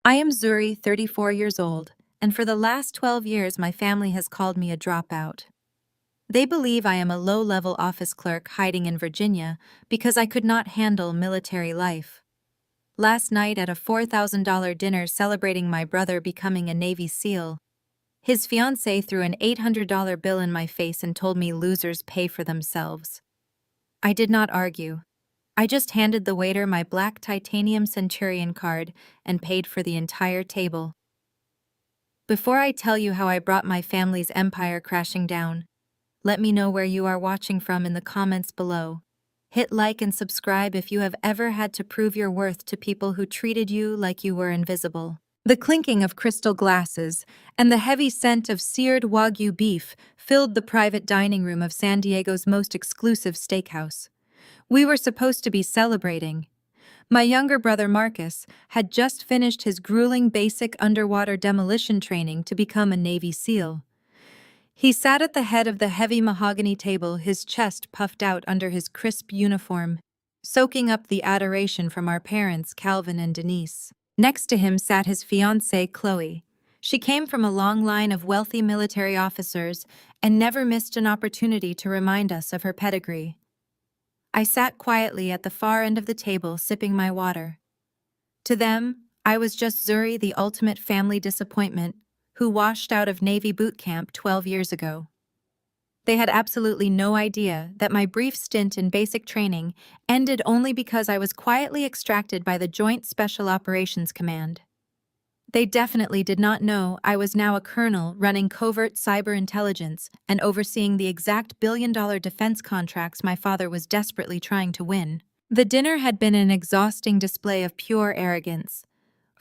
I am Zuri, 34 years old, and for the last 12 years my family has called me a dropout. They believe I am a low-level office clerk hiding in Virginia because I could not handle military life. Last night at a $4,000 dinner celebrating my brother becoming a Navy SEAL, his fiancée threw an $800 bill in my face and told me losers pay for themselves. I did not argue. I just handed the waiter my black titanium Centurion card and paid for the entire table. Before I tell you how I brought my family's empire crashing down, let me know where you are watching from in the comments below. Hit like and subscribe if you have ever had to prove your worth to people who treated you like you were invisible. The clinking of crystal glasses and the heavy scent of seared Wagyu beef filled the private dining room of San Diego's most exclusive steakhouse. We were supposed to be celebrating. My younger brother Marcus had just finished his grueling basic underwater demolition training to become a Navy SEAL. He sat at the head of the heavy mahogany table, his chest puffed out under his crisp uniform, soaking up the adoration from our parents, Calvin and Denise. Next to him sat his fiancée, Chloe. She came from a long line of wealthy military officers and never missed an opportunity to remind us of her pedigree. I sat quietly at the far end of the table, sipping my water. To them, I was just Zuri, the ultimate family disappointment, who washed out of Navy boot camp 12 years ago. They had absolutely no idea that my brief stint in basic training ended only because I was quietly extracted by the Joint Special Operations Command. They definitely did not know I was now a colonel running covert cyber intelligence and overseeing the exact billion-dollar defense contracts my father was desperately trying to win. The dinner had been an exhausting display of pure arrogance.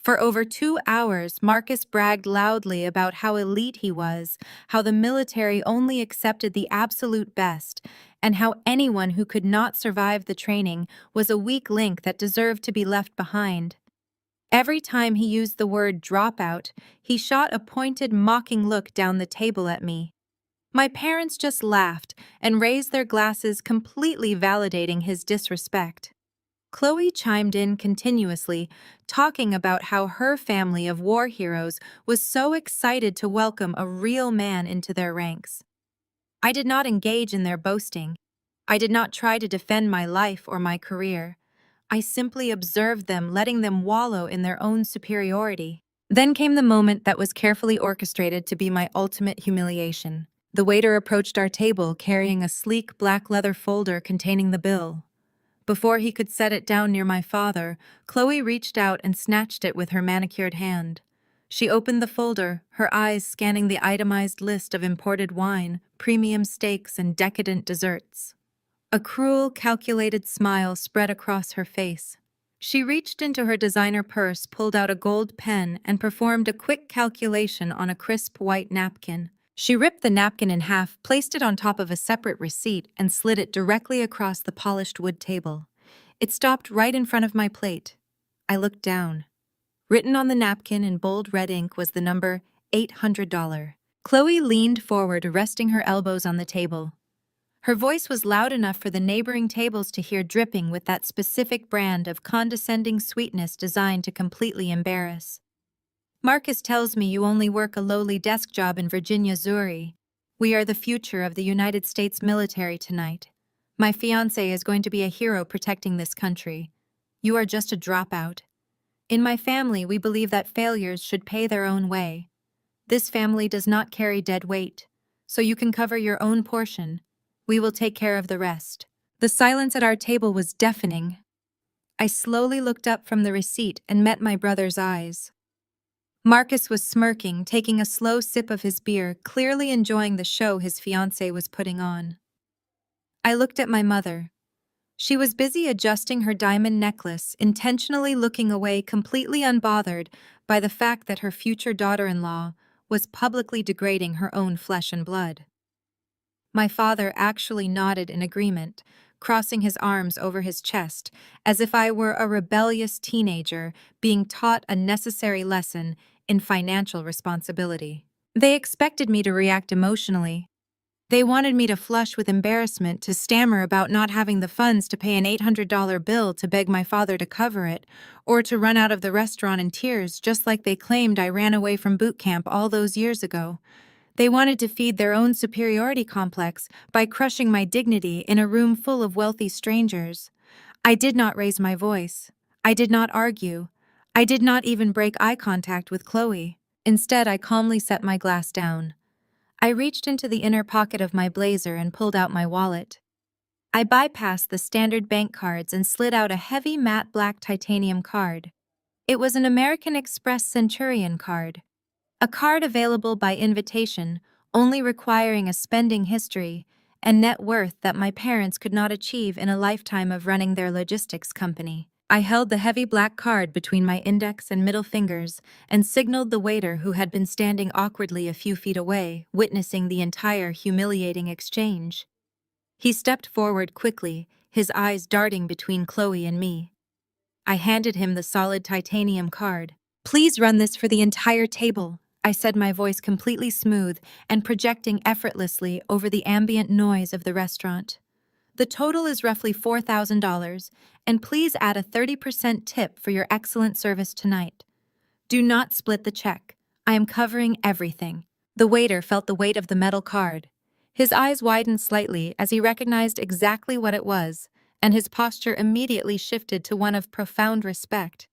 For over 2 hours, Marcus bragged loudly about how elite he was, how the military only accepted the absolute best, and how anyone who could not survive the training was a weak link that deserved to be left behind. Every time he used the word dropout, he shot a pointed, mocking look down the table at me. My parents just laughed and raised their glasses, completely validating his disrespect. Chloe chimed in continuously, talking about how her family of war heroes was so excited to welcome a real man into their ranks. I did not engage in their boasting. I did not try to defend my life or my career. I simply observed them, letting them wallow in their own superiority. Then came the moment that was carefully orchestrated to be my ultimate humiliation. The waiter approached our table carrying a sleek black leather folder containing the bill. Before he could set it down near my father, Chloe reached out and snatched it with her manicured hand. She opened the folder, her eyes scanning the itemized list of imported wine, premium steaks, and decadent desserts. A cruel, calculated smile spread across her face. She reached into her designer purse, pulled out a gold pen, and performed a quick calculation on a crisp white napkin. She ripped the napkin in half, placed it on top of a separate receipt, and slid it directly across the polished wood table. It stopped right in front of my plate. I looked down. Written on the napkin in bold red ink was the number $800. Chloe leaned forward, resting her elbows on the table. Her voice was loud enough for the neighboring tables to hear, dripping with that specific brand of condescending sweetness designed to completely embarrass. Marcus tells me you only work a lowly desk job in Virginia, Zuri. We are the future of the United States military tonight. My fiancé is going to be a hero protecting this country. You are just a dropout. In my family, we believe that failures should pay their own way. This family does not carry dead weight, so you can cover your own portion. We will take care of the rest. The silence at our table was deafening. I slowly looked up from the receipt and met my brother's eyes. Marcus was smirking, taking a slow sip of his beer, clearly enjoying the show his fiancée was putting on. I looked at my mother. She was busy adjusting her diamond necklace, intentionally looking away, completely unbothered by the fact that her future daughter-in-law was publicly degrading her own flesh and blood. My father actually nodded in agreement, crossing his arms over his chest, as if I were a rebellious teenager being taught a necessary lesson in financial responsibility. They expected me to react emotionally. They wanted me to flush with embarrassment, to stammer about not having the funds to pay an $800 bill, to beg my father to cover it, or to run out of the restaurant in tears, just like they claimed I ran away from boot camp all those years ago. They wanted to feed their own superiority complex by crushing my dignity in a room full of wealthy strangers. I did not raise my voice. I did not argue. I did not even break eye contact with Chloe. Instead, I calmly set my glass down. I reached into the inner pocket of my blazer and pulled out my wallet. I bypassed the standard bank cards and slid out a heavy matte black titanium card. It was an American Express Centurion card. A card available by invitation, only requiring a spending history and net worth that my parents could not achieve in a lifetime of running their logistics company. I held the heavy black card between my index and middle fingers and signaled the waiter, who had been standing awkwardly a few feet away, witnessing the entire humiliating exchange. He stepped forward quickly, his eyes darting between Chloe and me. I handed him the solid titanium card. "Please run this for the entire table," I said, my voice completely smooth and projecting effortlessly over the ambient noise of the restaurant. "The total is roughly $4,000, and please add a 30% tip for your excellent service tonight. Do not split the check. I am covering everything." The waiter felt the weight of the metal card. His eyes widened slightly as he recognized exactly what it was, and his posture immediately shifted to one of profound respect.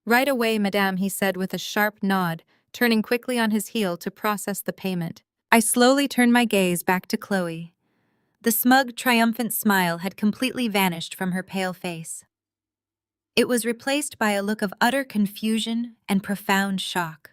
"Right away, madame," he said with a sharp nod, turning quickly on his heel to process the payment. I slowly turned my gaze back to Chloe. The smug, triumphant smile had completely vanished from her pale face. It was replaced by a look of utter confusion and profound shock.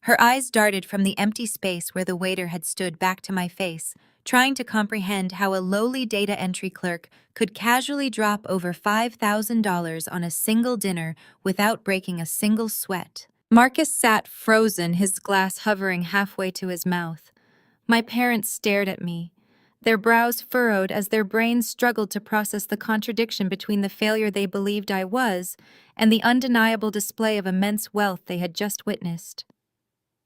Her eyes darted from the empty space where the waiter had stood back to my face, trying to comprehend how a lowly data entry clerk could casually drop over $5,000 on a single dinner without breaking a single sweat. Marcus sat frozen, his glass hovering halfway to his mouth. My parents stared at me, their brows furrowed as their brains struggled to process the contradiction between the failure they believed I was and the undeniable display of immense wealth they had just witnessed.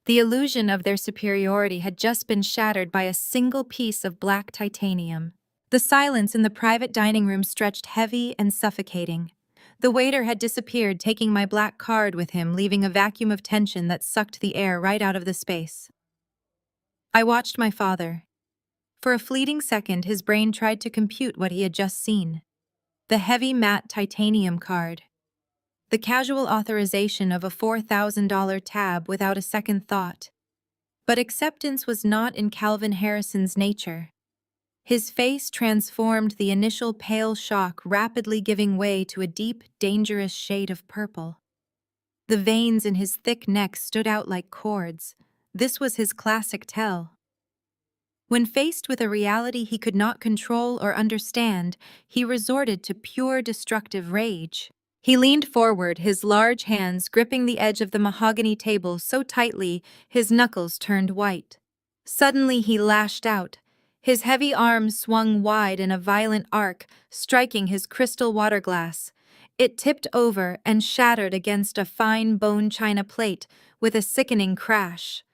The illusion of their superiority had just been shattered by a single piece of black titanium. The silence in the private dining room stretched heavy and suffocating. The waiter had disappeared, taking my black card with him, leaving a vacuum of tension that sucked the air right out of the space. I watched my father. For a fleeting second, his brain tried to compute what he had just seen. The heavy matte titanium card. The casual authorization of a $4,000 tab without a second thought. But acceptance was not in Calvin Harrison's nature. His face transformed, the initial pale shock rapidly giving way to a deep, dangerous shade of purple. The veins in his thick neck stood out like cords. This was his classic tell. When faced with a reality he could not control or understand, he resorted to pure destructive rage. He leaned forward, his large hands gripping the edge of the mahogany table so tightly his knuckles turned white. Suddenly he lashed out. His heavy arms swung wide in a violent arc, striking his crystal water glass. It tipped over and shattered against a fine bone china plate with a sickening crash.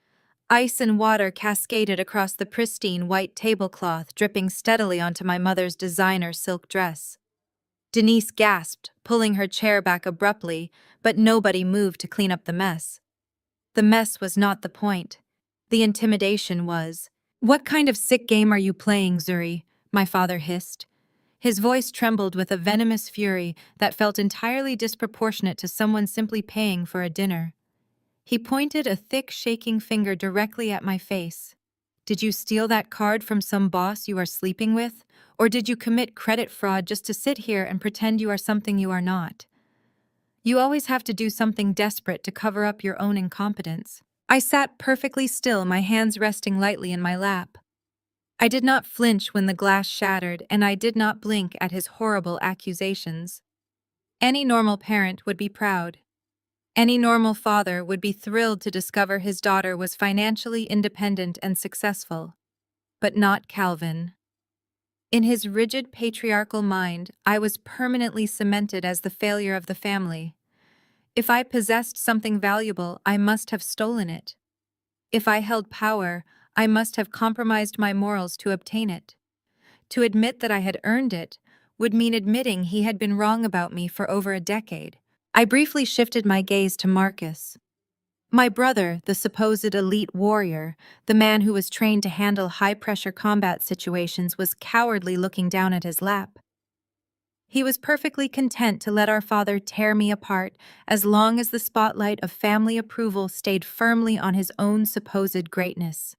Ice and water cascaded across the pristine white tablecloth, dripping steadily onto my mother's designer silk dress. Denise gasped, pulling her chair back abruptly, but nobody moved to clean up the mess. The mess was not the point. The intimidation was. "What kind of sick game are you playing, Zuri?" my father hissed. His voice trembled with a venomous fury that felt entirely disproportionate to someone simply paying for a dinner. He pointed a thick, shaking finger directly at my face. "Did you steal that card from some boss you are sleeping with? Or did you commit credit fraud just to sit here and pretend you are something you are not? You always have to do something desperate to cover up your own incompetence." I sat perfectly still, my hands resting lightly in my lap. I did not flinch when the glass shattered, and I did not blink at his horrible accusations. Any normal parent would be proud. Any normal father would be thrilled to discover his daughter was financially independent and successful. But not Calvin. In his rigid patriarchal mind, I was permanently cemented as the failure of the family. If I possessed something valuable, I must have stolen it. If I held power, I must have compromised my morals to obtain it. To admit that I had earned it would mean admitting he had been wrong about me for over a decade. I briefly shifted my gaze to Marcus. My brother, the supposed elite warrior, the man who was trained to handle high-pressure combat situations, was cowardly looking down at his lap. He was perfectly content to let our father tear me apart as long as the spotlight of family approval stayed firmly on his own supposed greatness.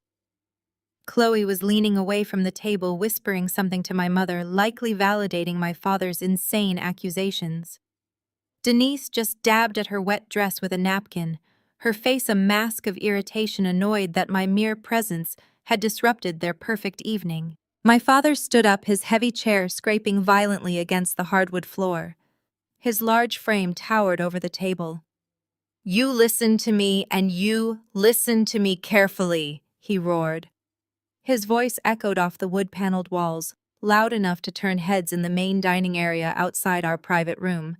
Chloe was leaning away from the table, whispering something to my mother, likely validating my father's insane accusations. Denise just dabbed at her wet dress with a napkin, her face a mask of irritation, annoyed that my mere presence had disrupted their perfect evening. My father stood up, his heavy chair scraping violently against the hardwood floor. His large frame towered over the table. "You listen to me, and you listen to me carefully," he roared. His voice echoed off the wood-paneled walls, loud enough to turn heads in the main dining area outside our private room.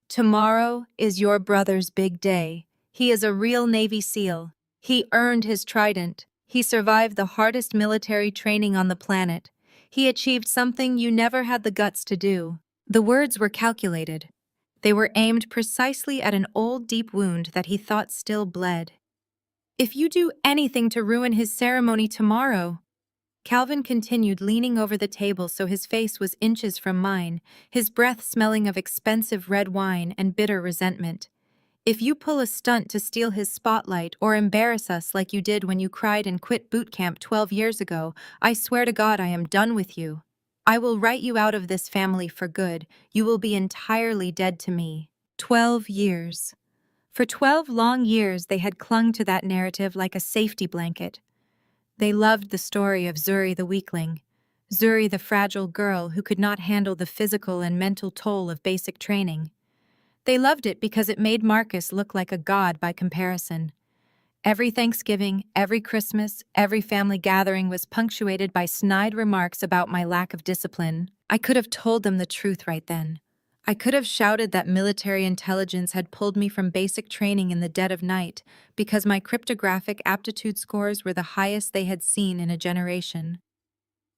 "Tomorrow is your brother's big day. He is a real Navy SEAL. He earned his trident. He survived the hardest military training on the planet. He achieved something you never had the guts to do." The words were calculated. They were aimed precisely at an old, deep wound that he thought still bled. "If you do anything to ruin his ceremony tomorrow," Calvin continued, leaning over the table so his face was inches from mine, his breath smelling of expensive red wine and bitter resentment. "If you pull a stunt to steal his spotlight or embarrass us like you did when you cried and quit boot camp 12 years ago, I swear to God I am done with you. I will write you out of this family for good. You will be entirely dead to me." 12 years. For 12 long years they had clung to that narrative like a safety blanket. They loved the story of Zuri the weakling, Zuri the fragile girl who could not handle the physical and mental toll of basic training. They loved it because it made Marcus look like a god by comparison. Every Thanksgiving, every Christmas, every family gathering was punctuated by snide remarks about my lack of discipline. I could have told them the truth right then. I could have shouted that military intelligence had pulled me from basic training in the dead of night because my cryptographic aptitude scores were the highest they had seen in a generation.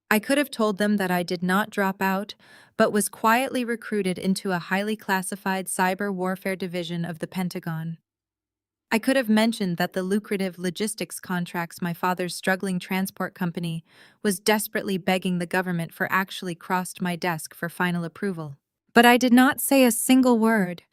I could have told them that I did not drop out, but was quietly recruited into a highly classified cyber warfare division of the Pentagon. I could have mentioned that the lucrative logistics contracts my father's struggling transport company was desperately begging the government for actually crossed my desk for final approval. But I did not say a single word.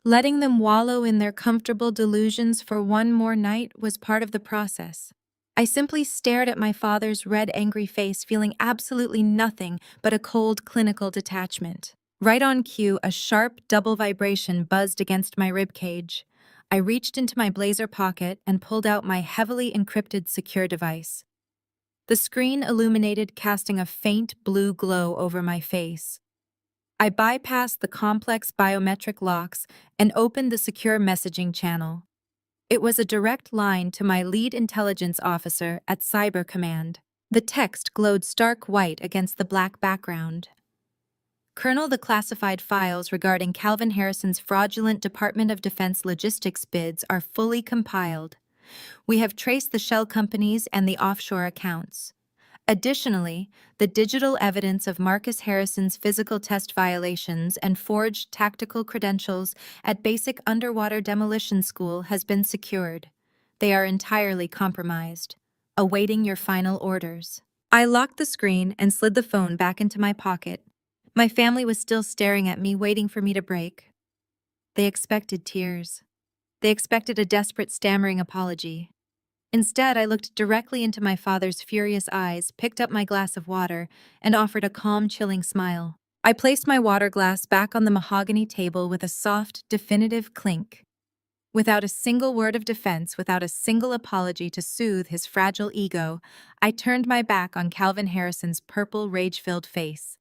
Letting them wallow in their comfortable delusions for one more night was part of the process. I simply stared at my father's red, angry face, feeling absolutely nothing but a cold, clinical detachment. Right on cue, a sharp, double vibration buzzed against my ribcage. I reached into my blazer pocket and pulled out my heavily encrypted secure device. The screen illuminated, casting a faint blue glow over my face. I bypassed the complex biometric locks and opened the secure messaging channel. It was a direct line to my lead intelligence officer at Cyber Command. The text glowed stark white against the black background. "Colonel, the classified files regarding Calvin Harrison's fraudulent Department of Defense logistics bids are fully compiled. We have traced the shell companies and the offshore accounts. Additionally, the digital evidence of Marcus Harrison's physical test violations and forged tactical credentials at Basic Underwater Demolition School has been secured. They are entirely compromised. Awaiting your final orders." I locked the screen and slid the phone back into my pocket. My family was still staring at me, waiting for me to break. They expected tears. They expected a desperate, stammering apology. Instead, I looked directly into my father's furious eyes, picked up my glass of water, and offered a calm, chilling smile. I placed my water glass back on the mahogany table with a soft, definitive clink. Without a single word of defense, without a single apology to soothe his fragile ego, I turned my back on Calvin Harrison's purple, rage-filled face.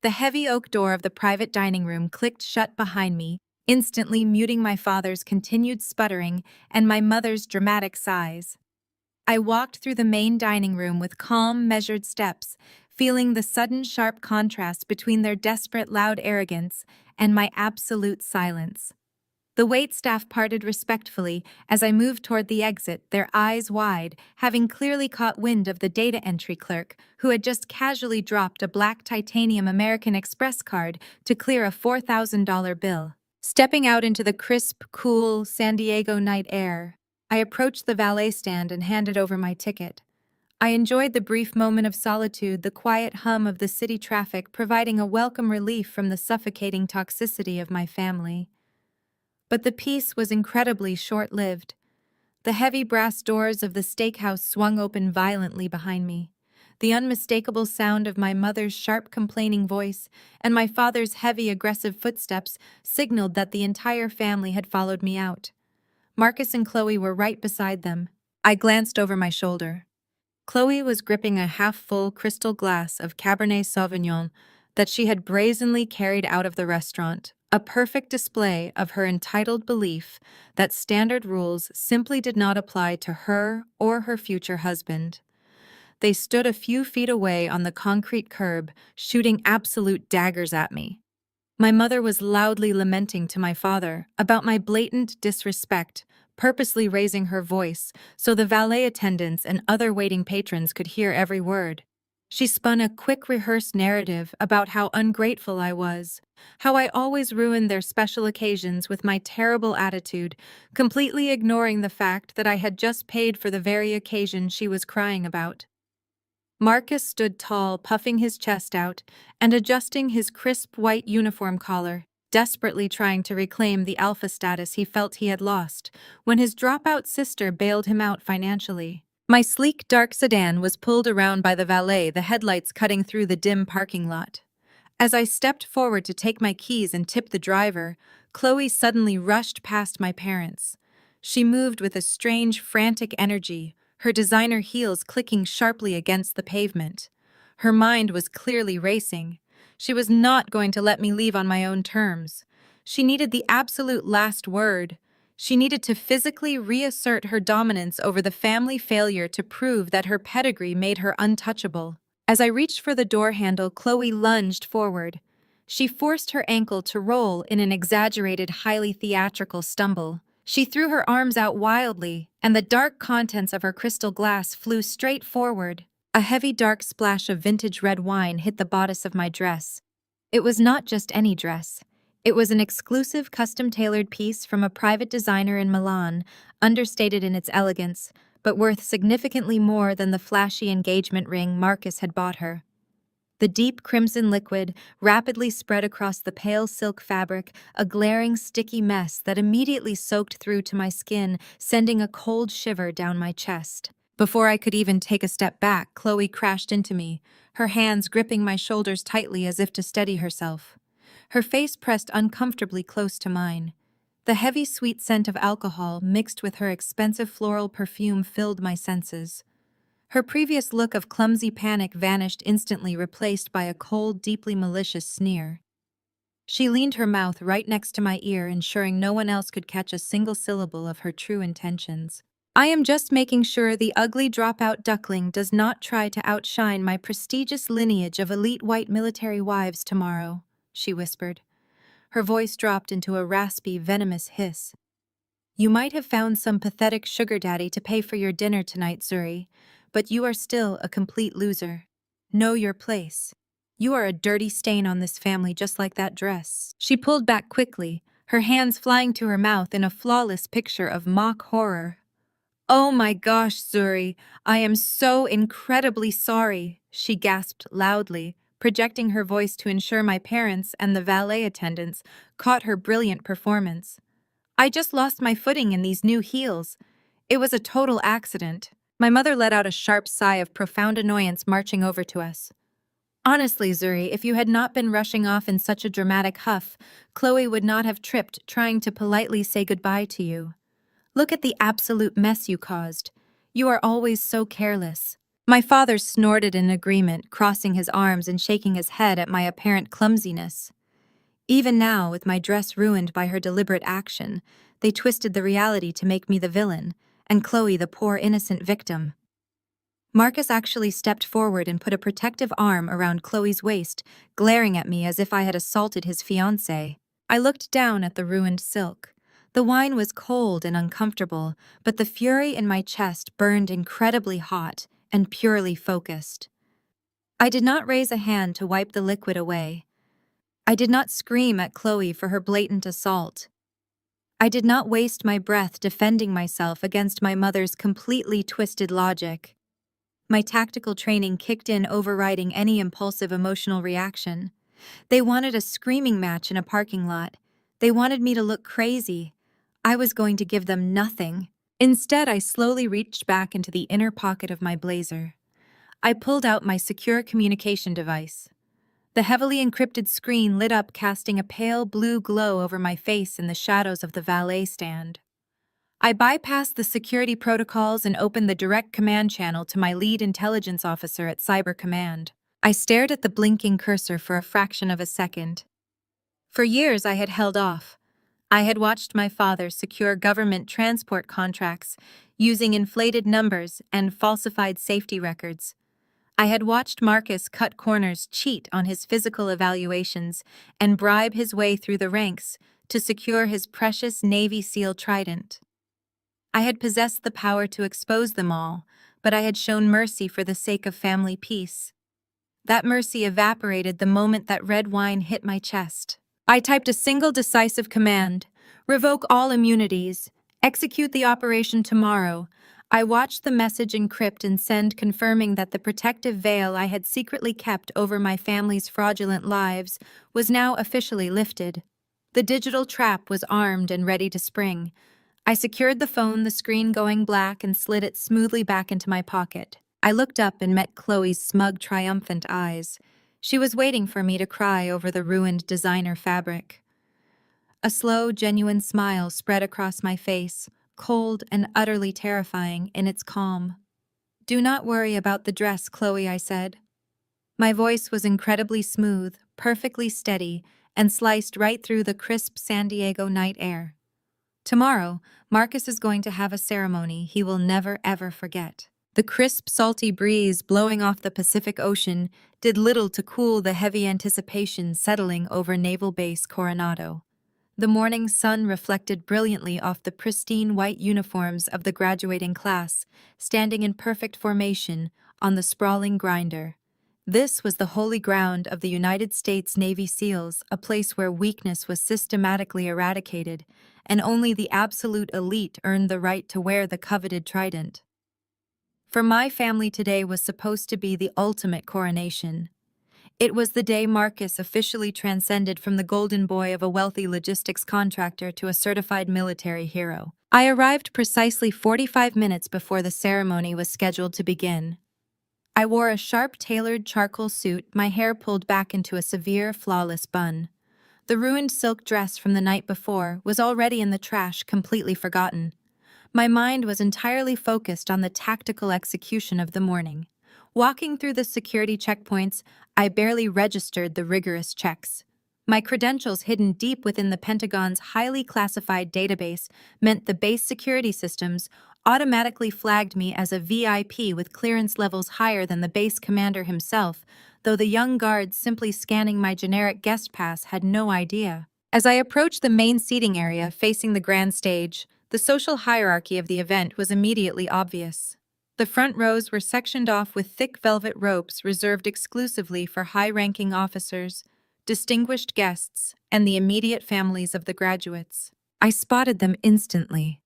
The heavy oak door of the private dining room clicked shut behind me, instantly muting my father's continued sputtering and my mother's dramatic sighs. I walked through the main dining room with calm, measured steps, feeling the sudden sharp contrast between their desperate, loud arrogance and my absolute silence. The waitstaff parted respectfully as I moved toward the exit, their eyes wide, having clearly caught wind of the data entry clerk, who had just casually dropped a black titanium American Express card to clear a $4,000 bill. Stepping out into the crisp, cool San Diego night air, I approached the valet stand and handed over my ticket. I enjoyed the brief moment of solitude, the quiet hum of the city traffic providing a welcome relief from the suffocating toxicity of my family. But the peace was incredibly short-lived. The heavy brass doors of the steakhouse swung open violently behind me. The unmistakable sound of my mother's sharp complaining voice and my father's heavy aggressive footsteps signaled that the entire family had followed me out. Marcus and Chloe were right beside them. I glanced over my shoulder. Chloe was gripping a half-full crystal glass of Cabernet Sauvignon that she had brazenly carried out of the restaurant, a perfect display of her entitled belief that standard rules simply did not apply to her or her future husband. They stood a few feet away on the concrete curb, shooting absolute daggers at me. My mother was loudly lamenting to my father about my blatant disrespect, purposely raising her voice so the valet attendants and other waiting patrons could hear every word. She spun a quick rehearsed narrative about how ungrateful I was, how I always ruined their special occasions with my terrible attitude, completely ignoring the fact that I had just paid for the very occasion she was crying about. Marcus stood tall, puffing his chest out and adjusting his crisp white uniform collar, desperately trying to reclaim the alpha status he felt he had lost when his dropout sister bailed him out financially. My sleek dark sedan was pulled around by the valet, the headlights cutting through the dim parking lot. As I stepped forward to take my keys and tip the driver, Chloe suddenly rushed past my parents. She moved with a strange, frantic energy, her designer heels clicking sharply against the pavement. Her mind was clearly racing. She was not going to let me leave on my own terms. She needed the absolute last word. She needed to physically reassert her dominance over the family failure to prove that her pedigree made her untouchable. As I reached for the door handle, Chloe lunged forward. She forced her ankle to roll in an exaggerated, highly theatrical stumble. She threw her arms out wildly, and the dark contents of her crystal glass flew straight forward. A heavy dark splash of vintage red wine hit the bodice of my dress. It was not just any dress. It was an exclusive custom-tailored piece from a private designer in Milan, understated in its elegance, but worth significantly more than the flashy engagement ring Marcus had bought her. The deep crimson liquid rapidly spread across the pale silk fabric, a glaring, sticky mess that immediately soaked through to my skin, sending a cold shiver down my chest. Before I could even take a step back, Chloe crashed into me, her hands gripping my shoulders tightly as if to steady herself. Her face pressed uncomfortably close to mine. The heavy, sweet scent of alcohol mixed with her expensive floral perfume filled my senses. Her previous look of clumsy panic vanished instantly, replaced by a cold, deeply malicious sneer. She leaned her mouth right next to my ear, ensuring no one else could catch a single syllable of her true intentions. "I am just making sure the ugly dropout duckling does not try to outshine my prestigious lineage of elite white military wives tomorrow," she whispered. Her voice dropped into a raspy, venomous hiss. "You might have found some pathetic sugar daddy to pay for your dinner tonight, Zuri, but you are still a complete loser. Know your place. You are a dirty stain on this family, just like that dress." She pulled back quickly, her hands flying to her mouth in a flawless picture of mock horror. "Oh my gosh, Zuri, I am so incredibly sorry," she gasped loudly, projecting her voice to ensure my parents and the valet attendants caught her brilliant performance. "I just lost my footing in these new heels. It was a total accident." My mother let out a sharp sigh of profound annoyance, marching over to us. "Honestly, Zuri, if you had not been rushing off in such a dramatic huff, Chloe would not have tripped trying to politely say goodbye to you. Look at the absolute mess you caused. You are always so careless." My father snorted in agreement, crossing his arms and shaking his head at my apparent clumsiness. Even now, with my dress ruined by her deliberate action, they twisted the reality to make me the villain, and Chloe the poor innocent victim. Marcus actually stepped forward and put a protective arm around Chloe's waist, glaring at me as if I had assaulted his fiancée. I looked down at the ruined silk. The wine was cold and uncomfortable, but the fury in my chest burned incredibly hot and purely focused. I did not raise a hand to wipe the liquid away. I did not scream at Chloe for her blatant assault. I did not waste my breath defending myself against my mother's completely twisted logic. My tactical training kicked in, overriding any impulsive emotional reaction. They wanted a screaming match in a parking lot. They wanted me to look crazy. I was going to give them nothing. Instead, I slowly reached back into the inner pocket of my blazer. I pulled out my secure communication device. The heavily encrypted screen lit up, casting a pale blue glow over my face in the shadows of the valet stand. I bypassed the security protocols and opened the direct command channel to my lead intelligence officer at Cyber Command. I stared at the blinking cursor for a fraction of a second. For years, I had held off. I had watched my father secure government transport contracts using inflated numbers and falsified safety records. I had watched Marcus cut corners, cheat on his physical evaluations, and bribe his way through the ranks to secure his precious Navy SEAL trident. I had possessed the power to expose them all, but I had shown mercy for the sake of family peace. That mercy evaporated the moment that red wine hit my chest. I typed a single decisive command: revoke all immunities, execute the operation tomorrow. I watched the message encrypt and send, confirming that the protective veil I had secretly kept over my family's fraudulent lives was now officially lifted. The digital trap was armed and ready to spring. I secured the phone, the screen going black, and slid it smoothly back into my pocket. I looked up and met Chloe's smug, triumphant eyes. She was waiting for me to cry over the ruined designer fabric. A slow, genuine smile spread across my face, cold and utterly terrifying in its calm. "Do not worry about the dress, Chloe," I said. My voice was incredibly smooth, perfectly steady, and sliced right through the crisp San Diego night air. "Tomorrow, Marcus is going to have a ceremony he will never ever forget." The crisp, salty breeze blowing off the Pacific Ocean did little to cool the heavy anticipation settling over Naval Base Coronado. The morning sun reflected brilliantly off the pristine white uniforms of the graduating class, standing in perfect formation on the sprawling grinder. This was the holy ground of the United States Navy SEALs, a place where weakness was systematically eradicated, and only the absolute elite earned the right to wear the coveted trident. For my family, today was supposed to be the ultimate coronation. It was the day Marcus officially transcended from the golden boy of a wealthy logistics contractor to a certified military hero. I arrived precisely 45 minutes before the ceremony was scheduled to begin. I wore a sharp-tailored charcoal suit, my hair pulled back into a severe, flawless bun. The ruined silk dress from the night before was already in the trash, completely forgotten. My mind was entirely focused on the tactical execution of the morning. Walking through the security checkpoints, I barely registered the rigorous checks. My credentials, hidden deep within the Pentagon's highly classified database, meant the base security systems automatically flagged me as a VIP with clearance levels higher than the base commander himself, though the young guards simply scanning my generic guest pass had no idea. As I approached the main seating area facing the grand stage, the social hierarchy of the event was immediately obvious. The front rows were sectioned off with thick velvet ropes reserved exclusively for high-ranking officers, distinguished guests, and the immediate families of the graduates. I spotted them instantly.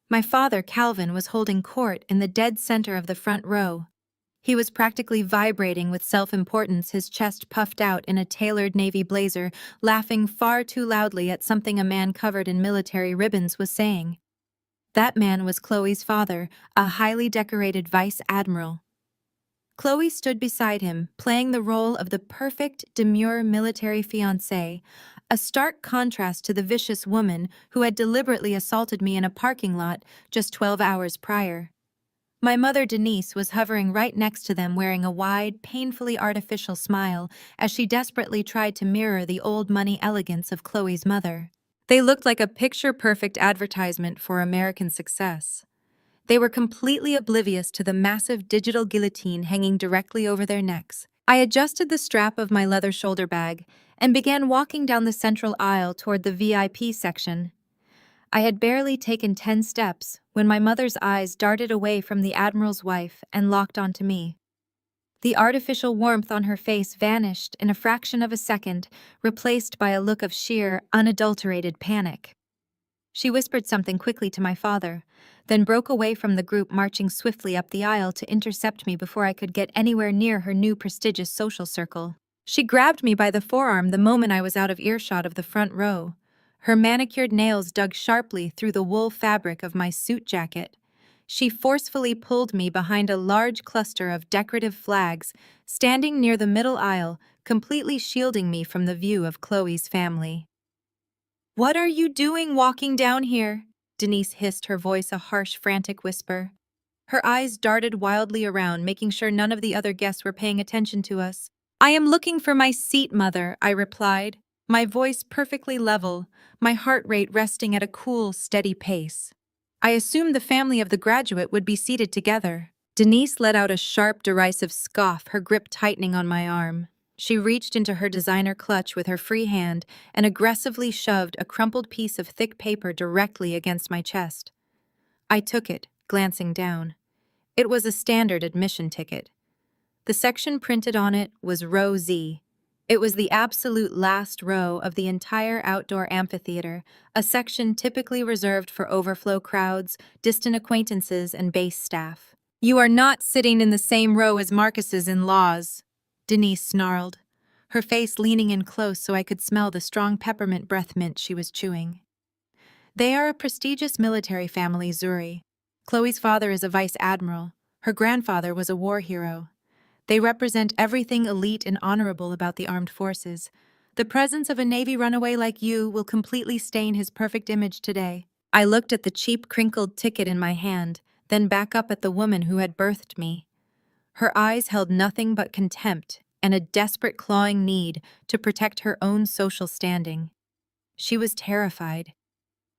My father, Calvin, was holding court in the dead center of the front row. He was practically vibrating with self-importance, his chest puffed out in a tailored navy blazer, laughing far too loudly at something a man covered in military ribbons was saying. That man was Chloe's father, a highly decorated vice admiral. Chloe stood beside him, playing the role of the perfect, demure military fiancée, a stark contrast to the vicious woman who had deliberately assaulted me in a parking lot just 12 hours prior. My mother, Denise, was hovering right next to them, wearing a wide, painfully artificial smile as she desperately tried to mirror the old money elegance of Chloe's mother. They looked like a picture-perfect advertisement for American success. They were completely oblivious to the massive digital guillotine hanging directly over their necks. I adjusted the strap of my leather shoulder bag and began walking down the central aisle toward the VIP section. I had barely taken 10 steps when my mother's eyes darted away from the Admiral's wife and locked onto me. The artificial warmth on her face vanished in a fraction of a second, replaced by a look of sheer, unadulterated panic. She whispered something quickly to my father, then broke away from the group marching swiftly up the aisle to intercept me before I could get anywhere near her new prestigious social circle. She grabbed me by the forearm the moment I was out of earshot of the front row. Her manicured nails dug sharply through the wool fabric of my suit jacket. She forcefully pulled me behind a large cluster of decorative flags, standing near the middle aisle, completely shielding me from the view of Chloe's family. "What are you doing walking down here?" Denise hissed, her voice a harsh, frantic whisper. Her eyes darted wildly around, making sure none of the other guests were paying attention to us. "I am looking for my seat, Mother," I replied, my voice perfectly level, my heart rate resting at a cool, steady pace. I assumed the family of the graduate would be seated together. Denise let out a sharp, derisive scoff, her grip tightening on my arm. She reached into her designer clutch with her free hand and aggressively shoved a crumpled piece of thick paper directly against my chest. I took it, glancing down. It was a standard admission ticket. The section printed on it was Row Z. It was the absolute last row of the entire outdoor amphitheater, a section typically reserved for overflow crowds, distant acquaintances, and base staff. "You are not sitting in the same row as Marcus's in-laws," Denise snarled, her face leaning in close so I could smell the strong peppermint breath mint she was chewing. "They are a prestigious military family, Zuri. Chloe's father is a vice admiral. Her grandfather was a war hero. They represent everything elite and honorable about the armed forces. The presence of a Navy runaway like you will completely stain his perfect image today." I looked at the cheap, crinkled ticket in my hand, then back up at the woman who had birthed me. Her eyes held nothing but contempt and a desperate clawing need to protect her own social standing. She was terrified.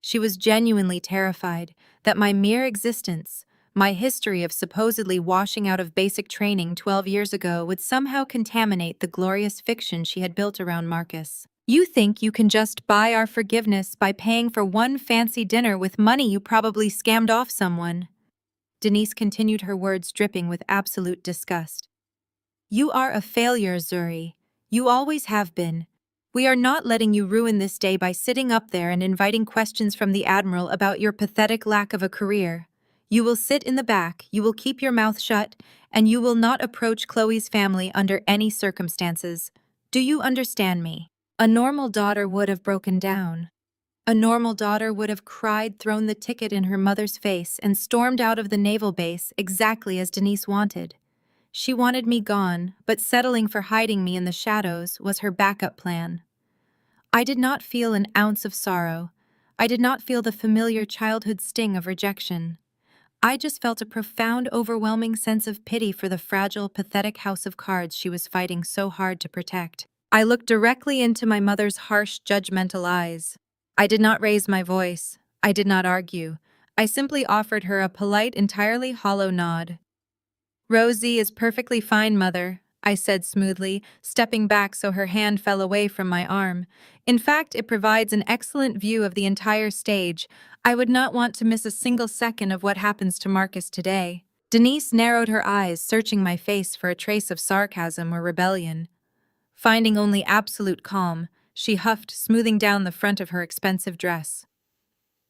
She was genuinely terrified that my mere existence, my history of supposedly washing out of basic training 12 years ago, would somehow contaminate the glorious fiction she had built around Marcus. "You think you can just buy our forgiveness by paying for one fancy dinner with money you probably scammed off someone?" Denise continued, her words dripping with absolute disgust. "You are a failure, Zuri. You always have been. We are not letting you ruin this day by sitting up there and inviting questions from the Admiral about your pathetic lack of a career. You will sit in the back, you will keep your mouth shut, and you will not approach Chloe's family under any circumstances. Do you understand me?" A normal daughter would have broken down. A normal daughter would have cried, thrown the ticket in her mother's face, and stormed out of the naval base exactly as Denise wanted. She wanted me gone, but settling for hiding me in the shadows was her backup plan. I did not feel an ounce of sorrow. I did not feel the familiar childhood sting of rejection. I just felt a profound, overwhelming sense of pity for the fragile, pathetic house of cards she was fighting so hard to protect. I looked directly into my mother's harsh, judgmental eyes. I did not raise my voice. I did not argue. I simply offered her a polite, entirely hollow nod. "Rosie is perfectly fine, Mother," I said smoothly, stepping back so her hand fell away from my arm. "In fact, it provides an excellent view of the entire stage. I would not want to miss a single second of what happens to Marcus today." Denise narrowed her eyes, searching my face for a trace of sarcasm or rebellion. Finding only absolute calm, she huffed, smoothing down the front of her expensive dress.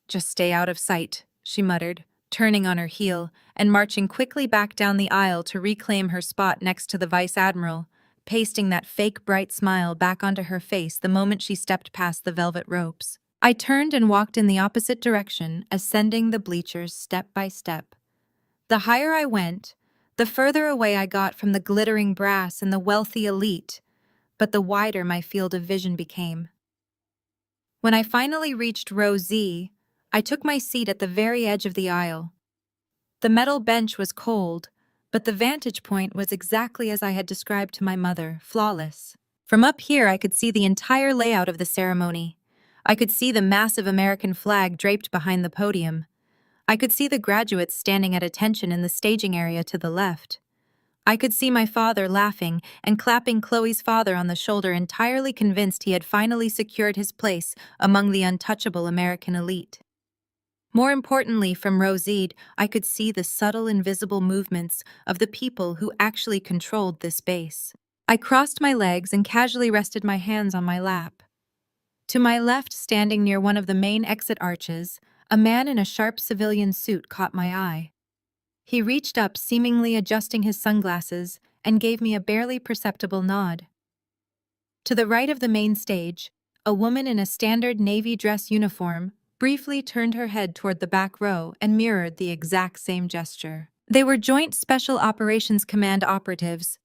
"Just stay out of sight," she muttered, turning on her heel and marching quickly back down the aisle to reclaim her spot next to the Vice Admiral, pasting that fake bright smile back onto her face the moment she stepped past the velvet ropes. I turned and walked in the opposite direction, ascending the bleachers step by step. The higher I went, the further away I got from the glittering brass and the wealthy elite, but the wider my field of vision became. When I finally reached Row Z, I took my seat at the very edge of the aisle. The metal bench was cold, but the vantage point was exactly as I had described to my mother, flawless. From up here, I could see the entire layout of the ceremony. I could see the massive American flag draped behind the podium. I could see the graduates standing at attention in the staging area to the left. I could see my father laughing and clapping Chloe's father on the shoulder, entirely convinced he had finally secured his place among the untouchable American elite. More importantly, from Roside, I could see the subtle, invisible movements of the people who actually controlled this base. I crossed my legs and casually rested my hands on my lap. To my left, standing near one of the main exit arches, a man in a sharp civilian suit caught my eye. He reached up, seemingly adjusting his sunglasses, and gave me a barely perceptible nod. To the right of the main stage, a woman in a standard navy dress uniform briefly turned her head toward the back row and mirrored the exact same gesture. They were Joint Special Operations Command operatives,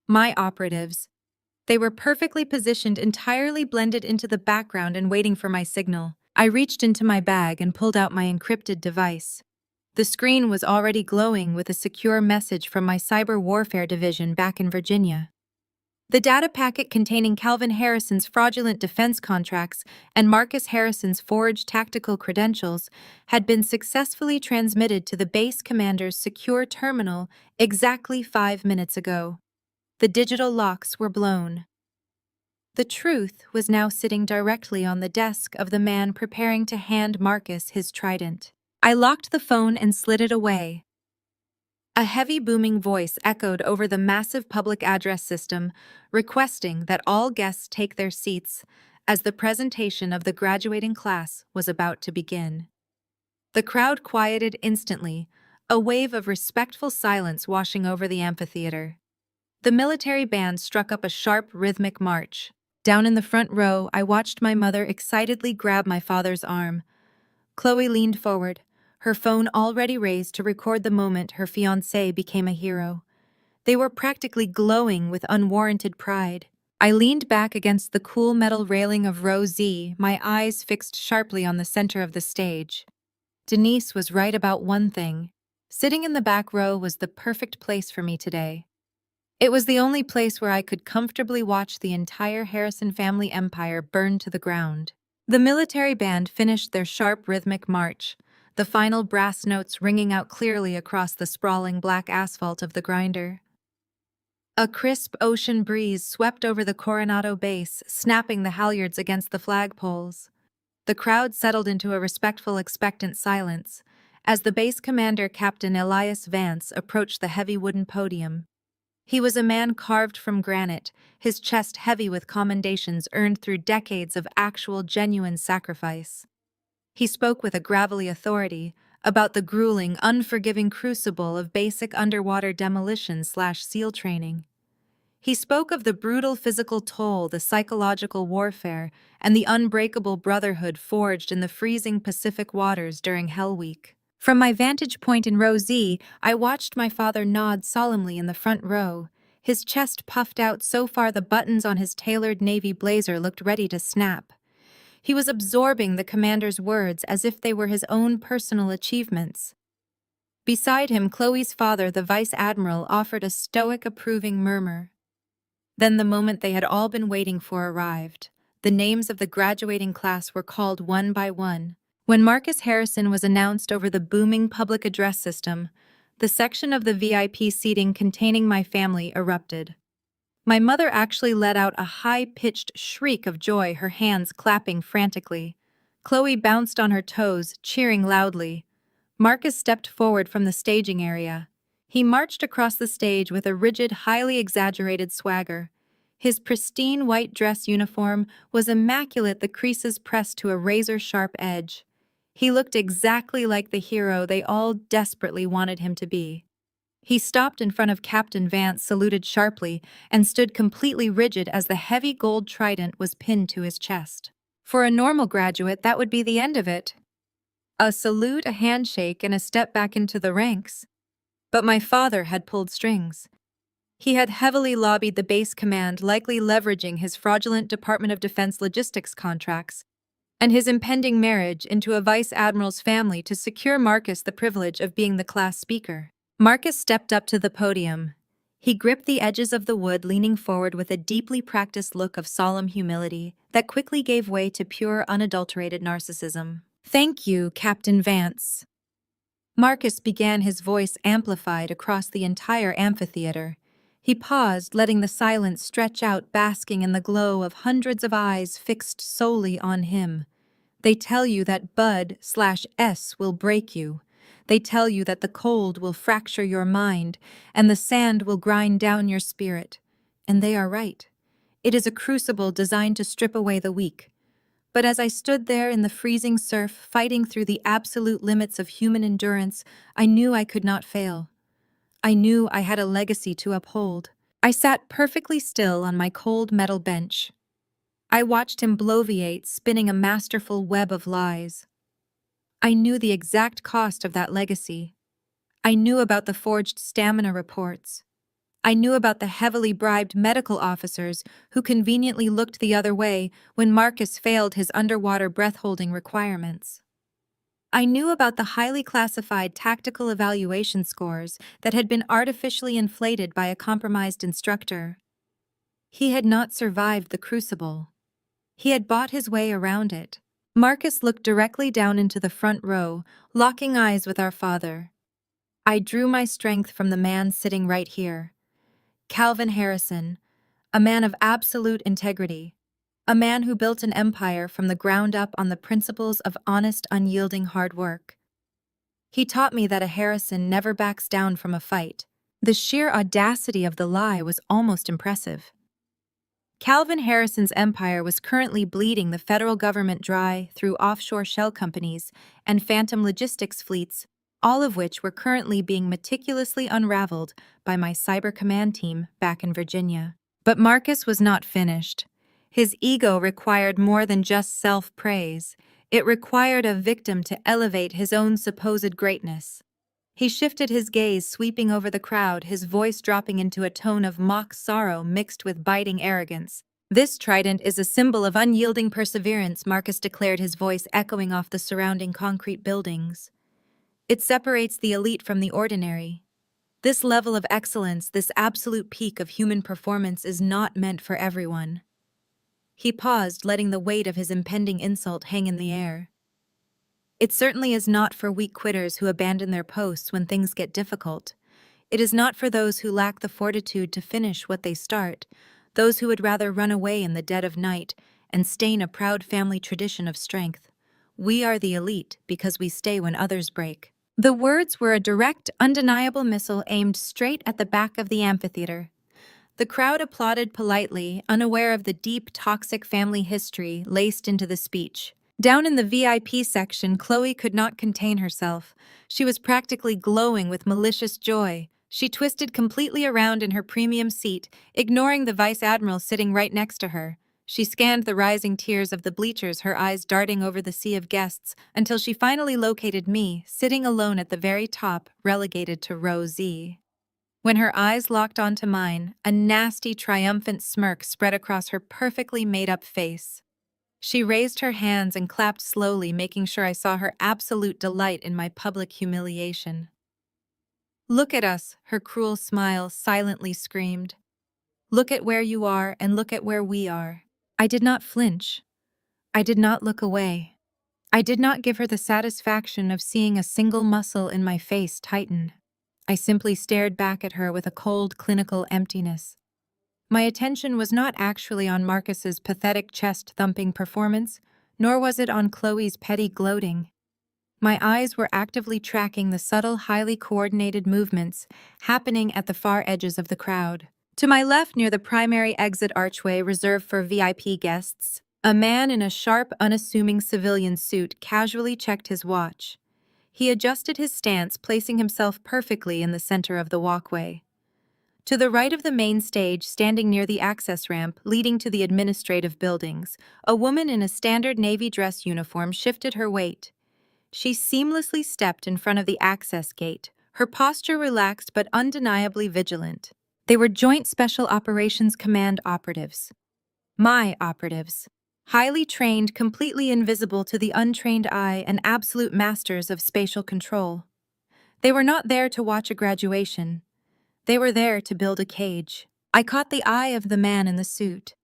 my operatives. They were perfectly positioned, entirely blended into the background and waiting for my signal. I reached into my bag and pulled out my encrypted device. The screen was already glowing with a secure message from my cyber warfare division back in Virginia. The data packet containing Calvin Harrison's fraudulent defense contracts and Marcus Harrison's forged tactical credentials had been successfully transmitted to the base commander's secure terminal exactly 5 minutes ago. The digital locks were blown. The truth was now sitting directly on the desk of the man preparing to hand Marcus his trident. I locked the phone and slid it away. A heavy booming voice echoed over the massive public address system, requesting that all guests take their seats as the presentation of the graduating class was about to begin. The crowd quieted instantly, a wave of respectful silence washing over the amphitheater. The military band struck up a sharp, rhythmic march. Down in the front row, I watched my mother excitedly grab my father's arm. Chloe leaned forward, her phone already raised to record the moment her fiancé became a hero. They were practically glowing with unwarranted pride. I leaned back against the cool metal railing of row Z, my eyes fixed sharply on the center of the stage. Denise was right about one thing. Sitting in the back row was the perfect place for me today. It was the only place where I could comfortably watch the entire Harrison family empire burn to the ground. The military band finished their sharp rhythmic march, the final brass notes ringing out clearly across the sprawling black asphalt of the grinder. A crisp ocean breeze swept over the Coronado base, snapping the halyards against the flagpoles. The crowd settled into a respectful, expectant silence as the base commander, Captain Elias Vance, approached the heavy wooden podium. He was a man carved from granite, his chest heavy with commendations earned through decades of actual, genuine sacrifice. He spoke with a gravelly authority about the grueling, unforgiving crucible of basic underwater demolition/SEAL training. He spoke of the brutal physical toll, the psychological warfare, and the unbreakable brotherhood forged in the freezing Pacific waters during Hell Week. From my vantage point in row Z, I watched my father nod solemnly in the front row, his chest puffed out so far the buttons on his tailored navy blazer looked ready to snap. He was absorbing the commander's words as if they were his own personal achievements. Beside him, Chloe's father, the vice admiral, offered a stoic, approving murmur. Then the moment they had all been waiting for arrived. The names of the graduating class were called one by one. When Marcus Harrison was announced over the booming public address system, the section of the VIP seating containing my family erupted. My mother actually let out a high-pitched shriek of joy, her hands clapping frantically. Chloe bounced on her toes, cheering loudly. Marcus stepped forward from the staging area. He marched across the stage with a rigid, highly exaggerated swagger. His pristine white dress uniform was immaculate, the creases pressed to a razor-sharp edge. He looked exactly like the hero they all desperately wanted him to be. He stopped in front of Captain Vance, saluted sharply, and stood completely rigid as the heavy gold trident was pinned to his chest. For a normal graduate, that would be the end of it. A salute, a handshake, and a step back into the ranks. But my father had pulled strings. He had heavily lobbied the base command, likely leveraging his fraudulent Department of Defense logistics contracts and his impending marriage into a vice admiral's family to secure Marcus the privilege of being the class speaker. Marcus stepped up to the podium. He gripped the edges of the wood, leaning forward with a deeply practiced look of solemn humility that quickly gave way to pure, unadulterated narcissism. "Thank you, Captain Vance." Marcus began, his voice amplified across the entire amphitheater. He paused, letting the silence stretch out, basking in the glow of hundreds of eyes fixed solely on him. They tell you that Bud/S will break you. They tell you that the cold will fracture your mind and the sand will grind down your spirit. And they are right. It is a crucible designed to strip away the weak. But as I stood there in the freezing surf, fighting through the absolute limits of human endurance, I knew I could not fail. I knew I had a legacy to uphold. I sat perfectly still on my cold metal bench. I watched him bloviate, spinning a masterful web of lies. I knew the exact cost of that legacy. I knew about the forged stamina reports. I knew about the heavily bribed medical officers who conveniently looked the other way when Marcus failed his underwater breath-holding requirements. I knew about the highly classified tactical evaluation scores that had been artificially inflated by a compromised instructor. He had not survived the crucible. He had bought his way around it. Marcus looked directly down into the front row, locking eyes with our father. I drew my strength from the man sitting right here. Calvin Harrison, a man of absolute integrity, a man who built an empire from the ground up on the principles of honest, unyielding hard work. He taught me that a Harrison never backs down from a fight. The sheer audacity of the lie was almost impressive. Calvin Harrison's empire was currently bleeding the federal government dry through offshore shell companies and phantom logistics fleets, all of which were currently being meticulously unraveled by my cyber command team back in Virginia. But Marcus was not finished. His ego required more than just self-praise. It required a victim to elevate his own supposed greatness. He shifted his gaze, sweeping over the crowd, his voice dropping into a tone of mock sorrow mixed with biting arrogance. "This trident is a symbol of unyielding perseverance," Marcus declared, his voice echoing off the surrounding concrete buildings. "It separates the elite from the ordinary. This level of excellence, this absolute peak of human performance, is not meant for everyone." He paused, letting the weight of his impending insult hang in the air. "It certainly is not for weak quitters who abandon their posts when things get difficult. It is not for those who lack the fortitude to finish what they start, those who would rather run away in the dead of night and stain a proud family tradition of strength. We are the elite because we stay when others break." The words were a direct, undeniable missile aimed straight at the back of the amphitheater. The crowd applauded politely, unaware of the deep, toxic family history laced into the speech. Down in the VIP section, Chloe could not contain herself. She was practically glowing with malicious joy. She twisted completely around in her premium seat, ignoring the vice admiral sitting right next to her. She scanned the rising tiers of the bleachers, her eyes darting over the sea of guests, until she finally located me, sitting alone at the very top, relegated to row Z. When her eyes locked onto mine, a nasty, triumphant smirk spread across her perfectly made-up face. She raised her hands and clapped slowly, making sure I saw her absolute delight in my public humiliation. "Look at us," her cruel smile silently screamed. "Look at where you are and look at where we are." I did not flinch. I did not look away. I did not give her the satisfaction of seeing a single muscle in my face tighten. I simply stared back at her with a cold, clinical emptiness. My attention was not actually on Marcus's pathetic chest-thumping performance, nor was it on Chloe's petty gloating. My eyes were actively tracking the subtle, highly coordinated movements happening at the far edges of the crowd. To my left, near the primary exit archway reserved for VIP guests, a man in a sharp, unassuming civilian suit casually checked his watch. He adjusted his stance, placing himself perfectly in the center of the walkway. To the right of the main stage, standing near the access ramp leading to the administrative buildings, a woman in a standard navy dress uniform shifted her weight. She seamlessly stepped in front of the access gate, her posture relaxed but undeniably vigilant. They were Joint Special Operations Command operatives. My operatives. Highly trained, completely invisible to the untrained eye, and absolute masters of spatial control. They were not there to watch a graduation. They were there to build a cage. I caught the eye of the man in the suit.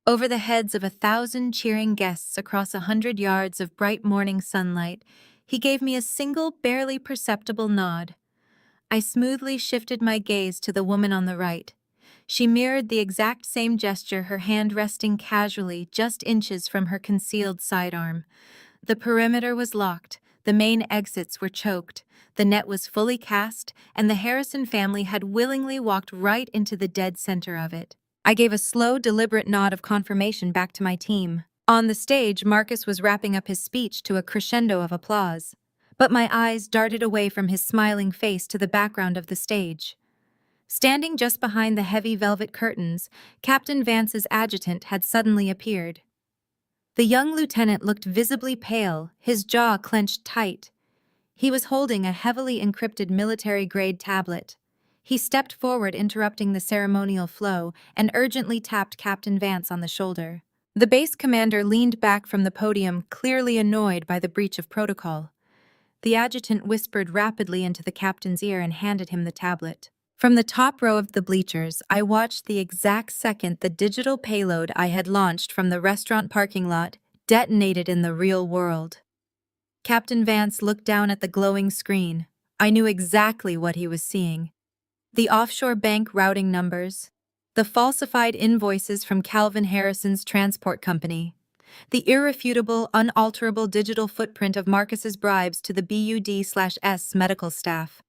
Over the heads of 1,000 cheering guests across 100 yards of bright morning sunlight, he gave me a single, barely perceptible nod. I smoothly shifted my gaze to the woman on the right. She mirrored the exact same gesture, her hand resting casually just inches from her concealed sidearm. The perimeter was locked, the main exits were choked, the net was fully cast, and the Harrison family had willingly walked right into the dead center of it. I gave a slow, deliberate nod of confirmation back to my team. On the stage, Marcus was wrapping up his speech to a crescendo of applause. But my eyes darted away from his smiling face to the background of the stage. Standing just behind the heavy velvet curtains, Captain Vance's adjutant had suddenly appeared. The young lieutenant looked visibly pale, his jaw clenched tight. He was holding a heavily encrypted military-grade tablet. He stepped forward, interrupting the ceremonial flow, and urgently tapped Captain Vance on the shoulder. The base commander leaned back from the podium, clearly annoyed by the breach of protocol. The adjutant whispered rapidly into the captain's ear and handed him the tablet. From the top row of the bleachers, I watched the exact second the digital payload I had launched from the restaurant parking lot detonated in the real world. Captain Vance looked down at the glowing screen. I knew exactly what he was seeing. The offshore bank routing numbers, the falsified invoices from Calvin Harrison's transport company, the irrefutable, unalterable digital footprint of Marcus's bribes to the BUD/S medical staff.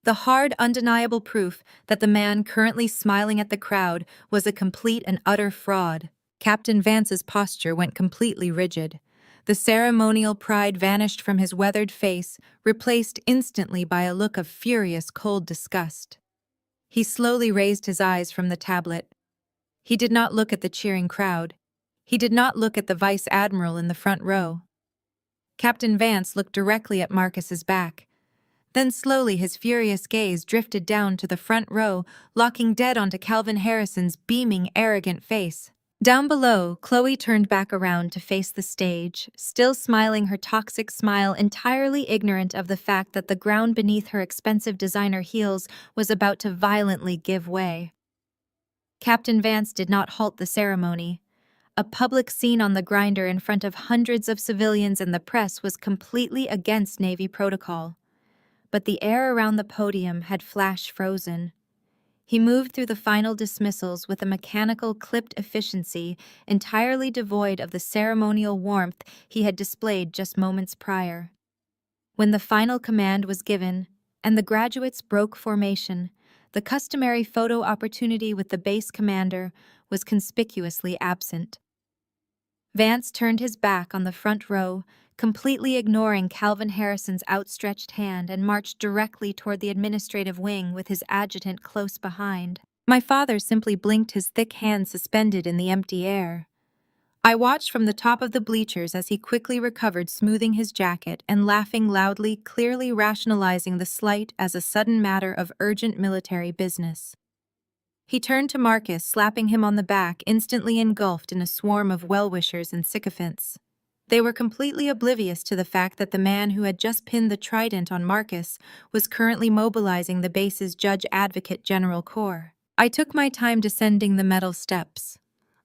The hard, undeniable proof that the man currently smiling at the crowd was a complete and utter fraud. Captain Vance's posture went completely rigid. The ceremonial pride vanished from his weathered face, replaced instantly by a look of furious, cold disgust. He slowly raised his eyes from the tablet. He did not look at the cheering crowd. He did not look at the vice admiral in the front row. Captain Vance looked directly at Marcus's back. Then slowly his furious gaze drifted down to the front row, locking dead onto Calvin Harrison's beaming, arrogant face. Down below, Chloe turned back around to face the stage, still smiling her toxic smile, entirely ignorant of the fact that the ground beneath her expensive designer heels was about to violently give way. Captain Vance did not halt the ceremony. A public scene on the grinder in front of hundreds of civilians and the press was completely against Navy protocol. But the air around the podium had flash frozen. He moved through the final dismissals with a mechanical, clipped efficiency entirely devoid of the ceremonial warmth he had displayed just moments prior. When the final command was given, and the graduates broke formation, the customary photo opportunity with the base commander was conspicuously absent. Vance turned his back on the front row, completely ignoring Calvin Harrison's outstretched hand, and marched directly toward the administrative wing with his adjutant close behind. My father simply blinked, his thick hand suspended in the empty air. I watched from the top of the bleachers as he quickly recovered, smoothing his jacket and laughing loudly, clearly rationalizing the slight as a sudden matter of urgent military business. He turned to Marcus, slapping him on the back, instantly engulfed in a swarm of well-wishers and sycophants. They were completely oblivious to the fact that the man who had just pinned the trident on Marcus was currently mobilizing the base's Judge Advocate General Corps. I took my time descending the metal steps.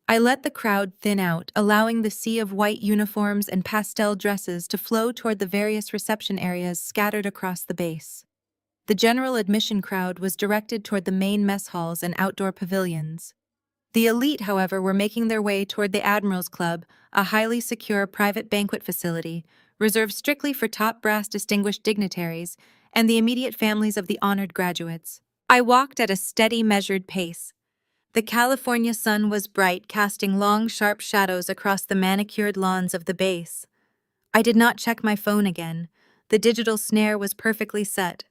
I let the crowd thin out, allowing the sea of white uniforms and pastel dresses to flow toward the various reception areas scattered across the base. The general admission crowd was directed toward the main mess halls and outdoor pavilions. The elite, however, were making their way toward the Admiral's Club, a highly secure private banquet facility reserved strictly for top brass distinguished dignitaries and the immediate families of the honored graduates. I walked at a steady, measured pace. The California sun was bright, casting long, sharp shadows across the manicured lawns of the base. I did not check my phone again. The digital snare was perfectly set.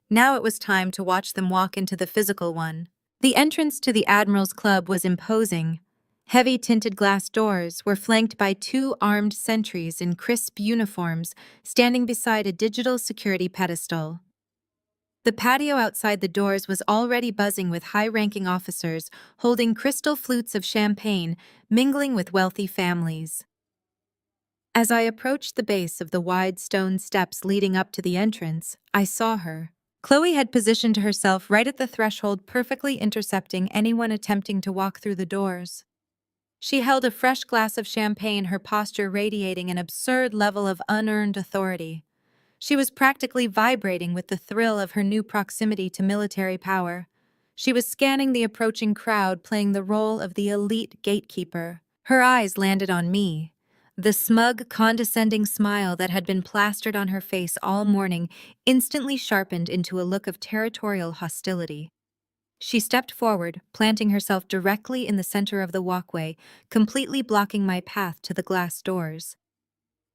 Now it was time to watch them walk into the physical one. The entrance to the Admiral's Club was imposing. Heavy tinted glass doors were flanked by 2 armed sentries in crisp uniforms standing beside a digital security pedestal. The patio outside the doors was already buzzing with high-ranking officers holding crystal flutes of champagne, mingling with wealthy families. As I approached the base of the wide stone steps leading up to the entrance, I saw her. Chloe had positioned herself right at the threshold, perfectly intercepting anyone attempting to walk through the doors. She held a fresh glass of champagne, her posture radiating an absurd level of unearned authority. She was practically vibrating with the thrill of her new proximity to military power. She was scanning the approaching crowd, playing the role of the elite gatekeeper. Her eyes landed on me. The smug, condescending smile that had been plastered on her face all morning instantly sharpened into a look of territorial hostility. She stepped forward, planting herself directly in the center of the walkway, completely blocking my path to the glass doors.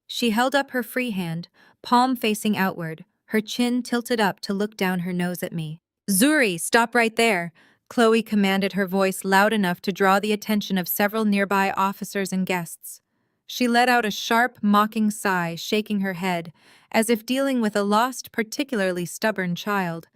She held up her free hand, palm facing outward, her chin tilted up to look down her nose at me. "Zuri, stop right there!" Chloe commanded, her voice loud enough to draw the attention of several nearby officers and guests. She let out a sharp, mocking sigh, shaking her head, as if dealing with a lost, particularly stubborn child.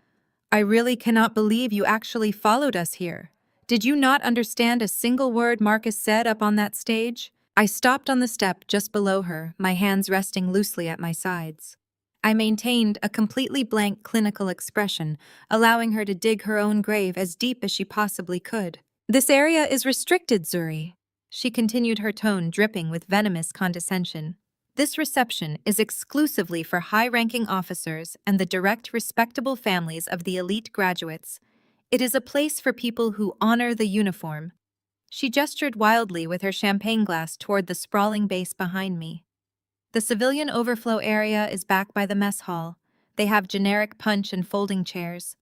"I really cannot believe you actually followed us here. Did you not understand a single word Marcus said up on that stage?" I stopped on the step just below her, my hands resting loosely at my sides. I maintained a completely blank clinical expression, allowing her to dig her own grave as deep as she possibly could. "This area is restricted, Zuri." She continued, her tone dripping with venomous condescension. "This reception is exclusively for high-ranking officers and the direct, respectable families of the elite graduates. It is a place for people who honor the uniform." She gestured wildly with her champagne glass toward the sprawling base behind me. "The civilian overflow area is back by the mess hall. They have generic punch and folding chairs.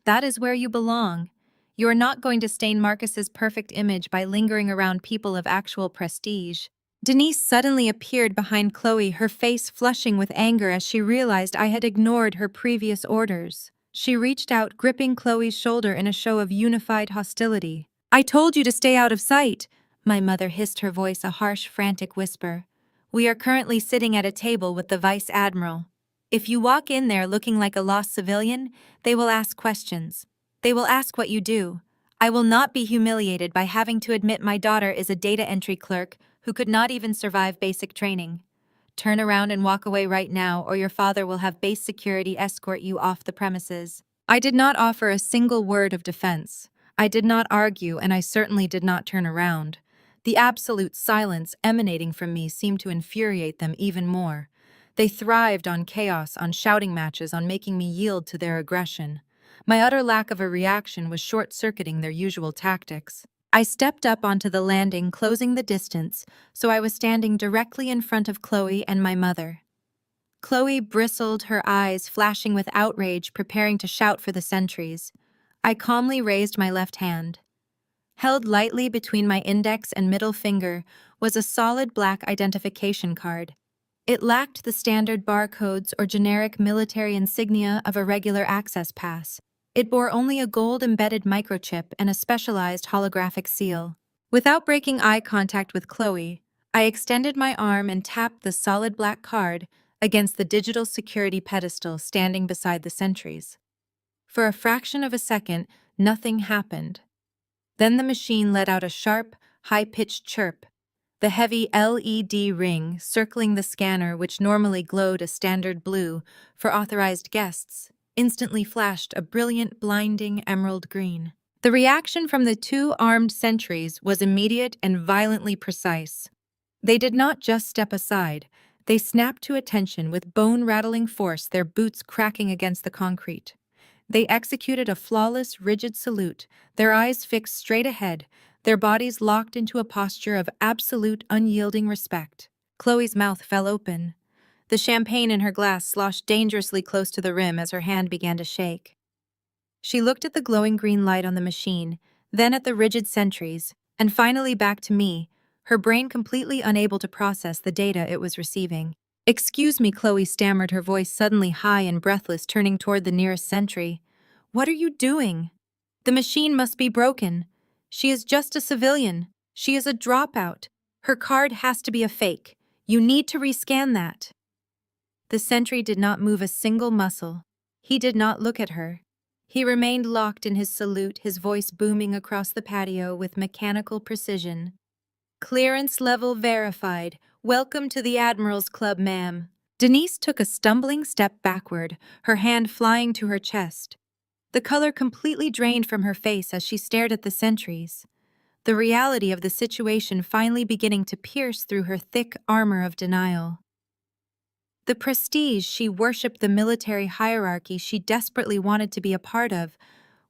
That is where you belong. You are not going to stain Marcus's perfect image by lingering around people of actual prestige." Denise suddenly appeared behind Chloe, her face flushing with anger as she realized I had ignored her previous orders. She reached out, gripping Chloe's shoulder in a show of unified hostility. "I told you to stay out of sight," my mother hissed, her voice a harsh, frantic whisper. "We are currently sitting at a table with the Vice Admiral. If you walk in there looking like a lost civilian, they will ask questions. They will ask what you do. I will not be humiliated by having to admit my daughter is a data entry clerk who could not even survive basic training. Turn around and walk away right now, or your father will have base security escort you off the premises." I did not offer a single word of defense. I did not argue, and I certainly did not turn around. The absolute silence emanating from me seemed to infuriate them even more. They thrived on chaos, on shouting matches, on making me yield to their aggression. My utter lack of a reaction was short-circuiting their usual tactics. I stepped up onto the landing, closing the distance, so I was standing directly in front of Chloe and my mother. Chloe bristled, her eyes flashing with outrage, preparing to shout for the sentries. I calmly raised my left hand. Held lightly between my index and middle finger was a solid black identification card. It lacked the standard barcodes or generic military insignia of a regular access pass. It bore only a gold-embedded microchip and a specialized holographic seal. Without breaking eye contact with Chloe, I extended my arm and tapped the solid black card against the digital security pedestal standing beside the sentries. For a fraction of a second, nothing happened. Then the machine let out a sharp, high-pitched chirp. The heavy LED ring circling the scanner, which normally glowed a standard blue for authorized guests, instantly flashed a brilliant, blinding emerald green. The reaction from the two armed sentries was immediate and violently precise. They did not just step aside. They snapped to attention with bone-rattling force, their boots cracking against the concrete. They executed a flawless, rigid salute, their eyes fixed straight ahead, their bodies locked into a posture of absolute, unyielding respect. Chloe's mouth fell open. The champagne in her glass sloshed dangerously close to the rim as her hand began to shake. She looked at the glowing green light on the machine, then at the rigid sentries, and finally back to me, her brain completely unable to process the data it was receiving. "Excuse me," Chloe stammered, her voice suddenly high and breathless, turning toward the nearest sentry. "What are you doing? The machine must be broken. She is just a civilian. She is a dropout. Her card has to be a fake. You need to rescan that." The sentry did not move a single muscle. He did not look at her. He remained locked in his salute, his voice booming across the patio with mechanical precision. "Clearance level verified. Welcome to the Admiral's Club, ma'am." Denise took a stumbling step backward, her hand flying to her chest. The color completely drained from her face as she stared at the sentries, the reality of the situation finally beginning to pierce through her thick armor of denial. The prestige she worshipped, the military hierarchy she desperately wanted to be a part of,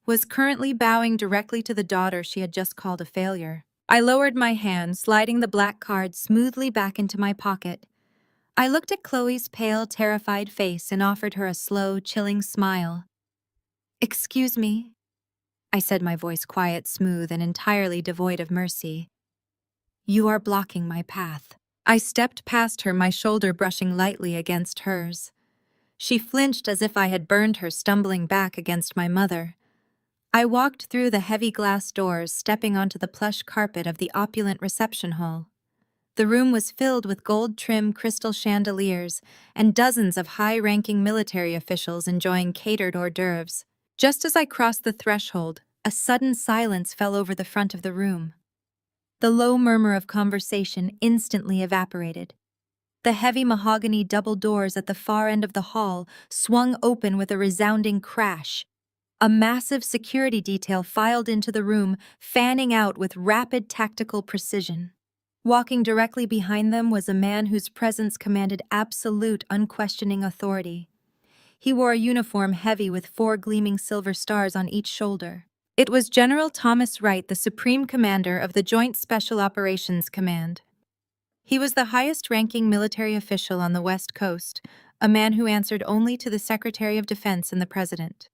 was currently bowing directly to the daughter she had just called a failure. I lowered my hand, sliding the black card smoothly back into my pocket. I looked at Chloe's pale, terrified face and offered her a slow, chilling smile. "Excuse me," I said, my voice quiet, smooth, and entirely devoid of mercy. "You are blocking my path." I stepped past her, my shoulder brushing lightly against hers. She flinched as if I had burned her, stumbling back against my mother. I walked through the heavy glass doors, stepping onto the plush carpet of the opulent reception hall. The room was filled with gold-trimmed crystal chandeliers and dozens of high-ranking military officials enjoying catered hors d'oeuvres. Just as I crossed the threshold, a sudden silence fell over the front of the room. The low murmur of conversation instantly evaporated. The heavy mahogany double doors at the far end of the hall swung open with a resounding crash. A massive security detail filed into the room, fanning out with rapid tactical precision. Walking directly behind them was a man whose presence commanded absolute, unquestioning authority. He wore a uniform heavy with 4 gleaming silver stars on each shoulder. It was General Thomas Wright, the Supreme Commander of the Joint Special Operations Command. He was the highest-ranking military official on the West Coast, a man who answered only to the Secretary of Defense and the President.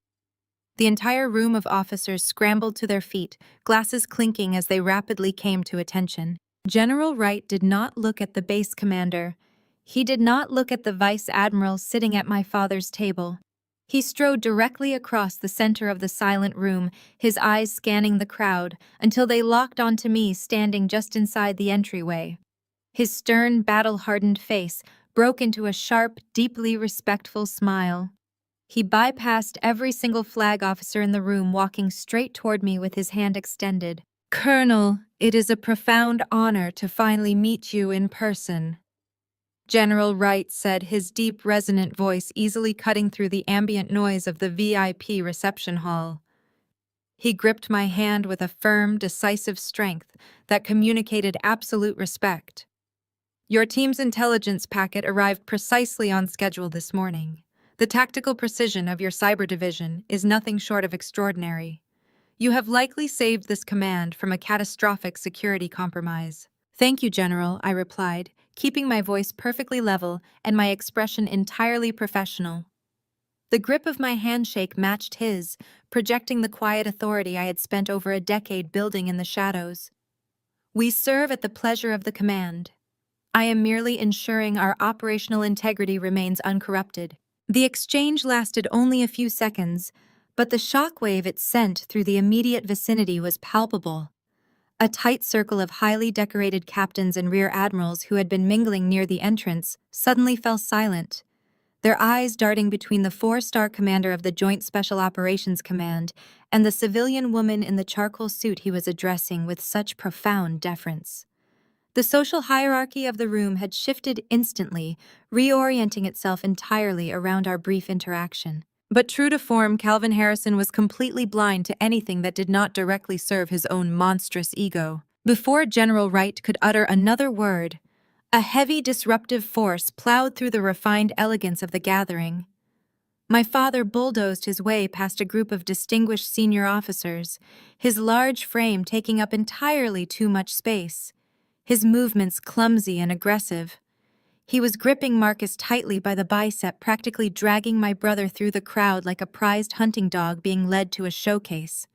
The entire room of officers scrambled to their feet, glasses clinking as they rapidly came to attention. General Wright did not look at the base commander. He did not look at the vice admiral sitting at my father's table. He strode directly across the center of the silent room, his eyes scanning the crowd, until they locked onto me standing just inside the entryway. His stern, battle-hardened face broke into a sharp, deeply respectful smile. He bypassed every single flag officer in the room, walking straight toward me with his hand extended. "Colonel, it is a profound honor to finally meet you in person," General Wright said, his deep, resonant voice easily cutting through the ambient noise of the VIP reception hall. He gripped my hand with a firm, decisive strength that communicated absolute respect. "Your team's intelligence packet arrived precisely on schedule this morning. The tactical precision of your cyber division is nothing short of extraordinary. You have likely saved this command from a catastrophic security compromise." "Thank you, General," I replied, keeping my voice perfectly level and my expression entirely professional. The grip of my handshake matched his, projecting the quiet authority I had spent over a decade building in the shadows. "We serve at the pleasure of the command. I am merely ensuring our operational integrity remains uncorrupted." The exchange lasted only a few seconds, but the shockwave it sent through the immediate vicinity was palpable. A tight circle of highly decorated captains and rear admirals who had been mingling near the entrance suddenly fell silent, their eyes darting between the 4-star commander of the Joint Special Operations Command and the civilian woman in the charcoal suit he was addressing with such profound deference. The social hierarchy of the room had shifted instantly, reorienting itself entirely around our brief interaction. But true to form, Calvin Harrison was completely blind to anything that did not directly serve his own monstrous ego. Before General Wright could utter another word, a heavy disruptive force plowed through the refined elegance of the gathering. My father bulldozed his way past a group of distinguished senior officers, his large frame taking up entirely too much space, his movements clumsy and aggressive. He was gripping Marcus tightly by the bicep, practically dragging my brother through the crowd like a prized hunting dog being led to a showcase.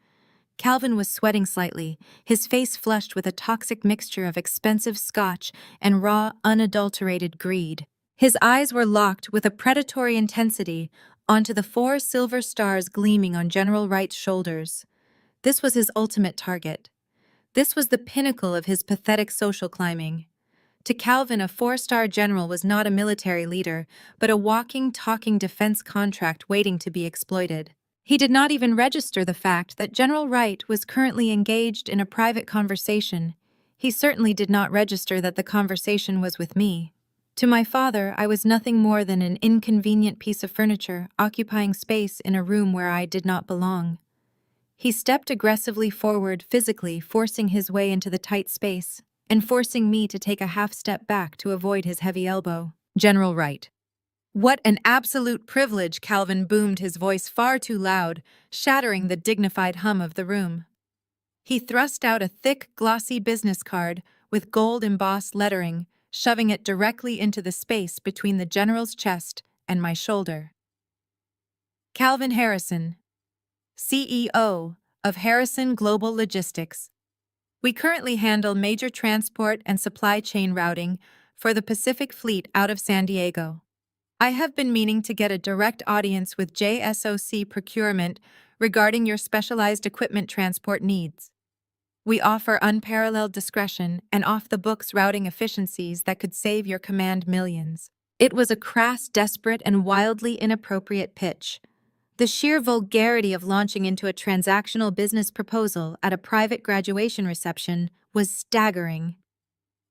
Calvin was sweating slightly, his face flushed with a toxic mixture of expensive scotch and raw, unadulterated greed. His eyes were locked with a predatory intensity onto the 4 silver stars gleaming on General Wright's shoulders. This was his ultimate target. This was the pinnacle of his pathetic social climbing. To Calvin, a 4-star general was not a military leader, but a walking, talking defense contract waiting to be exploited. He did not even register the fact that General Wright was currently engaged in a private conversation. He certainly did not register that the conversation was with me. To my father, I was nothing more than an inconvenient piece of furniture occupying space in a room where I did not belong. He stepped aggressively forward, physically forcing his way into the tight space, and forcing me to take a half step back to avoid his heavy elbow. "General Wright." "What an absolute privilege," Calvin boomed, his voice far too loud, shattering the dignified hum of the room. He thrust out a thick, glossy business card with gold-embossed lettering, shoving it directly into the space between the general's chest and my shoulder. Calvin Harrison, CEO of Harrison Global Logistics. We currently handle major transport and supply chain routing for the Pacific Fleet out of San Diego. I have been meaning to get a direct audience with JSOC Procurement regarding your specialized equipment transport needs. We offer unparalleled discretion and off-the-books routing efficiencies that could save your command millions. It was a crass, desperate, and wildly inappropriate pitch. The sheer vulgarity of launching into a transactional business proposal at a private graduation reception was staggering.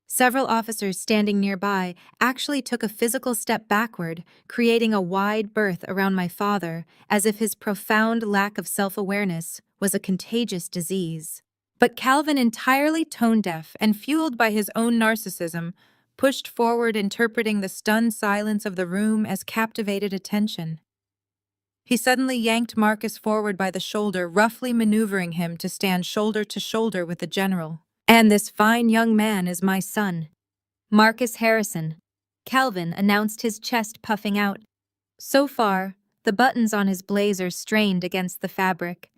Several officers standing nearby actually took a physical step backward, creating a wide berth around my father, as if his profound lack of self-awareness was a contagious disease. But Calvin, entirely tone-deaf and fueled by his own narcissism, pushed forward, interpreting the stunned silence of the room as captivated attention. He suddenly yanked Marcus forward by the shoulder, roughly maneuvering him to stand shoulder to shoulder with the general. "And this fine young man is my son, Marcus Harrison," Calvin announced, his chest puffing out. So far, the buttons on his blazer strained against the fabric.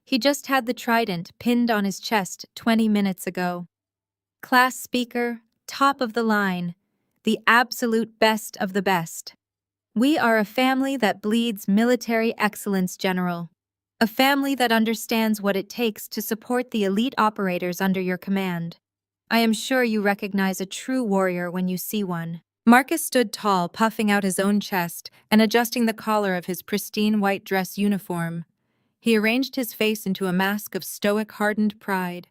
He just had the trident pinned on his chest 20 minutes ago. Class speaker, top of the line, the absolute best of the best. "We are a family that bleeds military excellence, General. A family that understands what it takes to support the elite operators under your command. I am sure you recognize a true warrior when you see one." Marcus stood tall, puffing out his own chest and adjusting the collar of his pristine white dress uniform. He arranged his face into a mask of stoic, hardened pride.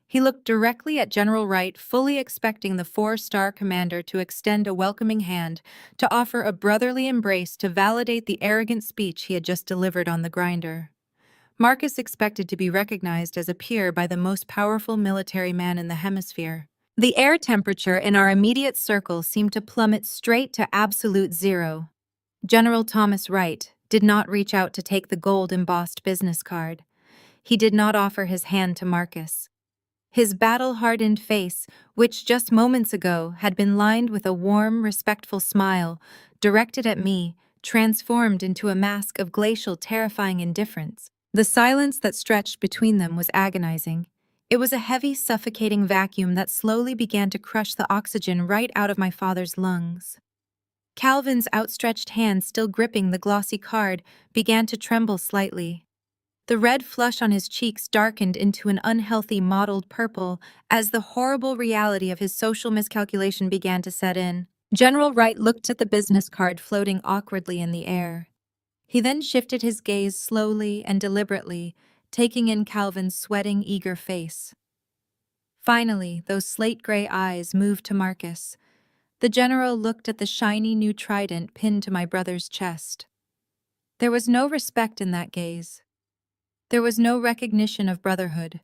He looked directly at General Wright, fully expecting the 4-star commander to extend a welcoming hand, to offer a brotherly embrace to validate the arrogant speech he had just delivered on the grinder. Marcus expected to be recognized as a peer by the most powerful military man in the hemisphere. The air temperature in our immediate circle seemed to plummet straight to absolute zero. General Thomas Wright did not reach out to take the gold-embossed business card. He did not offer his hand to Marcus. His battle-hardened face, which just moments ago had been lined with a warm, respectful smile, directed at me, transformed into a mask of glacial, terrifying indifference. The silence that stretched between them was agonizing. It was a heavy, suffocating vacuum that slowly began to crush the oxygen right out of my father's lungs. Calvin's outstretched hand, still gripping the glossy card, began to tremble slightly. The red flush on his cheeks darkened into an unhealthy mottled purple as the horrible reality of his social miscalculation began to set in. General Wright looked at the business card floating awkwardly in the air. He then shifted his gaze slowly and deliberately, taking in Calvin's sweating, eager face. Finally, those slate-gray eyes moved to Marcus. The general looked at the shiny new trident pinned to my brother's chest. There was no respect in that gaze. There was no recognition of brotherhood.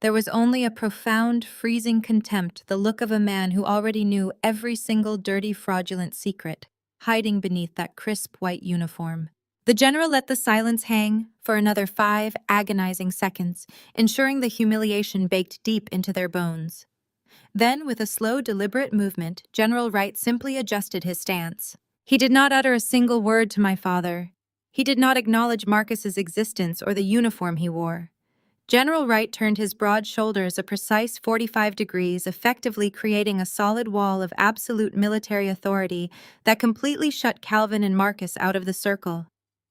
There was only a profound, freezing contempt, the look of a man who already knew every single dirty, fraudulent secret, hiding beneath that crisp white uniform. The general let the silence hang for another 5 agonizing seconds, ensuring the humiliation baked deep into their bones. Then, with a slow, deliberate movement, General Wright simply adjusted his stance. He did not utter a single word to my father. He did not acknowledge Marcus's existence or the uniform he wore. General Wright turned his broad shoulders a precise 45 degrees, effectively creating a solid wall of absolute military authority that completely shut Calvin and Marcus out of the circle.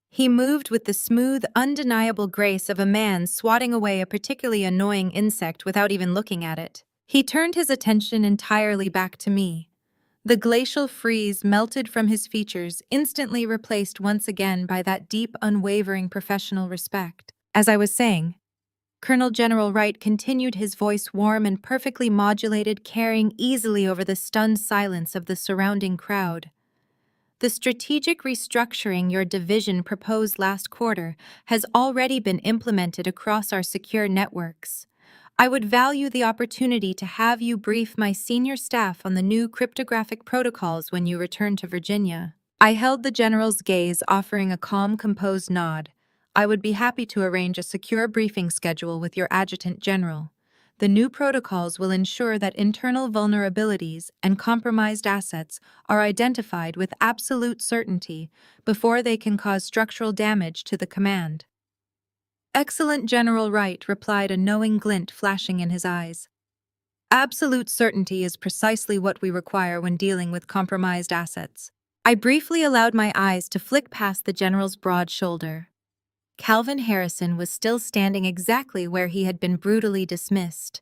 He moved with the smooth, undeniable grace of a man swatting away a particularly annoying insect without even looking at it. He turned his attention entirely back to me. The glacial freeze melted from his features, instantly replaced once again by that deep, unwavering professional respect. As I was saying, Colonel General Wright continued, his voice warm and perfectly modulated, carrying easily over the stunned silence of the surrounding crowd. The strategic restructuring your division proposed last quarter has already been implemented across our secure networks. I would value the opportunity to have you brief my senior staff on the new cryptographic protocols when you return to Virginia. I held the general's gaze, offering a calm, composed nod. I would be happy to arrange a secure briefing schedule with your adjutant general. The new protocols will ensure that internal vulnerabilities and compromised assets are identified with absolute certainty before they can cause structural damage to the command. Excellent, General Wright, replied, a knowing glint flashing in his eyes. Absolute certainty is precisely what we require when dealing with compromised assets. I briefly allowed my eyes to flick past the general's broad shoulder. Calvin Harrison was still standing exactly where he had been brutally dismissed.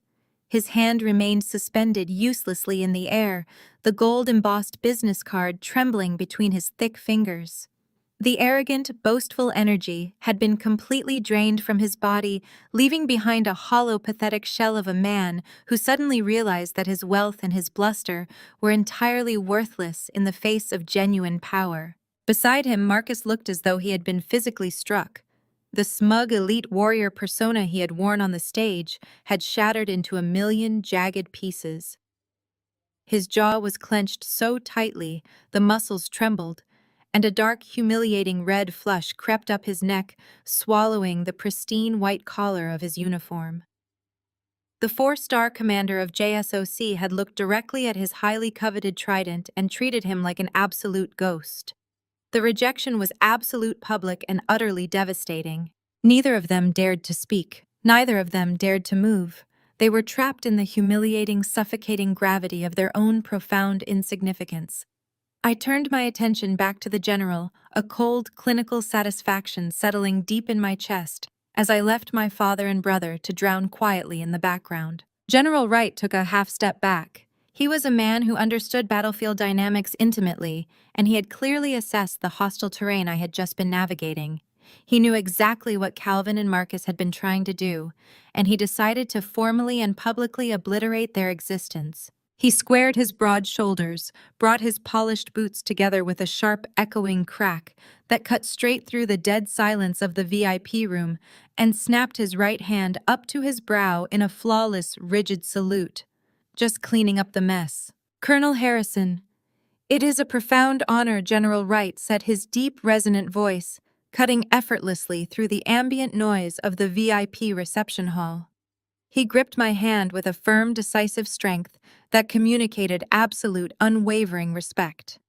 His hand remained suspended uselessly in the air, the gold-embossed business card trembling between his thick fingers. The arrogant, boastful energy had been completely drained from his body, leaving behind a hollow, pathetic shell of a man who suddenly realized that his wealth and his bluster were entirely worthless in the face of genuine power. Beside him, Marcus looked as though he had been physically struck. The smug elite warrior persona he had worn on the stage had shattered into a million jagged pieces. His jaw was clenched so tightly, the muscles trembled, and a dark, humiliating red flush crept up his neck, swallowing the pristine white collar of his uniform. The four-star commander of JSOC had looked directly at his highly coveted trident and treated him like an absolute ghost. The rejection was absolute, public, and utterly devastating. Neither of them dared to speak. Neither of them dared to move. They were trapped in the humiliating, suffocating gravity of their own profound insignificance. I turned my attention back to the general, a cold, clinical satisfaction settling deep in my chest as I left my father and brother to drown quietly in the background. General Wright took a half-step back. He was a man who understood battlefield dynamics intimately, and he had clearly assessed the hostile terrain I had just been navigating. He knew exactly what Calvin and Marcus had been trying to do, and he decided to formally and publicly obliterate their existence. He squared his broad shoulders, brought his polished boots together with a sharp, echoing crack that cut straight through the dead silence of the VIP room, and snapped his right hand up to his brow in a flawless, rigid salute. Just cleaning up the mess. Colonel Harrison. It is a profound honor, General Wright said, his deep, resonant voice cutting effortlessly through the ambient noise of the VIP reception hall. He gripped my hand with a firm, decisive strength that communicated absolute, unwavering respect.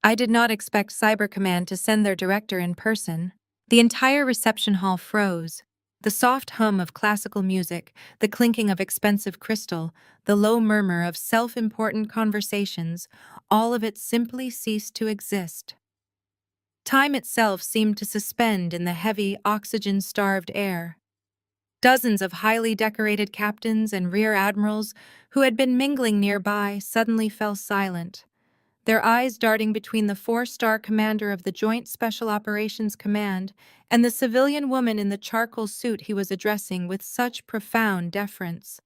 I did not expect Cyber Command to send their director in person. The entire reception hall froze. The soft hum of classical music, the clinking of expensive crystal, the low murmur of self-important conversations, all of it simply ceased to exist. Time itself seemed to suspend in the heavy, oxygen-starved air. Dozens of highly decorated captains and rear admirals who had been mingling nearby suddenly fell silent, their eyes darting between the four-star commander of the Joint Special Operations Command and the civilian woman in the charcoal suit he was addressing with such profound deference.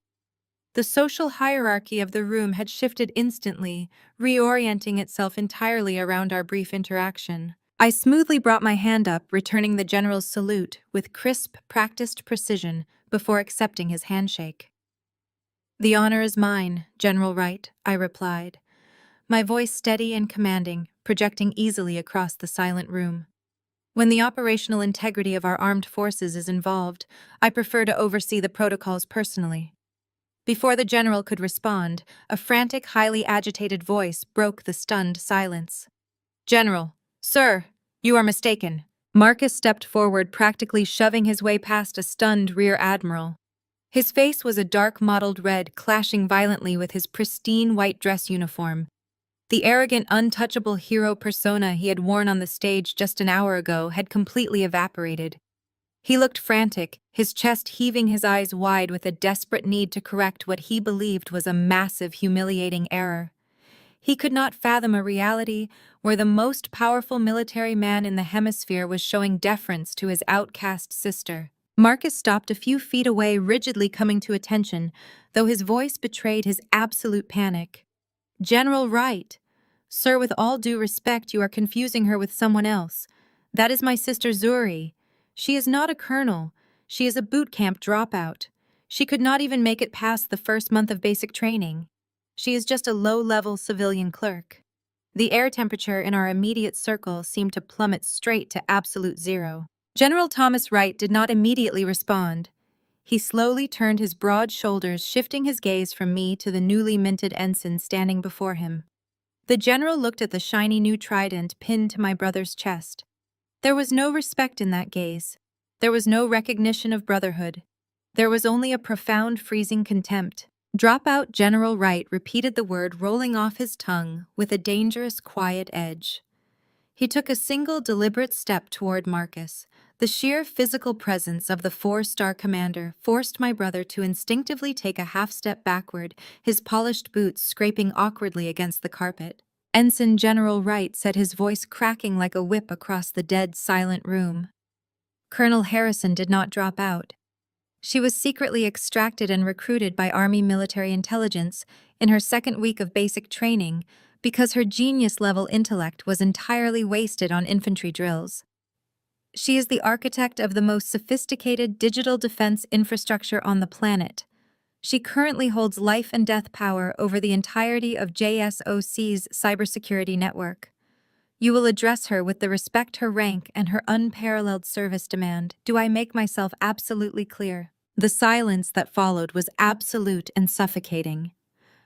The social hierarchy of the room had shifted instantly, reorienting itself entirely around our brief interaction. I smoothly brought my hand up, returning the general's salute with crisp, practiced precision before accepting his handshake. "The honor is mine, General Wright," I replied, my voice steady and commanding, projecting easily across the silent room. When the operational integrity of our armed forces is involved, I prefer to oversee the protocols personally. Before the general could respond, a frantic, highly agitated voice broke the stunned silence. "General, sir, you are mistaken." Marcus stepped forward, practically shoving his way past a stunned rear admiral. His face was a dark mottled red, clashing violently with his pristine white dress uniform. The arrogant, untouchable hero persona he had worn on the stage just an hour ago had completely evaporated. He looked frantic, his chest heaving, his eyes wide with a desperate need to correct what he believed was a massive, humiliating error. He could not fathom a reality where the most powerful military man in the hemisphere was showing deference to his outcast sister. Marcus stopped a few feet away, rigidly coming to attention, though his voice betrayed his absolute panic. "General Wright, sir, with all due respect, you are confusing her with someone else. That is my sister Zuri. She is not a colonel. She is a boot camp dropout. She could not even make it past the first month of basic training. She is just a low-level civilian clerk." The air temperature in our immediate circle seemed to plummet straight to absolute zero. General Thomas Wright did not immediately respond. He slowly turned his broad shoulders, shifting his gaze from me to the newly minted ensign standing before him. The general looked at the shiny new trident pinned to my brother's chest. There was no respect in that gaze. There was no recognition of brotherhood. There was only a profound, freezing contempt. Dropout General Wright repeated the word, rolling off his tongue with a dangerous, quiet edge. He took a single, deliberate step toward Marcus. The sheer physical presence of the four-star commander forced my brother to instinctively take a half-step backward, his polished boots scraping awkwardly against the carpet. Ensign General Wright said, his voice cracking like a whip across the dead, silent room. Colonel Harrison did not drop out. She was secretly extracted and recruited by Army military intelligence in her second week of basic training because her genius-level intellect was entirely wasted on infantry drills. She is the architect of the most sophisticated digital defense infrastructure on the planet. She currently holds life and death power over the entirety of JSOC's cybersecurity network. You will address her with the respect her rank and her unparalleled service demand. Do I make myself absolutely clear? The silence that followed was absolute and suffocating.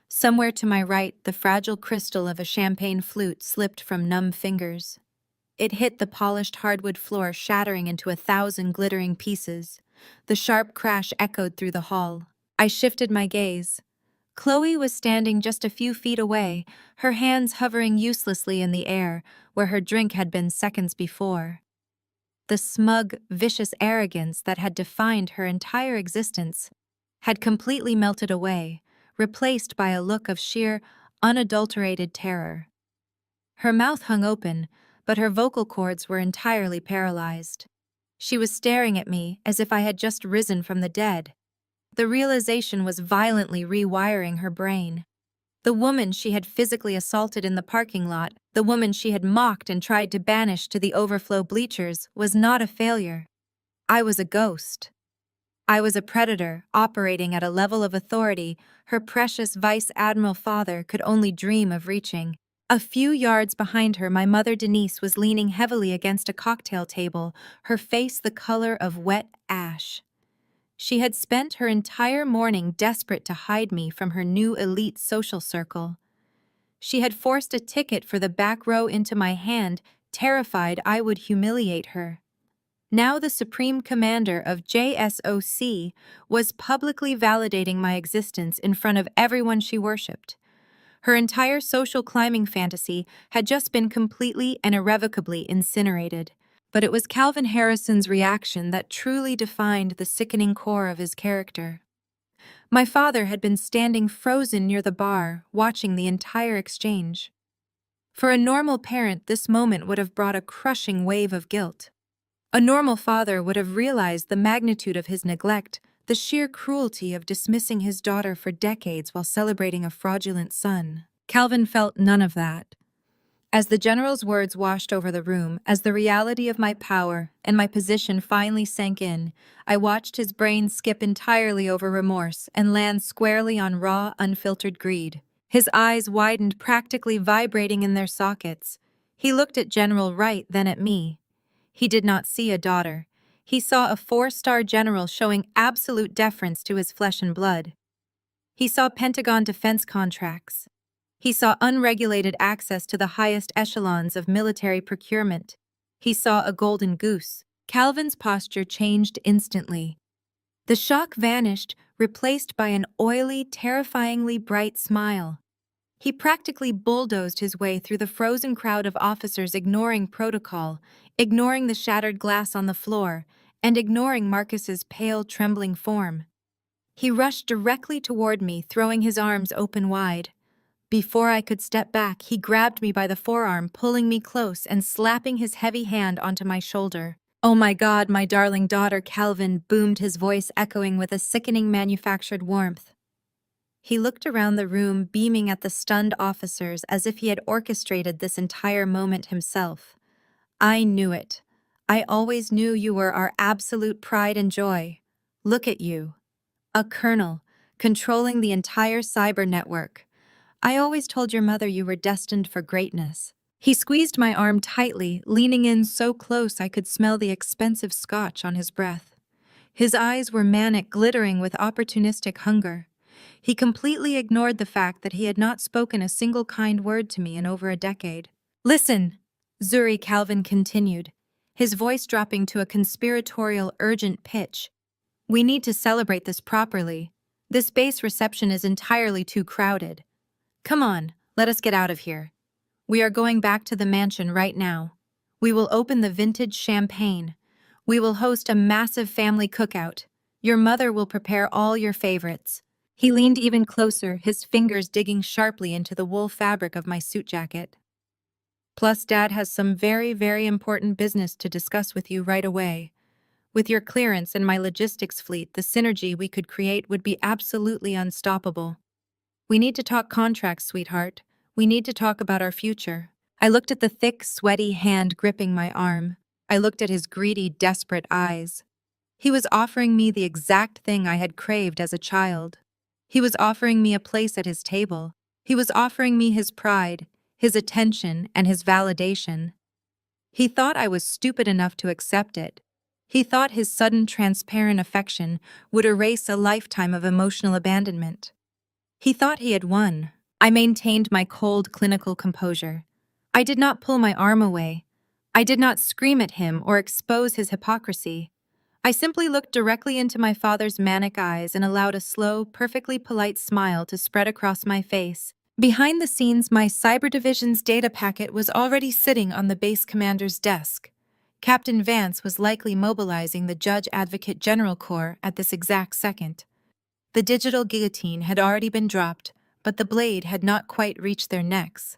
Somewhere to my right, the fragile crystal of a champagne flute slipped from numb fingers. It hit the polished hardwood floor, shattering into 1,000 glittering pieces. The sharp crash echoed through the hall. I shifted my gaze. Chloe was standing just a few feet away, her hands hovering uselessly in the air, where her drink had been seconds before. The smug, vicious arrogance that had defined her entire existence had completely melted away, replaced by a look of sheer, unadulterated terror. Her mouth hung open, but her vocal cords were entirely paralyzed. She was staring at me as if I had just risen from the dead. The realization was violently rewiring her brain. The woman she had physically assaulted in the parking lot, the woman she had mocked and tried to banish to the overflow bleachers, was not a failure. I was a ghost. I was a predator, operating at a level of authority her precious Vice Admiral father could only dream of reaching. A few yards behind her, my mother Denise was leaning heavily against a cocktail table, her face the color of wet ash. She had spent her entire morning desperate to hide me from her new elite social circle. She had forced a ticket for the back row into my hand, terrified I would humiliate her. Now the Supreme Commander of JSOC was publicly validating my existence in front of everyone she worshipped. Her entire social climbing fantasy had just been completely and irrevocably incinerated. But it was Calvin Harrison's reaction that truly defined the sickening core of his character. My father had been standing frozen near the bar, watching the entire exchange. For a normal parent, this moment would have brought a crushing wave of guilt. A normal father would have realized the magnitude of his neglect, the sheer cruelty of dismissing his daughter for decades while celebrating a fraudulent son. Calvin felt none of that. As the general's words washed over the room, as the reality of my power and my position finally sank in, I watched his brain skip entirely over remorse and land squarely on raw, unfiltered greed. His eyes widened, practically vibrating in their sockets. He looked at General Wright, then at me. He did not see a daughter. He saw a four-star general showing absolute deference to his flesh and blood. He saw Pentagon defense contracts. He saw unregulated access to the highest echelons of military procurement. He saw a golden goose. Calvin's posture changed instantly. The shock vanished, replaced by an oily, terrifyingly bright smile. He practically bulldozed his way through the frozen crowd of officers, ignoring protocol, ignoring the shattered glass on the floor, and ignoring Marcus's pale, trembling form. He rushed directly toward me, throwing his arms open wide. Before I could step back, he grabbed me by the forearm, pulling me close and slapping his heavy hand onto my shoulder. "Oh my God, my darling daughter," Calvin boomed, his voice echoing with a sickening manufactured warmth. He looked around the room, beaming at the stunned officers as if he had orchestrated this entire moment himself. "I knew it. I always knew you were our absolute pride and joy. Look at you. A colonel, controlling the entire cyber network. I always told your mother you were destined for greatness." He squeezed my arm tightly, leaning in so close I could smell the expensive scotch on his breath. His eyes were manic, glittering with opportunistic hunger. He completely ignored the fact that he had not spoken a single kind word to me in over a decade. "Listen," Zuri Calvin continued, his voice dropping to a conspiratorial, urgent pitch. "We need to celebrate this properly. This base reception is entirely too crowded. Come on, let us get out of here. We are going back to the mansion right now. We will open the vintage champagne. We will host a massive family cookout. Your mother will prepare all your favorites." He leaned even closer, his fingers digging sharply into the wool fabric of my suit jacket. "Plus, Dad has some very, very important business to discuss with you right away. With your clearance and my logistics fleet, the synergy we could create would be absolutely unstoppable. We need to talk contracts, sweetheart. We need to talk about our future." I looked at the thick, sweaty hand gripping my arm. I looked at his greedy, desperate eyes. He was offering me the exact thing I had craved as a child. He was offering me a place at his table. He was offering me his pride, his attention, and his validation. He thought I was stupid enough to accept it. He thought his sudden, transparent affection would erase a lifetime of emotional abandonment. He thought he had won. I maintained my cold, clinical composure. I did not pull my arm away. I did not scream at him or expose his hypocrisy. I simply looked directly into my father's manic eyes and allowed a slow, perfectly polite smile to spread across my face. Behind the scenes, my Cyber Division's data packet was already sitting on the base commander's desk. Captain Vance was likely mobilizing the Judge Advocate General Corps at this exact second. The digital guillotine had already been dropped, but the blade had not quite reached their necks.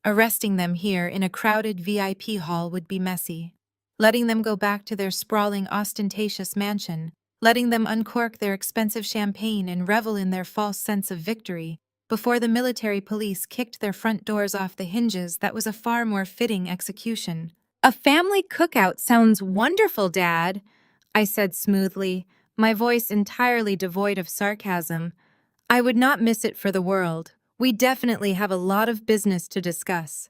Arresting them here in a crowded VIP hall would be messy. Letting them go back to their sprawling, ostentatious mansion, letting them uncork their expensive champagne and revel in their false sense of victory, before the military police kicked their front doors off the hinges, that was a far more fitting execution. "A family cookout sounds wonderful, Dad," I said smoothly, my voice entirely devoid of sarcasm. "I would not miss it for the world. We definitely have a lot of business to discuss."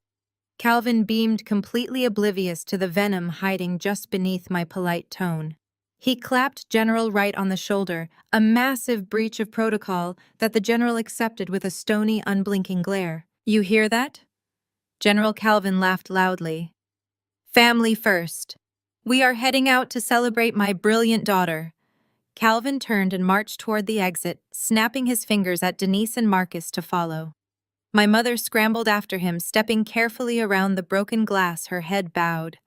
Calvin beamed, completely oblivious to the venom hiding just beneath my polite tone. He clapped General Wright on the shoulder, a massive breach of protocol that the general accepted with a stony, unblinking glare. "You hear that?" General Calvin laughed loudly. "Family first. We are heading out to celebrate my brilliant daughter." Calvin turned and marched toward the exit, snapping his fingers at Denise and Marcus to follow. My mother scrambled after him, stepping carefully around the broken glass, her head bowed.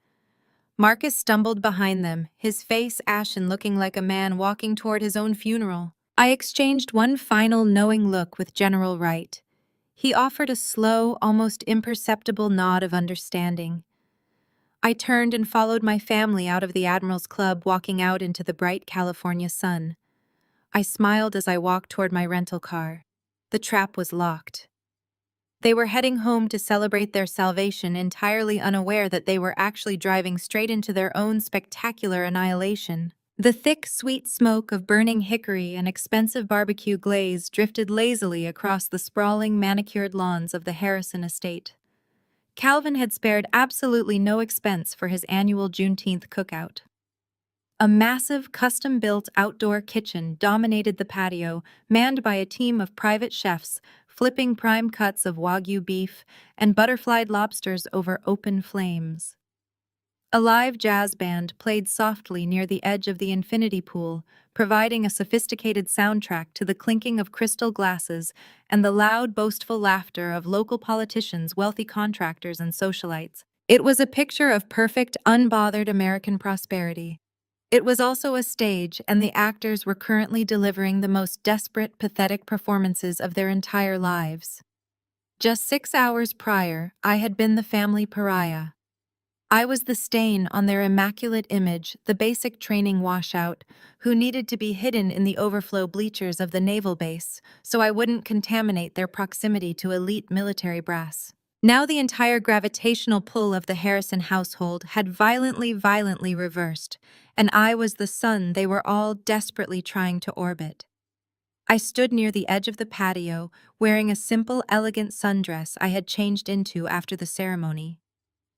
Marcus stumbled behind them, his face ashen, looking like a man walking toward his own funeral. I exchanged one final knowing look with General Wright. He offered a slow, almost imperceptible nod of understanding. I turned and followed my family out of the Admiral's Club, walking out into the bright California sun. I smiled as I walked toward my rental car. The trap was locked. They were heading home to celebrate their salvation, entirely unaware that they were actually driving straight into their own spectacular annihilation. The thick, sweet smoke of burning hickory and expensive barbecue glaze drifted lazily across the sprawling, manicured lawns of the Harrison estate. Calvin had spared absolutely no expense for his annual Juneteenth cookout. A massive, custom-built outdoor kitchen dominated the patio, manned by a team of private chefs, flipping prime cuts of Wagyu beef and butterflied lobsters over open flames. A live jazz band played softly near the edge of the infinity pool, providing a sophisticated soundtrack to the clinking of crystal glasses and the loud, boastful laughter of local politicians, wealthy contractors, and socialites. It was a picture of perfect, unbothered American prosperity. It was also a stage, and the actors were currently delivering the most desperate, pathetic performances of their entire lives. Just 6 hours prior, I had been the family pariah. I was the stain on their immaculate image, the basic training washout, who needed to be hidden in the overflow bleachers of the naval base so I wouldn't contaminate their proximity to elite military brass. Now the entire gravitational pull of the Harrison household had violently reversed, and I was the sun they were all desperately trying to orbit. I stood near the edge of the patio, wearing a simple, elegant sundress I had changed into after the ceremony.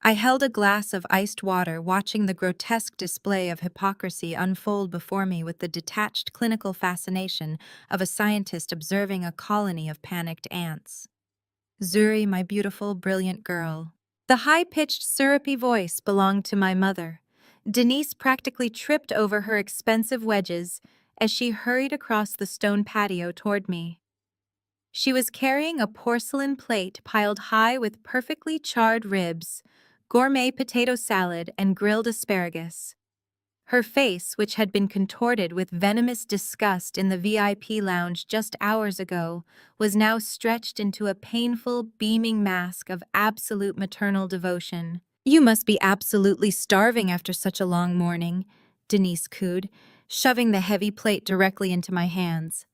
I held a glass of iced water, watching the grotesque display of hypocrisy unfold before me with the detached clinical fascination of a scientist observing a colony of panicked ants. Zuri, my beautiful, brilliant girl. The high-pitched, syrupy voice belonged to my mother. Denise practically tripped over her expensive wedges as she hurried across the stone patio toward me. She was carrying a porcelain plate piled high with perfectly charred ribs, gourmet potato salad, and grilled asparagus. Her face, which had been contorted with venomous disgust in the VIP lounge just hours ago, was now stretched into a painful, beaming mask of absolute maternal devotion. "You must be absolutely starving after such a long morning," Denise cooed, shoving the heavy plate directly into my hands.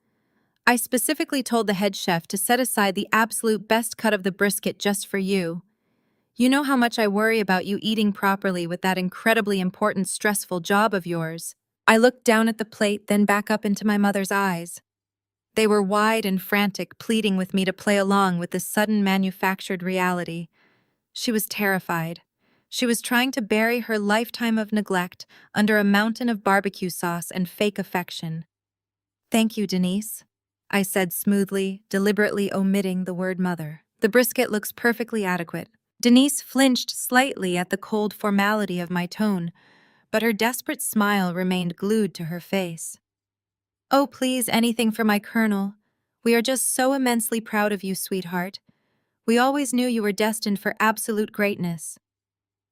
"I specifically told the head chef to set aside the absolute best cut of the brisket just for you. You know how much I worry about you eating properly with that incredibly important, stressful job of yours." I looked down at the plate, then back up into my mother's eyes. They were wide and frantic, pleading with me to play along with this sudden manufactured reality. She was terrified. She was trying to bury her lifetime of neglect under a mountain of barbecue sauce and fake affection. "Thank you, Denise," I said smoothly, deliberately omitting the word mother. "The brisket looks perfectly adequate." Denise flinched slightly at the cold formality of my tone, but her desperate smile remained glued to her face. "Oh, please, anything for my colonel. We are just so immensely proud of you, sweetheart. We always knew you were destined for absolute greatness."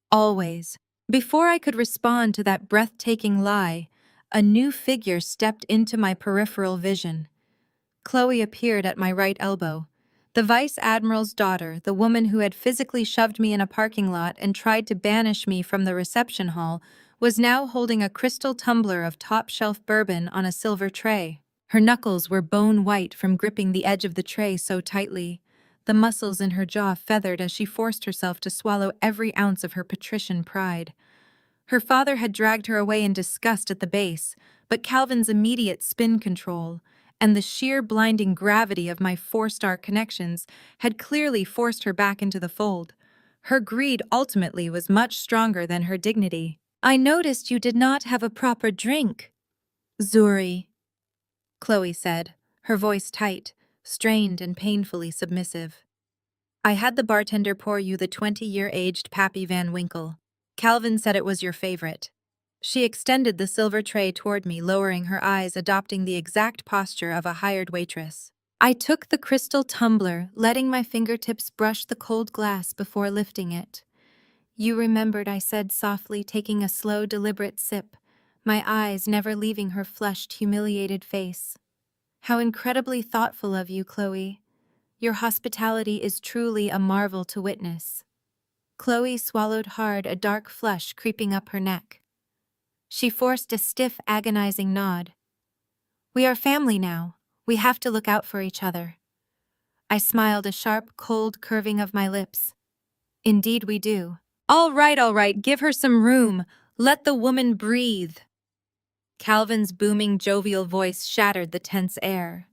Always. Before I could respond to that breathtaking lie, a new figure stepped into my peripheral vision. Chloe appeared at my right elbow. The Vice Admiral's daughter, the woman who had physically shoved me in a parking lot and tried to banish me from the reception hall, was now holding a crystal tumbler of top-shelf bourbon on a silver tray. Her knuckles were bone white from gripping the edge of the tray so tightly. The muscles in her jaw feathered as she forced herself to swallow every ounce of her patrician pride. Her father had dragged her away in disgust at the base, but Calvin's immediate spin control and the sheer blinding gravity of my four-star connections had clearly forced her back into the fold. Her greed ultimately was much stronger than her dignity. "I noticed you did not have a proper drink, Zuri," Chloe said, her voice tight, strained and painfully submissive. "I had the bartender pour you the 20-year-aged Pappy Van Winkle. Calvin said it was your favorite." She extended the silver tray toward me, lowering her eyes, adopting the exact posture of a hired waitress. I took the crystal tumbler, letting my fingertips brush the cold glass before lifting it. "You remembered," I said softly, taking a slow, deliberate sip, my eyes never leaving her flushed, humiliated face. "How incredibly thoughtful of you, Chloe. Your hospitality is truly a marvel to witness." Chloe swallowed hard, a dark flush creeping up her neck. She forced a stiff, agonizing nod. "We are family now. We have to look out for each other." I smiled, a sharp, cold curving of my lips. "Indeed we do." All right, give her some room. Let the woman breathe." Calvin's booming, jovial voice shattered the tense air.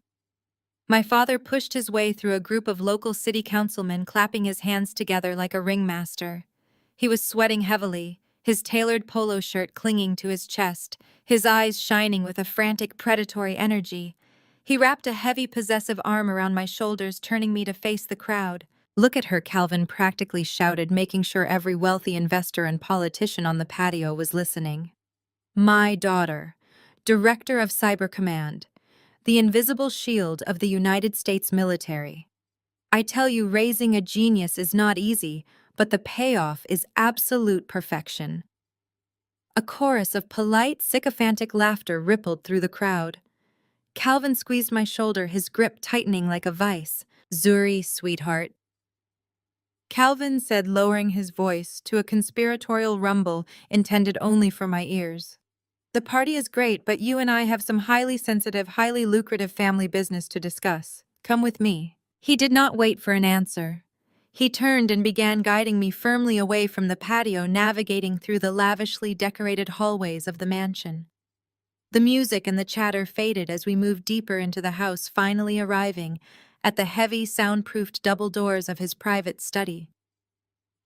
My father pushed his way through a group of local city councilmen, clapping his hands together like a ringmaster. He was sweating heavily, his tailored polo shirt clinging to his chest, his eyes shining with a frantic, predatory energy. He wrapped a heavy, possessive arm around my shoulders, turning me to face the crowd. "Look at her," Calvin practically shouted, making sure every wealthy investor and politician on the patio was listening. "My daughter, Director of Cyber Command, the invisible shield of the United States military. I tell you, raising a genius is not easy, but the payoff is absolute perfection." A chorus of polite, sycophantic laughter rippled through the crowd. Calvin squeezed my shoulder, his grip tightening like a vice. "Zuri, sweetheart," Calvin said, lowering his voice to a conspiratorial rumble intended only for my ears. "The party is great, but you and I have some highly sensitive, highly lucrative family business to discuss. Come with me." He did not wait for an answer. He turned and began guiding me firmly away from the patio, navigating through the lavishly decorated hallways of the mansion. The music and the chatter faded as we moved deeper into the house, finally arriving at the heavy, soundproofed double doors of his private study.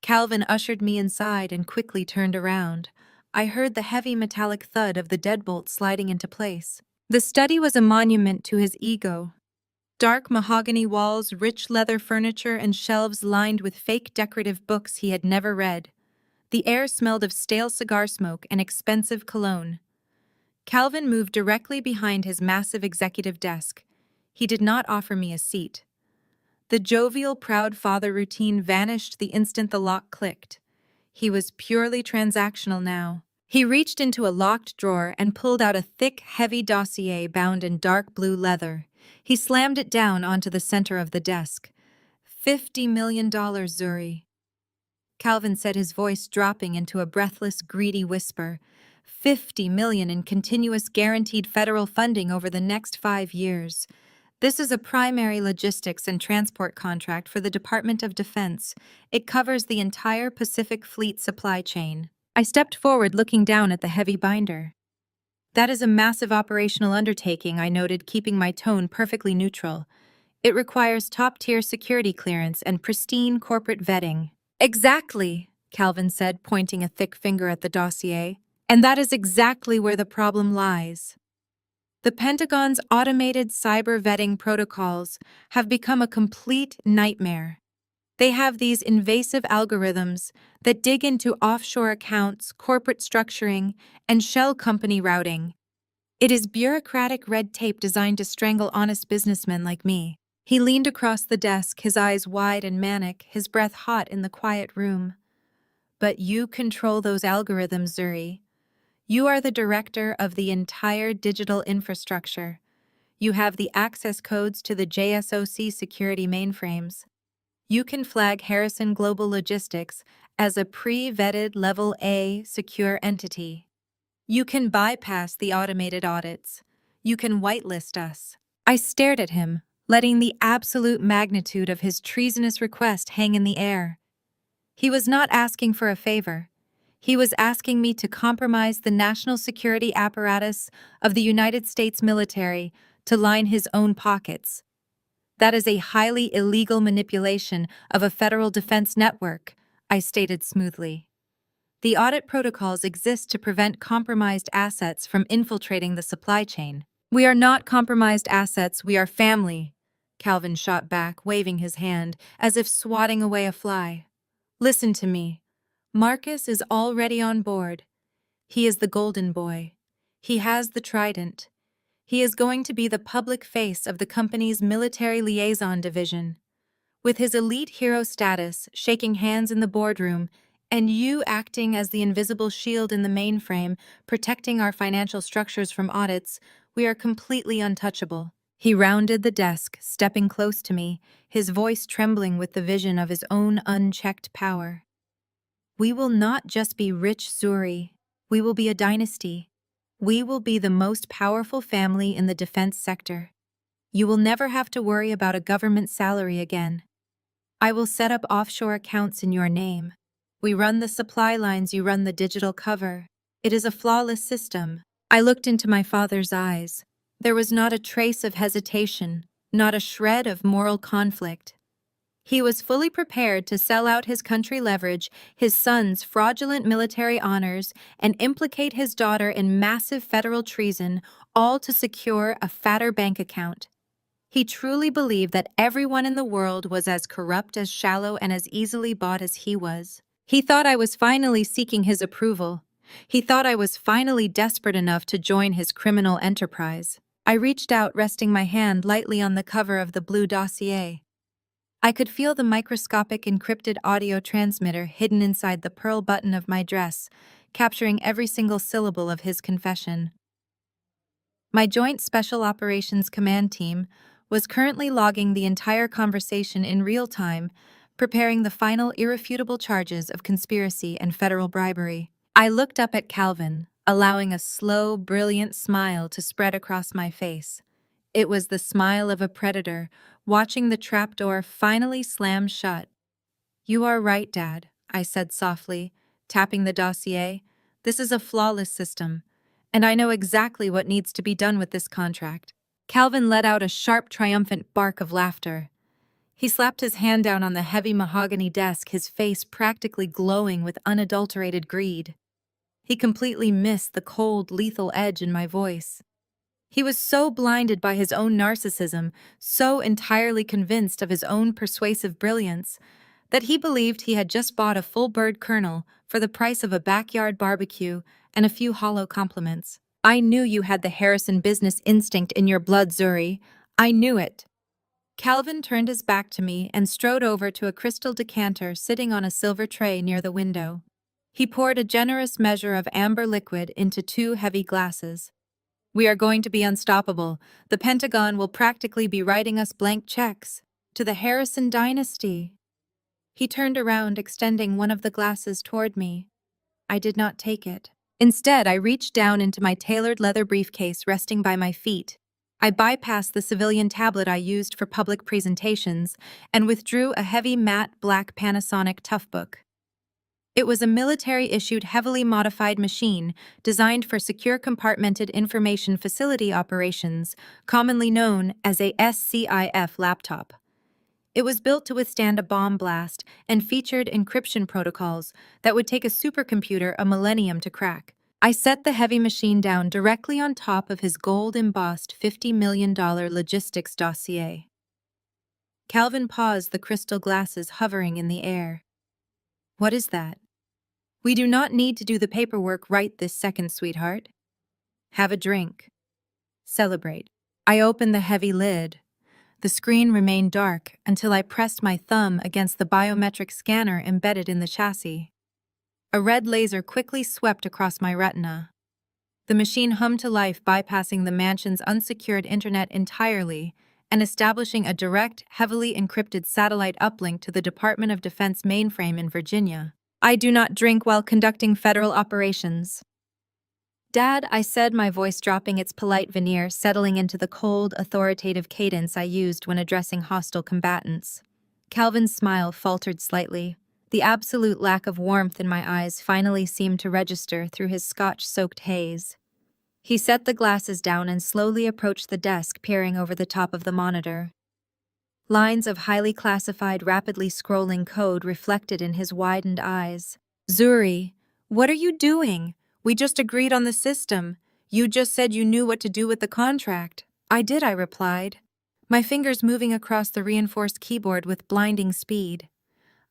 Calvin ushered me inside and quickly turned around. I heard the heavy metallic thud of the deadbolt sliding into place. The study was a monument to his ego. Dark mahogany walls, rich leather furniture, and shelves lined with fake decorative books he had never read. The air smelled of stale cigar smoke and expensive cologne. Calvin moved directly behind his massive executive desk. He did not offer me a seat. The jovial, proud father routine vanished the instant the lock clicked. He was purely transactional now. He reached into a locked drawer and pulled out a thick, heavy dossier bound in dark blue leather. He slammed it down onto the center of the desk. $50 million, Zuri. Calvin said, his voice dropping into a breathless, greedy whisper. $50 million in continuous guaranteed federal funding over the next 5 years. This is a primary logistics and transport contract for the Department of Defense. It covers the entire Pacific Fleet supply chain. I stepped forward, looking down at the heavy binder. That is a massive operational undertaking, I noted, keeping my tone perfectly neutral. It requires top-tier security clearance and pristine corporate vetting. Exactly, Calvin said, pointing a thick finger at the dossier. And that is exactly where the problem lies. The Pentagon's automated cyber vetting protocols have become a complete nightmare. They have these invasive algorithms that dig into offshore accounts, corporate structuring, and shell company routing. It is bureaucratic red tape designed to strangle honest businessmen like me. He leaned across the desk, his eyes wide and manic, his breath hot in the quiet room. But you control those algorithms, Zuri. You are the director of the entire digital infrastructure. You have the access codes to the JSOC security mainframes. You can flag Harrison Global Logistics as a pre-vetted Level A secure entity. You can bypass the automated audits. You can whitelist us. I stared at him, letting the absolute magnitude of his treasonous request hang in the air. He was not asking for a favor. He was asking me to compromise the national security apparatus of the United States military to line his own pockets. That is a highly illegal manipulation of a federal defense network, I stated smoothly. The audit protocols exist to prevent compromised assets from infiltrating the supply chain. We are not compromised assets, we are family, Calvin shot back, waving his hand as if swatting away a fly. Listen to me. Marcus is already on board. He is the golden boy. He has the trident. He is going to be the public face of the company's military liaison division. With his elite hero status, shaking hands in the boardroom, and you acting as the invisible shield in the mainframe, protecting our financial structures from audits, we are completely untouchable. He rounded the desk, stepping close to me, his voice trembling with the vision of his own unchecked power. We will not just be rich, Zuri. We will be a dynasty. We will be the most powerful family in the defense sector. You will never have to worry about a government salary again. I will set up offshore accounts in your name. We run the supply lines, you run the digital cover. It is a flawless system. I looked into my father's eyes. There was not a trace of hesitation, not a shred of moral conflict. He was fully prepared to sell out his country leverage, his son's fraudulent military honors, and implicate his daughter in massive federal treason, all to secure a fatter bank account. He truly believed that everyone in the world was as corrupt, as shallow, and as easily bought as he was. He thought I was finally seeking his approval. He thought I was finally desperate enough to join his criminal enterprise. I reached out, resting my hand lightly on the cover of the blue dossier. I could feel the microscopic encrypted audio transmitter hidden inside the pearl button of my dress, capturing every single syllable of his confession. My Joint Special Operations Command team was currently logging the entire conversation in real time, preparing the final irrefutable charges of conspiracy and federal bribery. I looked up at Calvin, allowing a slow, brilliant smile to spread across my face. It was the smile of a predator, watching the trapdoor finally slam shut. You are right, Dad, I said softly, tapping the dossier. This is a flawless system, and I know exactly what needs to be done with this contract. Calvin let out a sharp, triumphant bark of laughter. He slapped his hand down on the heavy mahogany desk, his face practically glowing with unadulterated greed. He completely missed the cold, lethal edge in my voice. He was so blinded by his own narcissism, so entirely convinced of his own persuasive brilliance, that he believed he had just bought a full bird kernel for the price of a backyard barbecue and a few hollow compliments. I knew you had the Harrison business instinct in your blood, Zuri. I knew it. Calvin turned his back to me and strode over to a crystal decanter sitting on a silver tray near the window. He poured a generous measure of amber liquid into 2 heavy glasses. We are going to be unstoppable. The Pentagon will practically be writing us blank checks. To the Harrison dynasty. He turned around, extending one of the glasses toward me. I did not take it. Instead, I reached down into my tailored leather briefcase resting by my feet. I bypassed the civilian tablet I used for public presentations and withdrew a heavy matte black Panasonic Toughbook. It was a military-issued, heavily modified machine designed for secure compartmented information facility operations, commonly known as a SCIF laptop. It was built to withstand a bomb blast and featured encryption protocols that would take a supercomputer a millennium to crack. I set the heavy machine down directly on top of his gold-embossed $50 million logistics dossier. Calvin paused, the crystal glasses hovering in the air. What is that? We do not need to do the paperwork right this second, sweetheart. Have a drink. Celebrate. I opened the heavy lid. The screen remained dark until I pressed my thumb against the biometric scanner embedded in the chassis. A red laser quickly swept across my retina. The machine hummed to life, bypassing the mansion's unsecured internet entirely and establishing a direct, heavily encrypted satellite uplink to the Department of Defense mainframe in Virginia. I do not drink while conducting federal operations. Dad, I said, my voice dropping its polite veneer, settling into the cold, authoritative cadence I used when addressing hostile combatants. Calvin's smile faltered slightly. The absolute lack of warmth in my eyes finally seemed to register through his scotch-soaked haze. He set the glasses down and slowly approached the desk, peering over the top of the monitor. Lines of highly classified, rapidly scrolling code reflected in his widened eyes. Zuri, what are you doing? We just agreed on the system. You just said you knew what to do with the contract. I did, I replied, my fingers moving across the reinforced keyboard with blinding speed.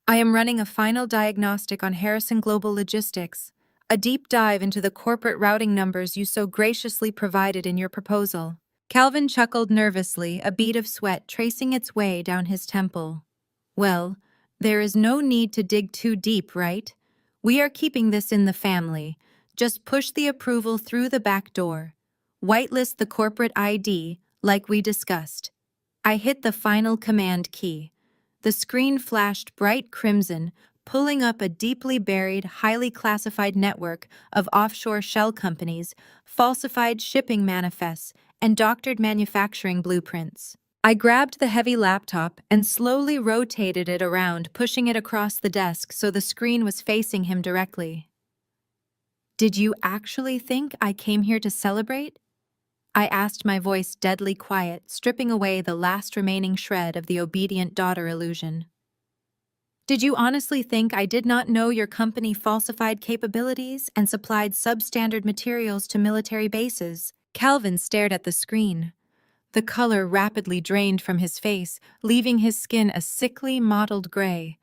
I am running a final diagnostic on Harrison Global Logistics, a deep dive into the corporate routing numbers you so graciously provided in your proposal. Calvin chuckled nervously, a bead of sweat tracing its way down his temple. Well, there is no need to dig too deep, right? We are keeping this in the family. Just push the approval through the back door. Whitelist the corporate ID, like we discussed. I hit the final command key. The screen flashed bright crimson, pulling up a deeply buried, highly classified network of offshore shell companies, falsified shipping manifests, and doctored manufacturing blueprints. I grabbed the heavy laptop and slowly rotated it around, pushing it across the desk so the screen was facing him directly. Did you actually think I came here to celebrate? I asked, my voice deadly quiet, stripping away the last remaining shred of the obedient daughter illusion. Did you honestly think I did not know your company falsified capabilities and supplied substandard materials to military bases? Calvin stared at the screen. The color rapidly drained from his face, leaving his skin a sickly, mottled gray.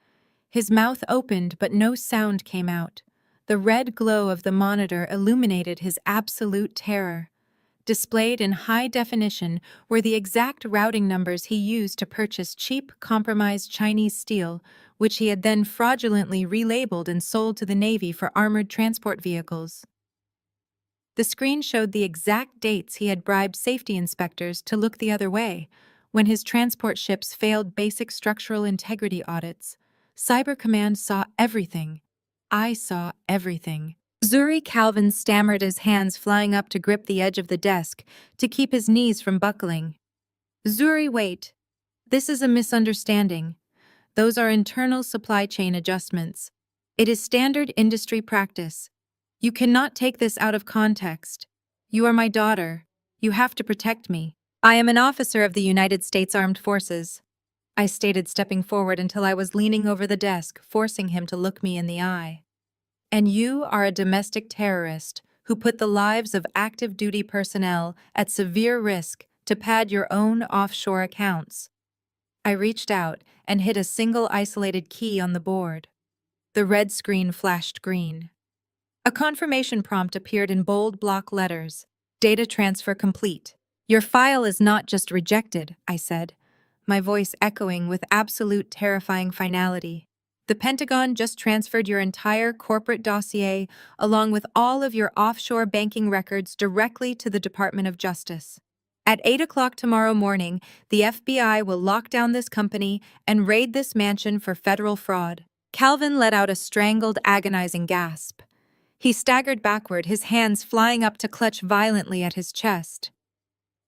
His mouth opened, but no sound came out. The red glow of the monitor illuminated his absolute terror. Displayed in high definition were the exact routing numbers he used to purchase cheap, compromised Chinese steel, which he had then fraudulently relabeled and sold to the Navy for armored transport vehicles. The screen showed the exact dates he had bribed safety inspectors to look the other way, when his transport ships failed basic structural integrity audits. Cyber Command saw everything. I saw everything. Zuri, Calvin stammered, his hands flying up to grip the edge of the desk to keep his knees from buckling. Zuri, wait. This is a misunderstanding. Those are internal supply chain adjustments. It is standard industry practice. You cannot take this out of context. You are my daughter. You have to protect me. I am an officer of the United States Armed Forces. I stated, stepping forward until I was leaning over the desk, forcing him to look me in the eye. And you are a domestic terrorist who put the lives of active duty personnel at severe risk to pad your own offshore accounts. I reached out and hit a single isolated key on the board. The red screen flashed green. A confirmation prompt appeared in bold block letters. Data transfer complete. Your file is not just rejected, I said, my voice echoing with absolute terrifying finality. The Pentagon just transferred your entire corporate dossier, along with all of your offshore banking records, directly to the Department of Justice. At 8 o'clock tomorrow morning, the FBI will lock down this company and raid this mansion for federal fraud. Calvin let out a strangled, agonizing gasp. He staggered backward, his hands flying up to clutch violently at his chest.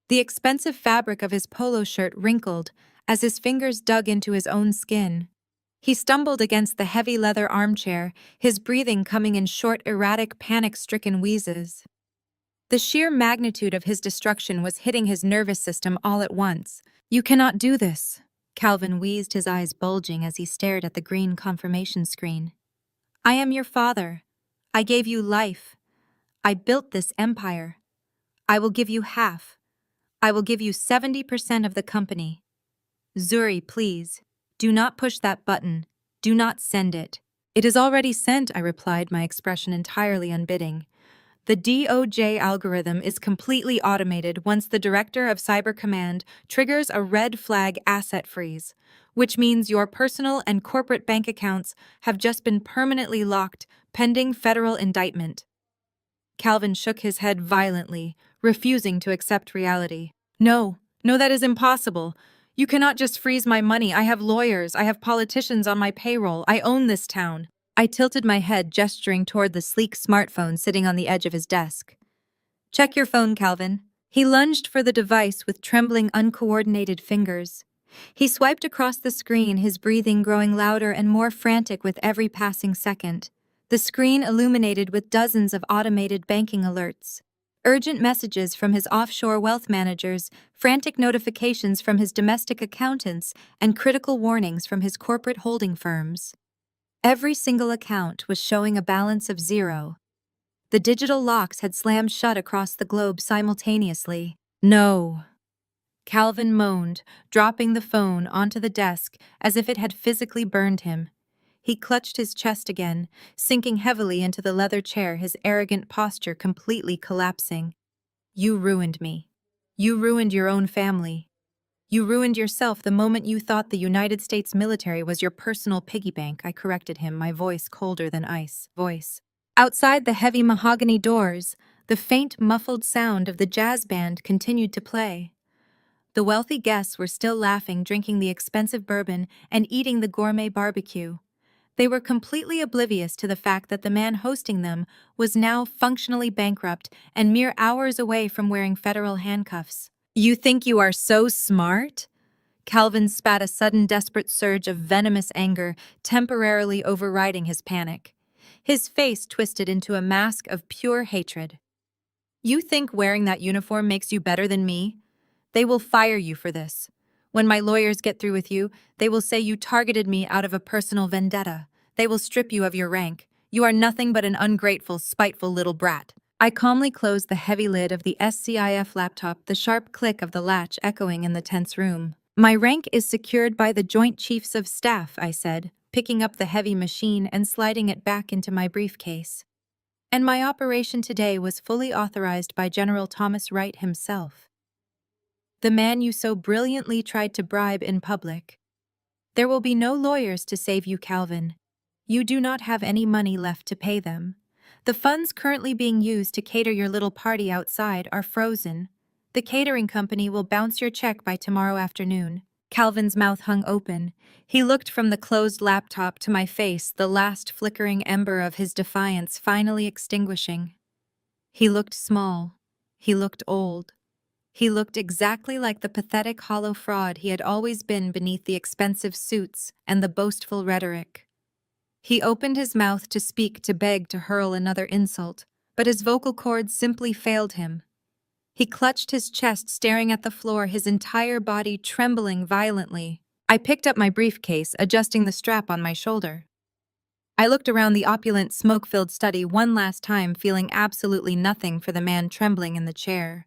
The expensive fabric of his polo shirt wrinkled as his fingers dug into his own skin. He stumbled against the heavy leather armchair, his breathing coming in short, erratic, panic-stricken wheezes. The sheer magnitude of his destruction was hitting his nervous system all at once. You cannot do this, Calvin wheezed, his eyes bulging as he stared at the green confirmation screen. I am your father. I gave you life. I built this empire. I will give you half. I will give you 70% of the company. Zuri, please, do not push that button. Do not send it. It is already sent, I replied, my expression entirely unbiding. The DOJ algorithm is completely automated once the Director of Cyber Command triggers a red flag asset freeze, which means your personal and corporate bank accounts have just been permanently locked pending federal indictment. Calvin shook his head violently, refusing to accept reality. No, that is impossible. You cannot just freeze my money. I have lawyers, I have politicians on my payroll. I own this town. I tilted my head, gesturing toward the sleek smartphone sitting on the edge of his desk. Check your phone, Calvin. He lunged for the device with trembling, uncoordinated fingers. He swiped across the screen, his breathing growing louder and more frantic with every passing second. The screen illuminated with dozens of automated banking alerts. Urgent messages from his offshore wealth managers, frantic notifications from his domestic accountants, and critical warnings from his corporate holding firms. Every single account was showing a balance of 0. The digital locks had slammed shut across the globe simultaneously. No, Calvin moaned, dropping the phone onto the desk as if it had physically burned him. He clutched his chest again, sinking heavily into the leather chair, his arrogant posture completely collapsing. You ruined me. You ruined your own family. You ruined yourself the moment you thought the United States military was your personal piggy bank, I corrected him, my voice colder than ice. Outside the heavy mahogany doors, the faint, muffled sound of the jazz band continued to play. The wealthy guests were still laughing, drinking the expensive bourbon, and eating the gourmet barbecue. They were completely oblivious to the fact that the man hosting them was now functionally bankrupt and mere hours away from wearing federal handcuffs. You think you are so smart? Calvin spat, a sudden desperate surge of venomous anger temporarily overriding his panic. His face twisted into a mask of pure hatred. You think wearing that uniform makes you better than me? They will fire you for this. When my lawyers get through with you, they will say you targeted me out of a personal vendetta. They will strip you of your rank. You are nothing but an ungrateful, spiteful little brat. I calmly closed the heavy lid of the SCIF laptop, the sharp click of the latch echoing in the tense room. My rank is secured by the Joint Chiefs of Staff, I said, picking up the heavy machine and sliding it back into my briefcase. And my operation today was fully authorized by General Thomas Wright himself, the man you so brilliantly tried to bribe in public. There will be no lawyers to save you, Calvin. You do not have any money left to pay them. The funds currently being used to cater your little party outside are frozen. The catering company will bounce your check by tomorrow afternoon. Calvin's mouth hung open. He looked from the closed laptop to my face, the last flickering ember of his defiance finally extinguishing. He looked small. He looked old. He looked exactly like the pathetic hollow fraud he had always been beneath the expensive suits and the boastful rhetoric. He opened his mouth to speak, to beg, to hurl another insult, but his vocal cords simply failed him. He clutched his chest, staring at the floor, his entire body trembling violently. I picked up my briefcase, adjusting the strap on my shoulder. I looked around the opulent, smoke-filled study one last time, feeling absolutely nothing for the man trembling in the chair.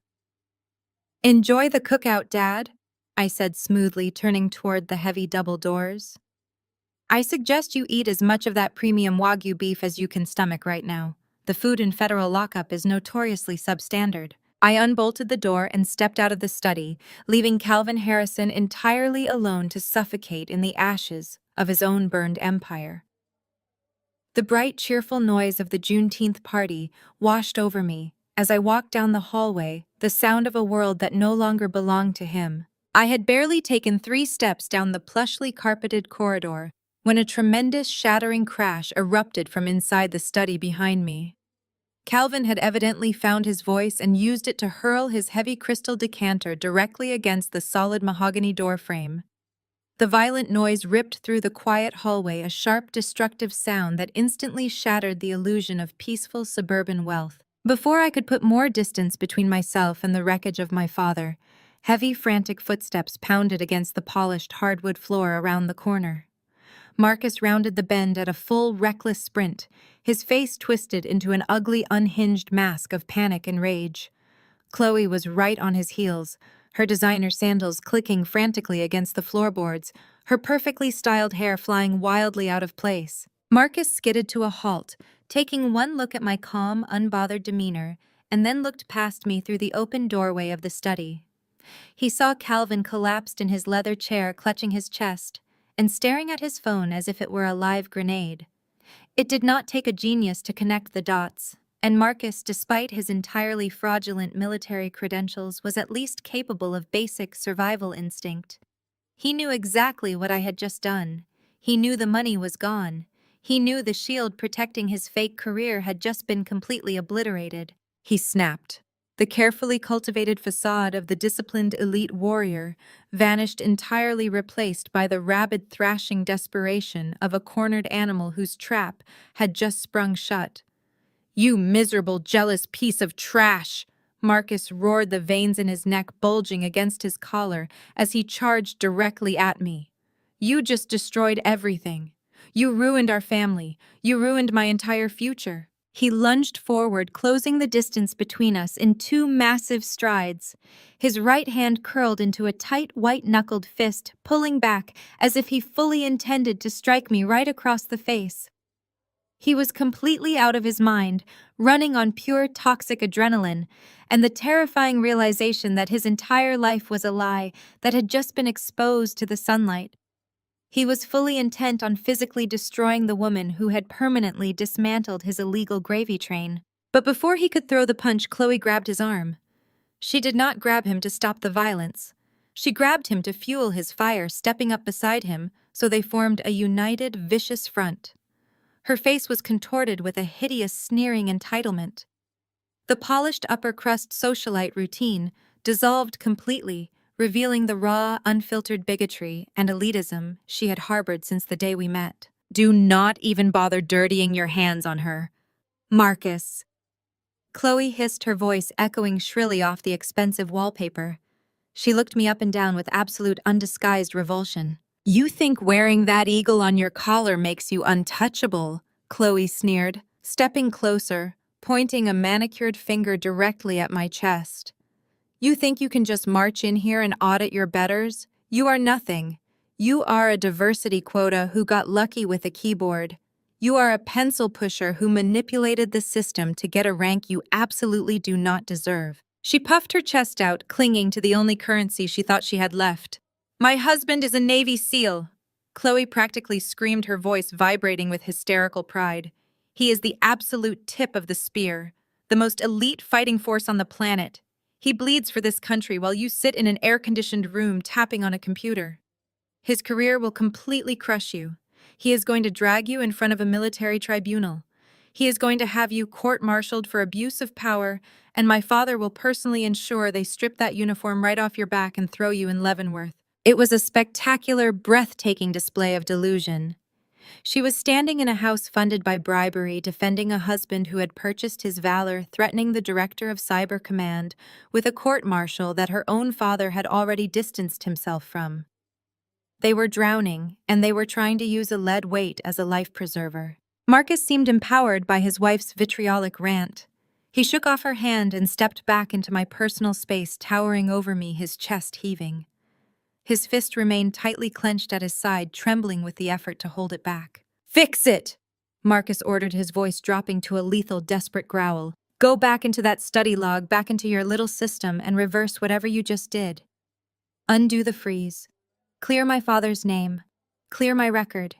"Enjoy the cookout, Dad," I said smoothly, turning toward the heavy double doors. "I suggest you eat as much of that premium Wagyu beef as you can stomach right now. The food in federal lockup is notoriously substandard." I unbolted the door and stepped out of the study, leaving Calvin Harrison entirely alone to suffocate in the ashes of his own burned empire. The bright, cheerful noise of the Juneteenth party washed over me as I walked down the hallway, the sound of a world that no longer belonged to him. I had barely taken 3 steps down the plushly carpeted corridor when a tremendous, shattering crash erupted from inside the study behind me. Calvin had evidently found his voice and used it to hurl his heavy crystal decanter directly against the solid mahogany doorframe. The violent noise ripped through the quiet hallway, a sharp, destructive sound that instantly shattered the illusion of peaceful suburban wealth. Before I could put more distance between myself and the wreckage of my father, heavy, frantic footsteps pounded against the polished hardwood floor around the corner. Marcus rounded the bend at a full, reckless sprint, his face twisted into an ugly, unhinged mask of panic and rage. Chloe was right on his heels, her designer sandals clicking frantically against the floorboards, her perfectly styled hair flying wildly out of place. Marcus skidded to a halt, taking one look at my calm, unbothered demeanor, and then looked past me through the open doorway of the study. He saw Calvin collapsed in his leather chair, clutching his chest and staring at his phone as if it were a live grenade. It did not take a genius to connect the dots, and Marcus, despite his entirely fraudulent military credentials, was at least capable of basic survival instinct. He knew exactly what I had just done. He knew the money was gone. He knew the shield protecting his fake career had just been completely obliterated. He snapped. The carefully cultivated facade of the disciplined elite warrior vanished, entirely replaced by the rabid, thrashing desperation of a cornered animal whose trap had just sprung shut. "You miserable, jealous piece of trash!" Marcus roared, the veins in his neck bulging against his collar as he charged directly at me. "You just destroyed everything. You ruined our family. You ruined my entire future." He lunged forward, closing the distance between us in 2 massive strides. His right hand curled into a tight, white-knuckled fist, pulling back as if he fully intended to strike me right across the face. He was completely out of his mind, running on pure toxic adrenaline, and the terrifying realization that his entire life was a lie that had just been exposed to the sunlight. He was fully intent on physically destroying the woman who had permanently dismantled his illegal gravy train. But before he could throw the punch, Chloe grabbed his arm. She did not grab him to stop the violence. She grabbed him to fuel his fire, stepping up beside him so they formed a united, vicious front. Her face was contorted with a hideous, sneering entitlement. The polished upper-crust socialite routine dissolved completely, revealing the raw, unfiltered bigotry and elitism she had harbored since the day we met. "Do not even bother dirtying your hands on her, Marcus." Chloe hissed, her voice echoing shrilly off the expensive wallpaper. She looked me up and down with absolute undisguised revulsion. "You think wearing that eagle on your collar makes you untouchable?" Chloe sneered, stepping closer, pointing a manicured finger directly at my chest. "You think you can just march in here and audit your betters? You are nothing. You are a diversity quota who got lucky with a keyboard. You are a pencil pusher who manipulated the system to get a rank you absolutely do not deserve." She puffed her chest out, clinging to the only currency she thought she had left. "My husband is a Navy SEAL." Chloe practically screamed, her voice vibrating with hysterical pride. "He is the absolute tip of the spear, the most elite fighting force on the planet. He bleeds for this country while you sit in an air-conditioned room tapping on a computer. His career will completely crush you. He is going to drag you in front of a military tribunal. He is going to have you court-martialed for abuse of power, and my father will personally ensure they strip that uniform right off your back and throw you in Leavenworth." It was a spectacular, breathtaking display of delusion. She was standing in a house funded by bribery, defending a husband who had purchased his valor, threatening the director of Cyber Command with a court-martial that her own father had already distanced himself from. They were drowning, and they were trying to use a lead weight as a life preserver. Marcus seemed empowered by his wife's vitriolic rant. He shook off her hand and stepped back into my personal space, towering over me, his chest heaving. His fist remained tightly clenched at his side, trembling with the effort to hold it back. "Fix it!" Marcus ordered, his voice dropping to a lethal, desperate growl. "Go back into that study log, back into your little system, and reverse whatever you just did. Undo the freeze. Clear my father's name. Clear my record.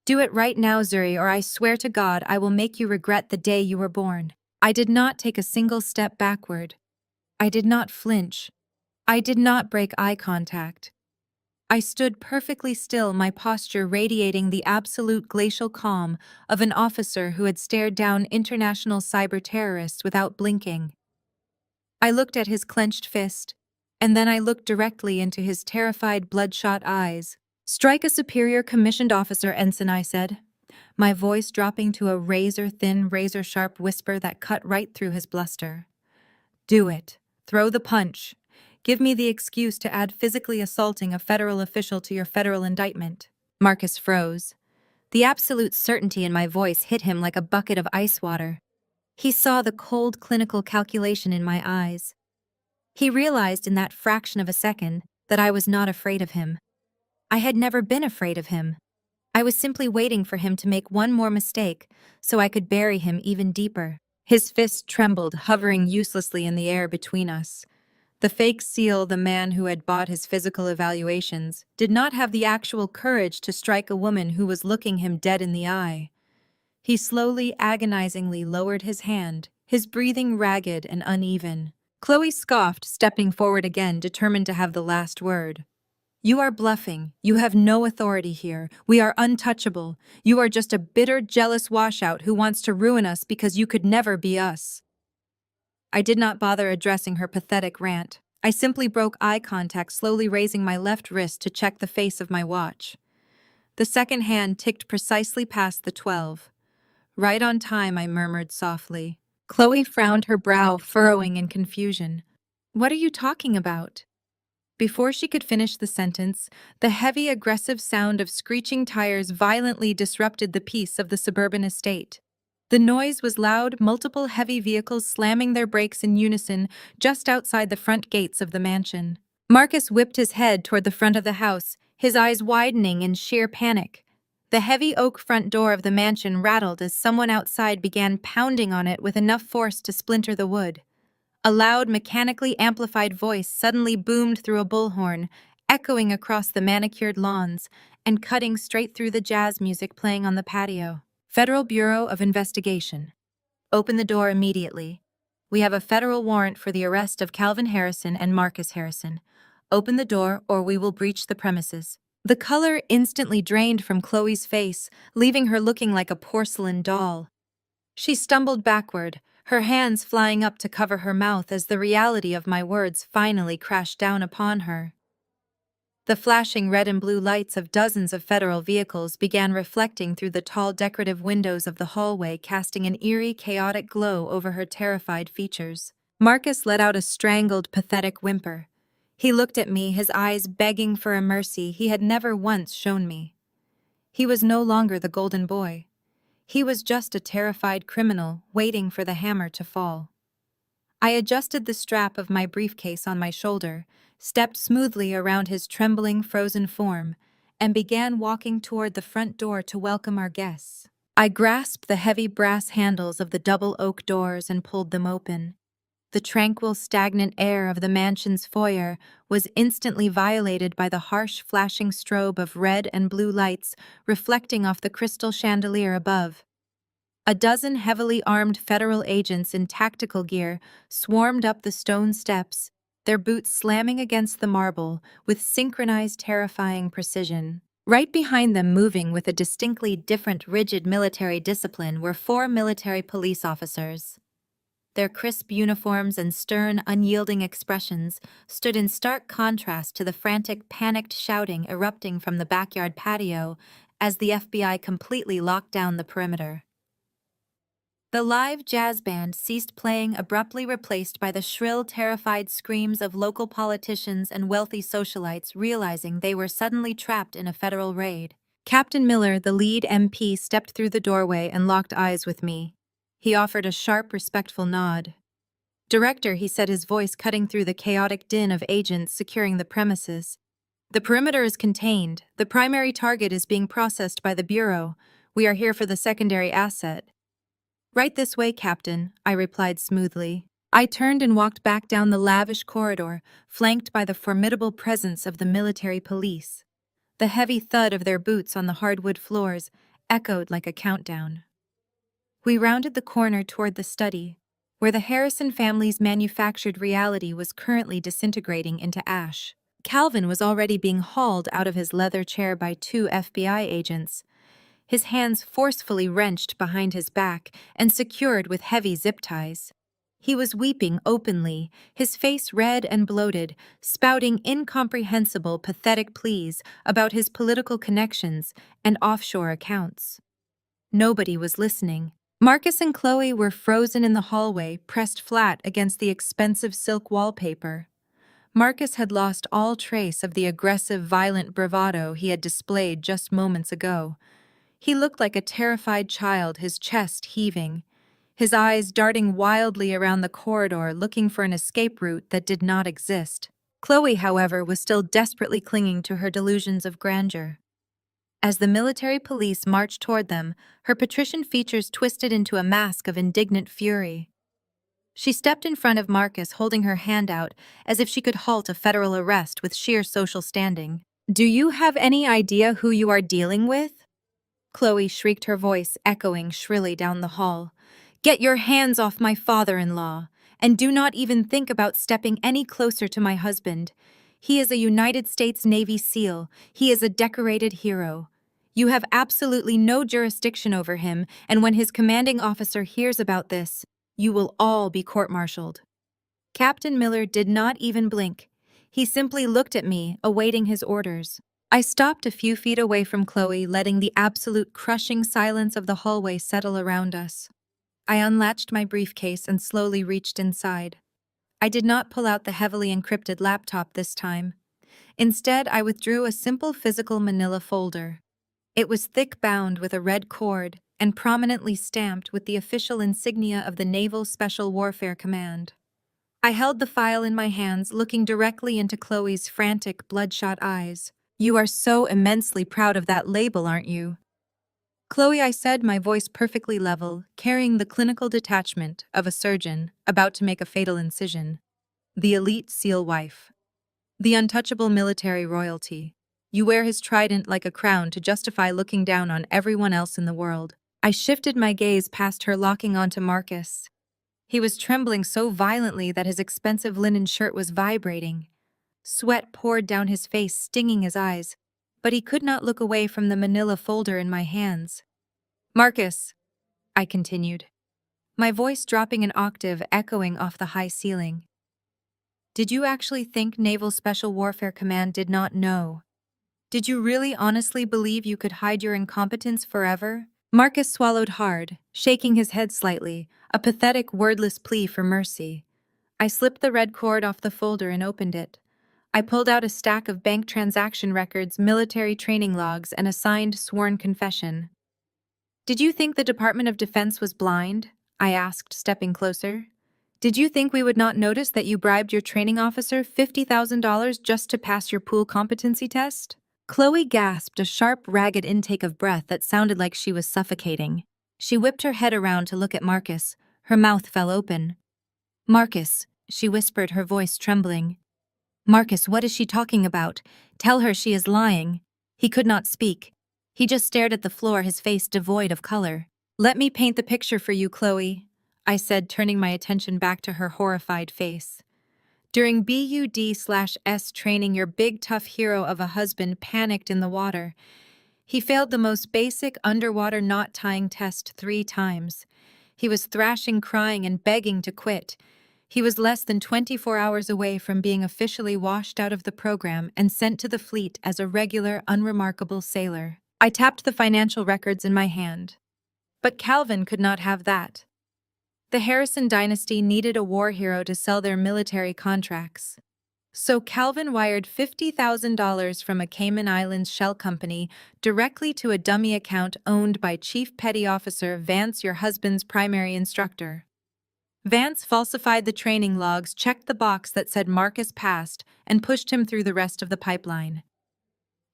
Do it right now, Zuri, or I swear to God I will make you regret the day you were born." I did not take a single step backward. I did not flinch. I did not break eye contact. I stood perfectly still, my posture radiating the absolute glacial calm of an officer who had stared down international cyber terrorists without blinking. I looked at his clenched fist, and then I looked directly into his terrified, bloodshot eyes. "Strike a superior commissioned officer, Ensign," I said, my voice dropping to a razor-thin, razor-sharp whisper that cut right through his bluster. "Do it. Throw the punch. Give me the excuse to add physically assaulting a federal official to your federal indictment." Marcus froze. The absolute certainty in my voice hit him like a bucket of ice water. He saw the cold, clinical calculation in my eyes. He realized in that fraction of a second that I was not afraid of him. I had never been afraid of him. I was simply waiting for him to make one more mistake so I could bury him even deeper. His fist trembled, hovering uselessly in the air between us. The fake SEAL, the man who had bought his physical evaluations, did not have the actual courage to strike a woman who was looking him dead in the eye. He slowly, agonizingly lowered his hand, his breathing ragged and uneven. Chloe scoffed, stepping forward again, determined to have the last word. "You are bluffing. You have no authority here. We are untouchable. You are just a bitter, jealous washout who wants to ruin us because you could never be us." I did not bother addressing her pathetic rant. I simply broke eye contact, slowly raising my left wrist to check the face of my watch. The second hand ticked precisely past the 12. "Right on time," I murmured softly. Chloe frowned, her brow furrowing in confusion. "What are you talking about?" Before she could finish the sentence, the heavy, aggressive sound of screeching tires violently disrupted the peace of the suburban estate. The noise was loud, multiple heavy vehicles slamming their brakes in unison just outside the front gates of the mansion. Marcus whipped his head toward the front of the house, his eyes widening in sheer panic. The heavy oak front door of the mansion rattled as someone outside began pounding on it with enough force to splinter the wood. A loud, mechanically amplified voice suddenly boomed through a bullhorn, echoing across the manicured lawns and cutting straight through the jazz music playing on the patio. "Federal Bureau of Investigation. Open the door immediately. We have a federal warrant for the arrest of Calvin Harrison and Marcus Harrison. Open the door or we will breach the premises." The color instantly drained from Chloe's face, leaving her looking like a porcelain doll. She stumbled backward, her hands flying up to cover her mouth as the reality of my words finally crashed down upon her. The flashing red and blue lights of dozens of federal vehicles began reflecting through the tall decorative windows of the hallway, casting an eerie, chaotic glow over her terrified features. Marcus let out a strangled, pathetic whimper. He looked at me, his eyes begging for a mercy he had never once shown me. He was no longer the golden boy. He was just a terrified criminal waiting for the hammer to fall. I adjusted the strap of my briefcase on my shoulder, stepped smoothly around his trembling, frozen form, and began walking toward the front door to welcome our guests. I grasped the heavy brass handles of the double oak doors and pulled them open. The tranquil, stagnant air of the mansion's foyer was instantly violated by the harsh, flashing strobe of red and blue lights reflecting off the crystal chandelier above. A dozen heavily armed federal agents in tactical gear swarmed up the stone steps, their boots slamming against the marble with synchronized, terrifying precision. Right behind them, moving with a distinctly different, rigid military discipline, were 4 military police officers. Their crisp uniforms and stern, unyielding expressions stood in stark contrast to the frantic, panicked shouting erupting from the backyard patio as the FBI completely locked down the perimeter. The live jazz band ceased playing, abruptly replaced by the shrill, terrified screams of local politicians and wealthy socialites realizing they were suddenly trapped in a federal raid. Captain Miller, the lead MP, stepped through the doorway and locked eyes with me. He offered a sharp, respectful nod. "Director," he said, his voice cutting through the chaotic din of agents securing the premises. "The perimeter is contained. The primary target is being processed by the Bureau. We are here for the secondary asset." "Right this way, Captain," I replied smoothly. I turned and walked back down the lavish corridor, flanked by the formidable presence of the military police. The heavy thud of their boots on the hardwood floors echoed like a countdown. We rounded the corner toward the study, where the Harrison family's manufactured reality was currently disintegrating into ash. Calvin was already being hauled out of his leather chair by 2 FBI agents, his hands forcefully wrenched behind his back and secured with heavy zip ties. He was weeping openly, his face red and bloated, spouting incomprehensible, pathetic pleas about his political connections and offshore accounts. Nobody was listening. Marcus and Chloe were frozen in the hallway, pressed flat against the expensive silk wallpaper. Marcus had lost all trace of the aggressive, violent bravado he had displayed just moments ago. He looked like a terrified child, his chest heaving, his eyes darting wildly around the corridor looking for an escape route that did not exist. Chloe, however, was still desperately clinging to her delusions of grandeur. As the military police marched toward them, her patrician features twisted into a mask of indignant fury. She stepped in front of Marcus, holding her hand out as if she could halt a federal arrest with sheer social standing. "Do you have any idea who you are dealing with?" Chloe shrieked, her voice echoing shrilly down the hall. "Get your hands off my father-in-law, and do not even think about stepping any closer to my husband. He is a United States Navy SEAL. He is a decorated hero. You have absolutely no jurisdiction over him, and when his commanding officer hears about this, you will all be court-martialed." Captain Miller did not even blink. He simply looked at me, awaiting his orders. I stopped a few feet away from Chloe, letting the absolute crushing silence of the hallway settle around us. I unlatched my briefcase and slowly reached inside. I did not pull out the heavily encrypted laptop this time. Instead, I withdrew a simple physical manila folder. It was thick-bound with a red cord and prominently stamped with the official insignia of the Naval Special Warfare Command. I held the file in my hands, looking directly into Chloe's frantic, bloodshot eyes. "You are so immensely proud of that label, aren't you?" "Chloe," I said, my voice perfectly level, carrying the clinical detachment of a surgeon about to make a fatal incision. "The elite SEAL wife. The untouchable military royalty. You wear his trident like a crown to justify looking down on everyone else in the world." I shifted my gaze past her, locking onto Marcus. He was trembling so violently that his expensive linen shirt was vibrating. Sweat poured down his face, stinging his eyes, but he could not look away from the manila folder in my hands. "Marcus," I continued, my voice dropping an octave, echoing off the high ceiling. "Did you actually think Naval Special Warfare Command did not know? Did you really honestly believe you could hide your incompetence forever?" Marcus swallowed hard, shaking his head slightly, a pathetic, wordless plea for mercy. I slipped the red cord off the folder and opened it. I pulled out a stack of bank transaction records, military training logs, and a signed, sworn confession. "Did you think the Department of Defense was blind?" I asked, stepping closer. "Did you think we would not notice that you bribed your training officer $50,000 just to pass your pool competency test?" Chloe gasped, a sharp, ragged intake of breath that sounded like she was suffocating. She whipped her head around to look at Marcus. Her mouth fell open. "Marcus," she whispered, her voice trembling. "Marcus, what is she talking about? Tell her she is lying." He could not speak. He just stared at the floor, his face devoid of color. "Let me paint the picture for you, Chloe," I said, turning my attention back to her horrified face. "During BUD/S training, your big tough hero of a husband panicked in the water. He failed the most basic underwater knot tying test 3 times. He was thrashing, crying, and begging to quit. He was less than 24 hours away from being officially washed out of the program and sent to the fleet as a regular, unremarkable sailor." I tapped the financial records in my hand. "But Calvin could not have that." The Harrison dynasty needed a war hero to sell their military contracts. So Calvin wired $50,000 from a Cayman Islands shell company directly to a dummy account owned by Chief Petty Officer Vance, your husband's primary instructor. Vance falsified the training logs, checked the box that said Marcus passed, and pushed him through the rest of the pipeline.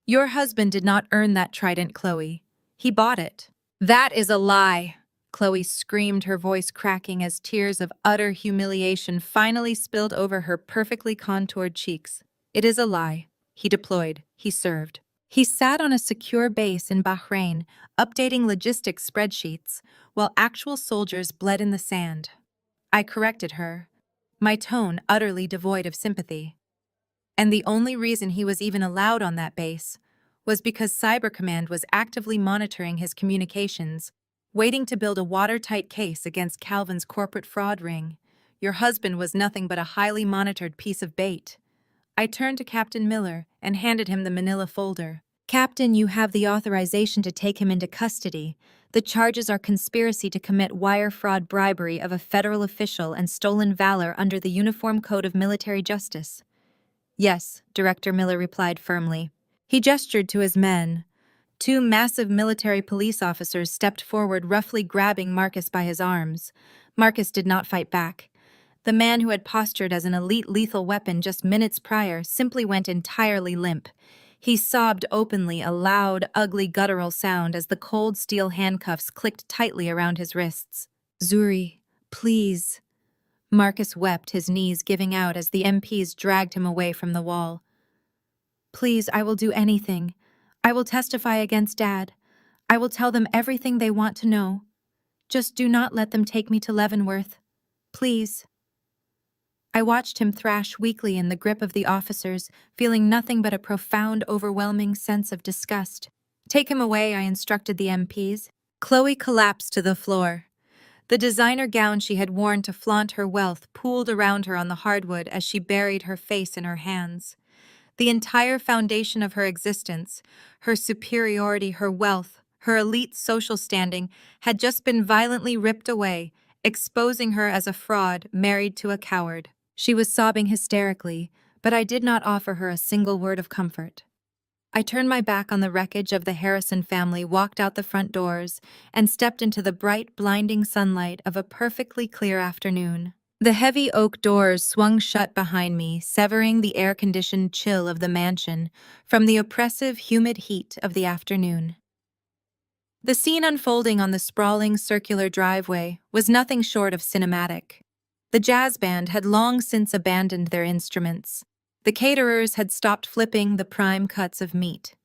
Your husband did not earn that trident, Chloe. He bought it. That is a lie, Chloe screamed, her voice cracking as tears of utter humiliation finally spilled over her perfectly contoured cheeks. It is a lie. He deployed. He served. He sat on a secure base in Bahrain, updating logistics spreadsheets, while actual soldiers bled in the sand. I corrected her, my tone utterly devoid of sympathy. And the only reason he was even allowed on that base was because Cyber Command was actively monitoring his communications, waiting to build a watertight case against Calvin's corporate fraud ring. Your husband was nothing but a highly monitored piece of bait. I turned to Captain Miller and handed him the manila folder. Captain, you have the authorization to take him into custody. The charges are conspiracy to commit wire fraud, bribery of a federal official, and stolen valor under the Uniform Code of Military Justice. Yes, Director Miller replied firmly. He gestured to his men. Two massive military police officers stepped forward, roughly grabbing Marcus by his arms. Marcus did not fight back. The man who had postured as an elite lethal weapon just minutes prior simply went entirely limp. He sobbed openly, a loud, ugly, guttural sound as the cold steel handcuffs clicked tightly around his wrists. Zuri, please. Marcus wept, his knees giving out as the MPs dragged him away from the wall. Please, I will do anything. I will testify against Dad. I will tell them everything they want to know. Just do not let them take me to Leavenworth. Please. I watched him thrash weakly in the grip of the officers, feeling nothing but a profound, overwhelming sense of disgust. Take him away, I instructed the MPs. Chloe collapsed to the floor. The designer gown she had worn to flaunt her wealth pooled around her on the hardwood as she buried her face in her hands. The entire foundation of her existence, her superiority, her wealth, her elite social standing, had just been violently ripped away, exposing her as a fraud married to a coward. She was sobbing hysterically, but I did not offer her a single word of comfort. I turned my back on the wreckage of the Harrison family, walked out the front doors, and stepped into the bright, blinding sunlight of a perfectly clear afternoon. The heavy oak doors swung shut behind me, severing the air-conditioned chill of the mansion from the oppressive, humid heat of the afternoon. The scene unfolding on the sprawling, circular driveway was nothing short of cinematic. The jazz band had long since abandoned their instruments. The caterers had stopped flipping the prime cuts of meat.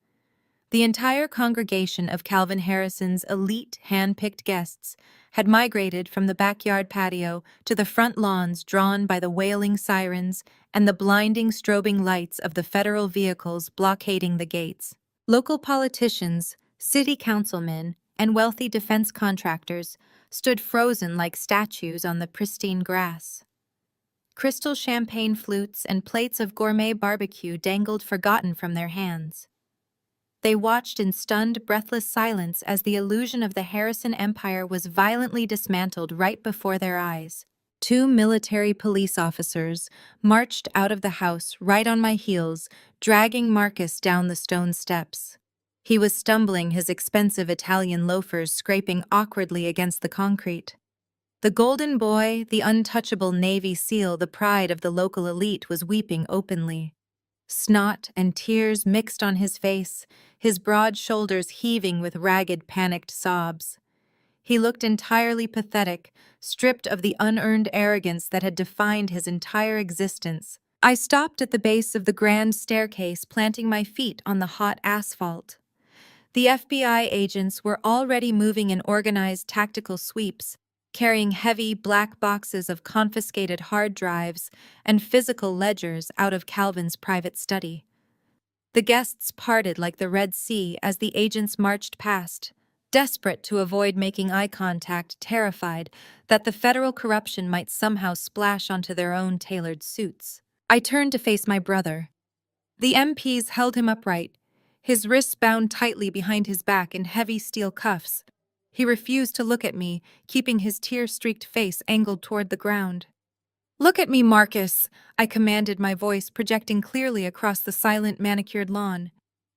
The entire congregation of Calvin Harrison's elite, hand-picked guests had migrated from the backyard patio to the front lawns, drawn by the wailing sirens and the blinding strobing lights of the federal vehicles blockading the gates. Local politicians, city councilmen, and wealthy defense contractors stood frozen like statues on the pristine grass. Crystal champagne flutes and plates of gourmet barbecue dangled forgotten from their hands. They watched in stunned, breathless silence as the illusion of the Harrison Empire was violently dismantled right before their eyes. Two military police officers marched out of the house right on my heels, dragging Marcus down the stone steps. He was stumbling, his expensive Italian loafers scraping awkwardly against the concrete. The golden boy, the untouchable Navy SEAL, the pride of the local elite, was weeping openly. Snot and tears mixed on his face, his broad shoulders heaving with ragged, panicked sobs. He looked entirely pathetic, stripped of the unearned arrogance that had defined his entire existence. I stopped at the base of the grand staircase, planting my feet on the hot asphalt. The FBI agents were already moving in organized tactical sweeps, carrying heavy black boxes of confiscated hard drives and physical ledgers out of Calvin's private study. The guests parted like the Red Sea as the agents marched past, desperate to avoid making eye contact, terrified that the federal corruption might somehow splash onto their own tailored suits. I turned to face my brother. The MPs held him upright, his wrists bound tightly behind his back in heavy steel cuffs, He refused to look at me, keeping his tear-streaked face angled toward the ground. "Look at me, Marcus," I commanded, my voice projecting clearly across the silent manicured lawn.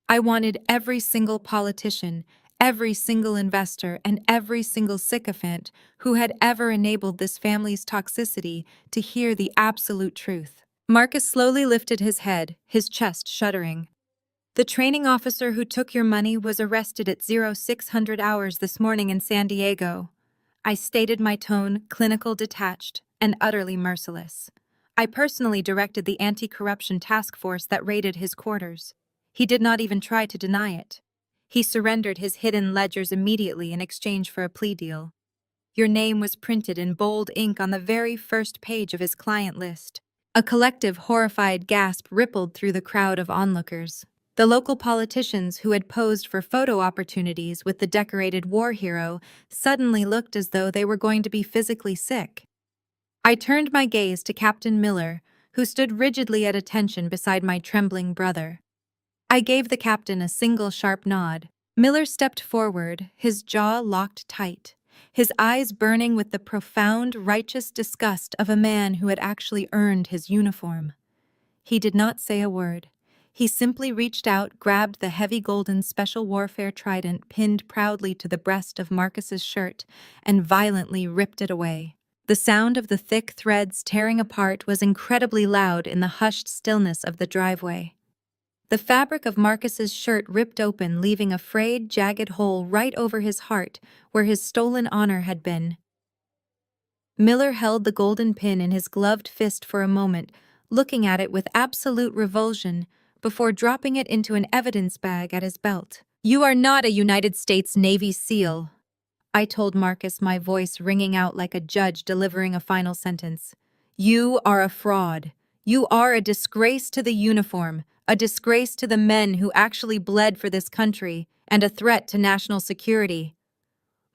I wanted every single politician, every single investor, and every single sycophant who had ever enabled this family's toxicity to hear the absolute truth. Marcus slowly lifted his head, his chest shuddering. "The training officer who took your money was arrested at 0600 hours this morning in San Diego." I stated, my tone clinical, detached, and utterly merciless. I personally directed the anti-corruption task force that raided his quarters. He did not even try to deny it. He surrendered his hidden ledgers immediately in exchange for a plea deal. Your name was printed in bold ink on the very first page of his client list. A collective, horrified gasp rippled through the crowd of onlookers. The local politicians who had posed for photo opportunities with the decorated war hero suddenly looked as though they were going to be physically sick. I turned my gaze to Captain Miller, who stood rigidly at attention beside my trembling brother. I gave the captain a single sharp nod. Miller stepped forward, his jaw locked tight, his eyes burning with the profound, righteous disgust of a man who had actually earned his uniform. He did not say a word. He simply reached out, grabbed the heavy golden special warfare trident pinned proudly to the breast of Marcus's shirt, and violently ripped it away. The sound of the thick threads tearing apart was incredibly loud in the hushed stillness of the driveway. The fabric of Marcus's shirt ripped open, leaving a frayed, jagged hole right over his heart where his stolen honor had been. Miller held the golden pin in his gloved fist for a moment, looking at it with absolute revulsion, before dropping it into an evidence bag at his belt. "You are not a United States Navy SEAL," I told Marcus, my voice ringing out like a judge delivering a final sentence. "You are a fraud. You are a disgrace to the uniform, a disgrace to the men who actually bled for this country, and a threat to national security."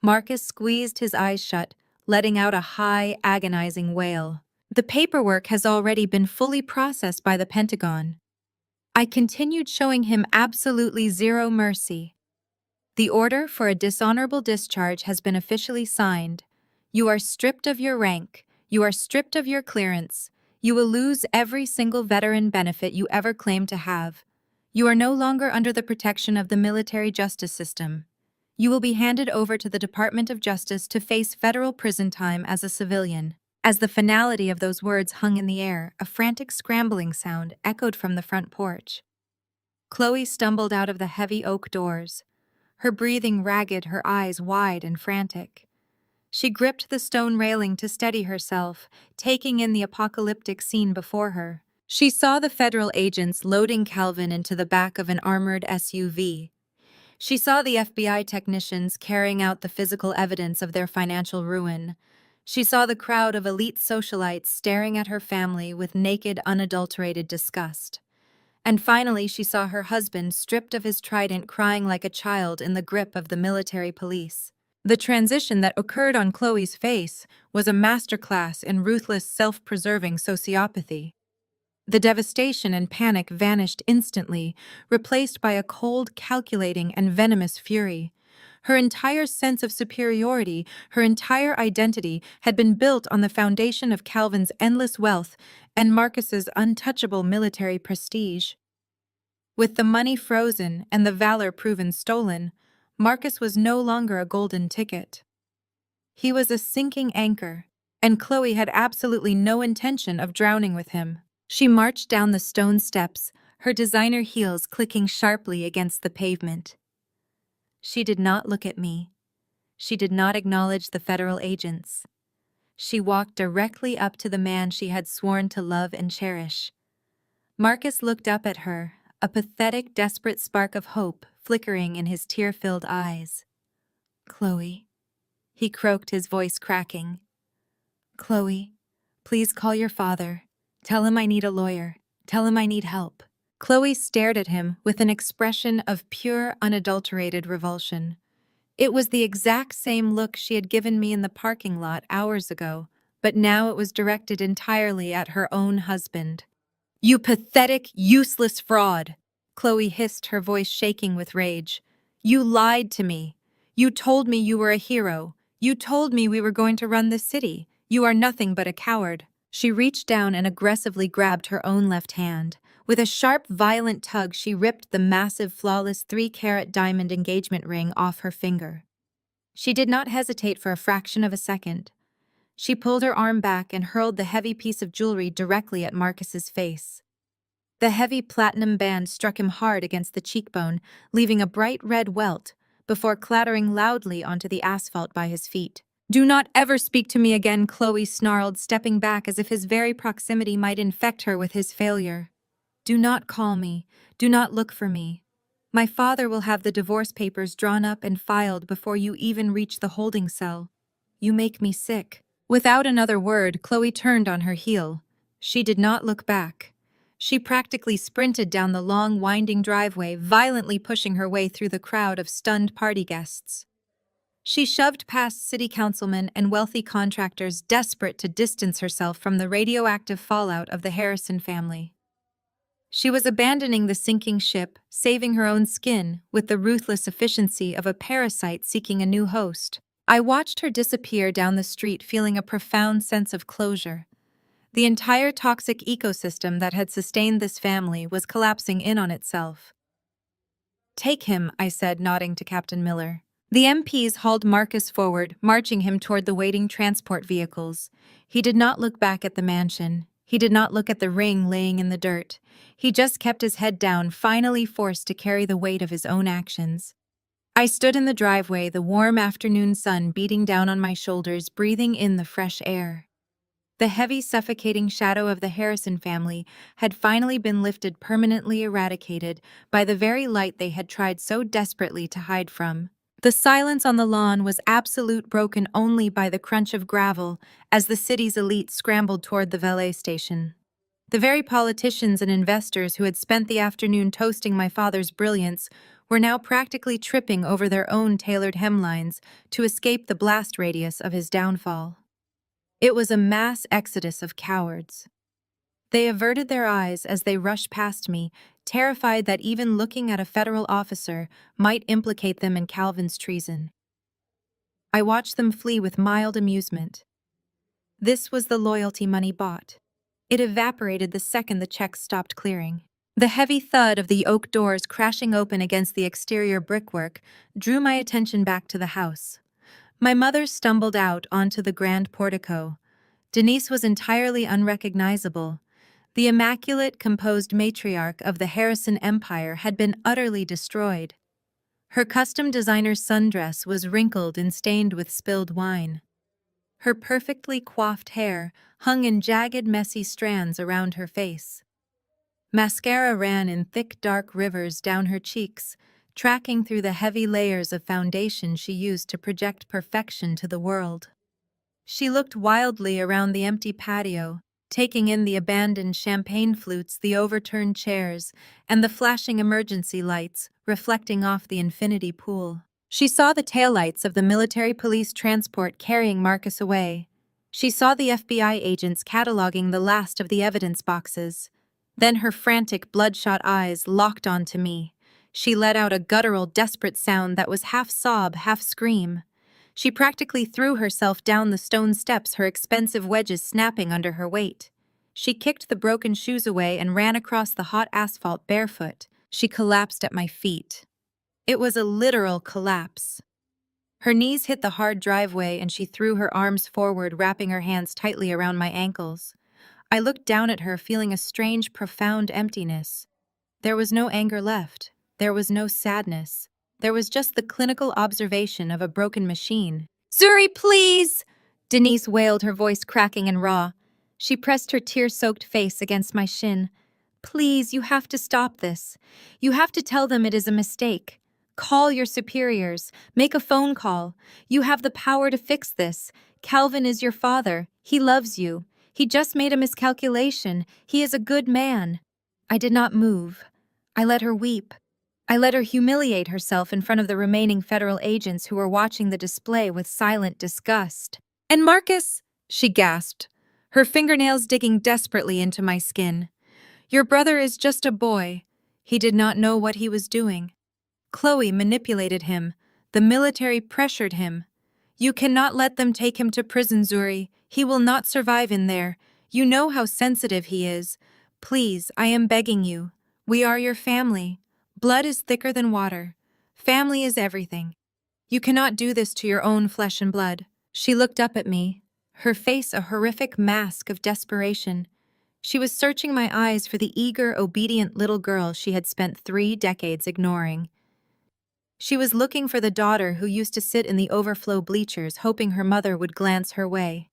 Marcus squeezed his eyes shut, letting out a high, agonizing wail. "The paperwork has already been fully processed by the Pentagon." I continued, showing him absolutely zero mercy. "The order for a dishonorable discharge has been officially signed. You are stripped of your rank. You are stripped of your clearance. You will lose every single veteran benefit you ever claimed to have. You are no longer under the protection of the military justice system. You will be handed over to the Department of Justice to face federal prison time as a civilian." As the finality of those words hung in the air, a frantic scrambling sound echoed from the front porch. Chloe stumbled out of the heavy oak doors, her breathing ragged, her eyes wide and frantic. She gripped the stone railing to steady herself, taking in the apocalyptic scene before her. She saw the federal agents loading Calvin into the back of an armored SUV. She saw the FBI technicians carrying out the physical evidence of their financial ruin. She saw the crowd of elite socialites staring at her family with naked, unadulterated disgust. And finally, she saw her husband stripped of his trident, crying like a child in the grip of the military police. The transition that occurred on Chloe's face was a masterclass in ruthless, self-preserving sociopathy. The devastation and panic vanished instantly, replaced by a cold, calculating, and venomous fury. Her entire sense of superiority, her entire identity, had been built on the foundation of Calvin's endless wealth and Marcus's untouchable military prestige. With the money frozen and the valor proven stolen, Marcus was no longer a golden ticket. He was a sinking anchor, and Chloe had absolutely no intention of drowning with him. She marched down the stone steps, her designer heels clicking sharply against the pavement. She did not look at me. She did not acknowledge the federal agents. She walked directly up to the man she had sworn to love and cherish. Marcus looked up at her, a pathetic, desperate spark of hope flickering in his tear-filled eyes. "Chloe," he croaked, his voice cracking. "Chloe, please call your father. Tell him I need a lawyer. Tell him I need help." Chloe stared at him with an expression of pure, unadulterated revulsion. It was the exact same look she had given me in the parking lot hours ago, but now it was directed entirely at her own husband. "You pathetic, useless fraud!" Chloe hissed, her voice shaking with rage. "You lied to me. You told me you were a hero. You told me we were going to run this city. You are nothing but a coward." She reached down and aggressively grabbed her own left hand. With a sharp, violent tug, she ripped the massive, flawless 3-carat diamond engagement ring off her finger. She did not hesitate for a fraction of a second. She pulled her arm back and hurled the heavy piece of jewelry directly at Marcus's face. The heavy platinum band struck him hard against the cheekbone, leaving a bright red welt, before clattering loudly onto the asphalt by his feet. "Do not ever speak to me again," Chloe snarled, stepping back as if his very proximity might infect her with his failure. "Do not call me. Do not look for me. My father will have the divorce papers drawn up and filed before you even reach the holding cell. You make me sick." Without another word, Chloe turned on her heel. She did not look back. She practically sprinted down the long, winding driveway, violently pushing her way through the crowd of stunned party guests. She shoved past city councilmen and wealthy contractors, desperate to distance herself from the radioactive fallout of the Harrison family. She was abandoning the sinking ship, saving her own skin, with the ruthless efficiency of a parasite seeking a new host. I watched her disappear down the street, feeling a profound sense of closure. The entire toxic ecosystem that had sustained this family was collapsing in on itself. "Take him," I said, nodding to Captain Miller. The MPs hauled Marcus forward, marching him toward the waiting transport vehicles. He did not look back at the mansion. He did not look at the ring laying in the dirt. He just kept his head down, finally forced to carry the weight of his own actions. I stood in the driveway, the warm afternoon sun beating down on my shoulders, breathing in the fresh air. The heavy, suffocating shadow of the Harrison family had finally been lifted, permanently eradicated by the very light they had tried so desperately to hide from. The silence on the lawn was absolute, broken only by the crunch of gravel as the city's elite scrambled toward the valet station. The very politicians and investors who had spent the afternoon toasting my father's brilliance were now practically tripping over their own tailored hemlines to escape the blast radius of his downfall. It was a mass exodus of cowards. They averted their eyes as they rushed past me, terrified that even looking at a federal officer might implicate them in Calvin's treason. I watched them flee with mild amusement. This was the loyalty money bought. It evaporated the second the checks stopped clearing. The heavy thud of the oak doors crashing open against the exterior brickwork drew my attention back to the house. My mother stumbled out onto the grand portico. Denise was entirely unrecognizable. The immaculate, composed matriarch of the Harrison Empire had been utterly destroyed. Her custom designer sundress was wrinkled and stained with spilled wine. Her perfectly coiffed hair hung in jagged, messy strands around her face. Mascara ran in thick, dark rivers down her cheeks, tracking through the heavy layers of foundation she used to project perfection to the world. She looked wildly around the empty patio, taking in the abandoned champagne flutes, the overturned chairs, and the flashing emergency lights reflecting off the infinity pool. She saw the taillights of the military police transport carrying Marcus away. She saw the FBI agents cataloging the last of the evidence boxes. Then her frantic, bloodshot eyes locked onto me. She let out a guttural, desperate sound that was half sob, half scream. She practically threw herself down the stone steps, her expensive wedges snapping under her weight. She kicked the broken shoes away and ran across the hot asphalt barefoot. She collapsed at my feet. It was a literal collapse. Her knees hit the hard driveway and she threw her arms forward, wrapping her hands tightly around my ankles. I looked down at her, feeling a strange, profound emptiness. There was no anger left. There was no sadness. There was just the clinical observation of a broken machine. "Zuri, please!" Denise wailed, her voice cracking and raw. She pressed her tear-soaked face against my shin. "Please, you have to stop this. You have to tell them it is a mistake. Call your superiors. Make a phone call. You have the power to fix this. Calvin is your father. He loves you. He just made a miscalculation. He is a good man." I did not move. I let her weep. I let her humiliate herself in front of the remaining federal agents who were watching the display with silent disgust. "And Marcus," she gasped, her fingernails digging desperately into my skin. "Your brother is just a boy. He did not know what he was doing. Chloe manipulated him. The military pressured him. You cannot let them take him to prison, Zuri. He will not survive in there. You know how sensitive he is. Please, I am begging you. We are your family. Blood is thicker than water. Family is everything. You cannot do this to your own flesh and blood. She looked up at me, her face a horrific mask of desperation. She was searching my eyes for the eager, obedient little girl she had spent 3 decades ignoring. She was looking for the daughter who used to sit in the overflow bleachers hoping her mother would glance her way.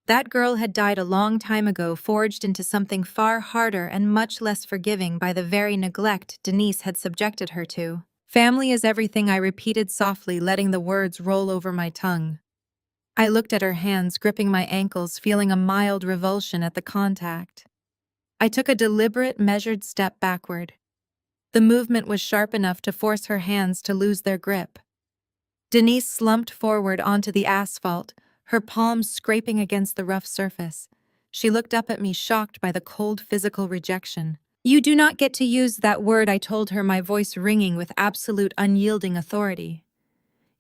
That girl had died a long time ago, forged into something far harder and much less forgiving by the very neglect Denise had subjected her to. Family is everything, I repeated softly, letting the words roll over my tongue. I looked at her hands, gripping my ankles, feeling a mild revulsion at the contact. I took a deliberate, measured step backward. The movement was sharp enough to force her hands to lose their grip. Denise slumped forward onto the asphalt, her palms scraping against the rough surface. She looked up at me, shocked by the cold physical rejection. You do not get to use that word, I told her, my voice ringing with absolute unyielding authority.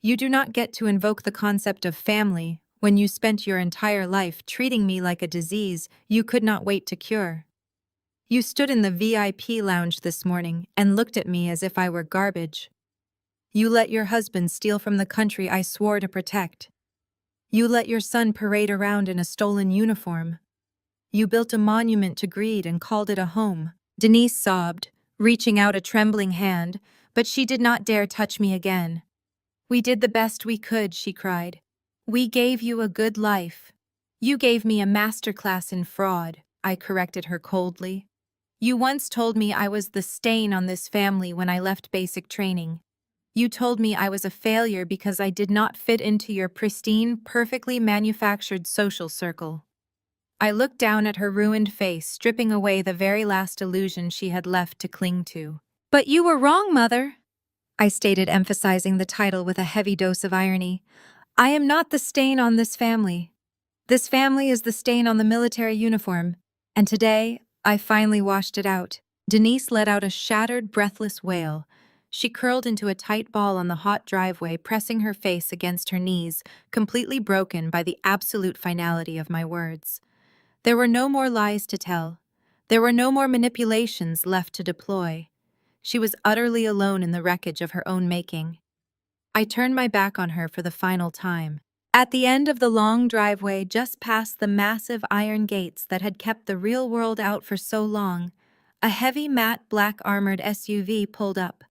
You do not get to invoke the concept of family when you spent your entire life treating me like a disease you could not wait to cure. You stood in the VIP lounge this morning and looked at me as if I were garbage. You let your husband steal from the country I swore to protect. You let your son parade around in a stolen uniform. You built a monument to greed and called it a home. Denise sobbed, reaching out a trembling hand, but she did not dare touch me again. We did the best we could, she cried. We gave you a good life. You gave me a masterclass in fraud, I corrected her coldly. You once told me I was the stain on this family when I left basic training. You told me I was a failure because I did not fit into your pristine, perfectly manufactured social circle. I looked down at her ruined face, stripping away the very last illusion she had left to cling to. But you were wrong, Mother, I stated, emphasizing the title with a heavy dose of irony. I am not the stain on this family. This family is the stain on the military uniform, and today I finally washed it out. Denise let out a shattered, breathless wail. She curled into a tight ball on the hot driveway, pressing her face against her knees, completely broken by the absolute finality of my words. There were no more lies to tell. There were no more manipulations left to deploy. She was utterly alone in the wreckage of her own making. I turned my back on her for the final time. At the end of the long driveway, just past the massive iron gates that had kept the real world out for so long, a heavy matte black armored SUV pulled up.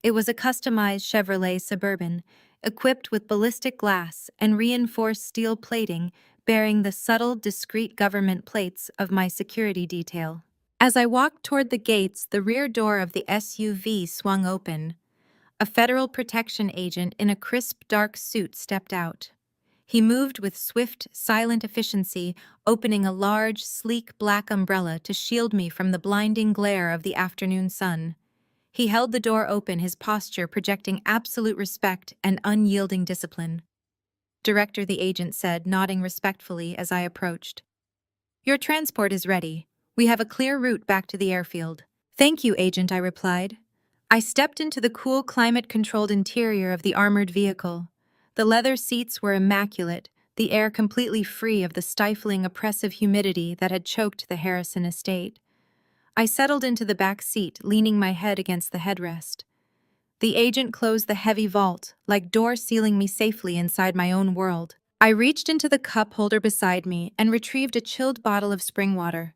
It was a customized Chevrolet Suburban, equipped with ballistic glass and reinforced steel plating bearing the subtle, discreet government plates of my security detail. As I walked toward the gates, the rear door of the SUV swung open. A federal protection agent in a crisp, dark suit stepped out. He moved with swift, silent efficiency, opening a large, sleek black umbrella to shield me from the blinding glare of the afternoon sun. He held the door open, his posture projecting absolute respect and unyielding discipline. Director, the agent said, nodding respectfully as I approached. Your transport is ready. We have a clear route back to the airfield. Thank you, Agent, I replied. I stepped into the cool, climate-controlled interior of the armored vehicle. The leather seats were immaculate, the air completely free of the stifling, oppressive humidity that had choked the Harrison estate. I settled into the back seat, leaning my head against the headrest. The agent closed the heavy vault, like door sealing me safely inside my own world. I reached into the cup holder beside me and retrieved a chilled bottle of spring water.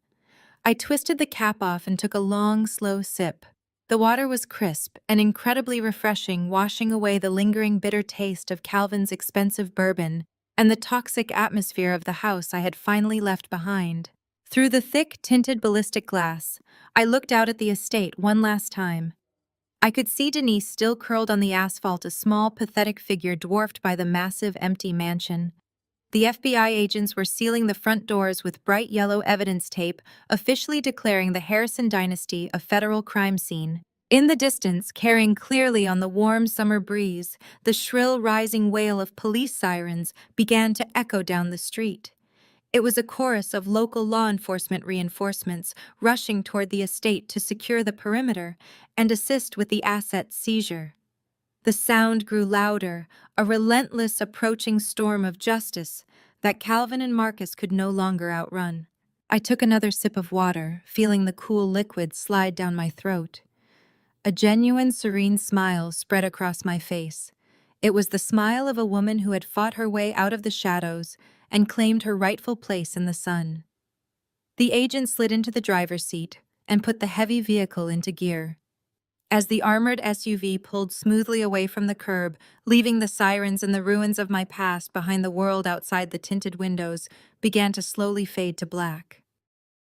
I twisted the cap off and took a long, slow sip. The water was crisp and incredibly refreshing, washing away the lingering bitter taste of Calvin's expensive bourbon and the toxic atmosphere of the house I had finally left behind. Through the thick, tinted ballistic glass, I looked out at the estate one last time. I could see Denise still curled on the asphalt, a small, pathetic figure dwarfed by the massive, empty mansion. The FBI agents were sealing the front doors with bright yellow evidence tape, officially declaring the Harrison dynasty a federal crime scene. In the distance, carrying clearly on the warm summer breeze, the shrill rising wail of police sirens began to echo down the street. It was a chorus of local law enforcement reinforcements rushing toward the estate to secure the perimeter and assist with the asset seizure. The sound grew louder, a relentless approaching storm of justice that Calvin and Marcus could no longer outrun. I took another sip of water, feeling the cool liquid slide down my throat. A genuine, serene smile spread across my face. It was the smile of a woman who had fought her way out of the shadows and claimed her rightful place in the sun. The agent slid into the driver's seat and put the heavy vehicle into gear. As the armored SUV pulled smoothly away from the curb, leaving the sirens and the ruins of my past behind, the world outside the tinted windows began to slowly fade to black.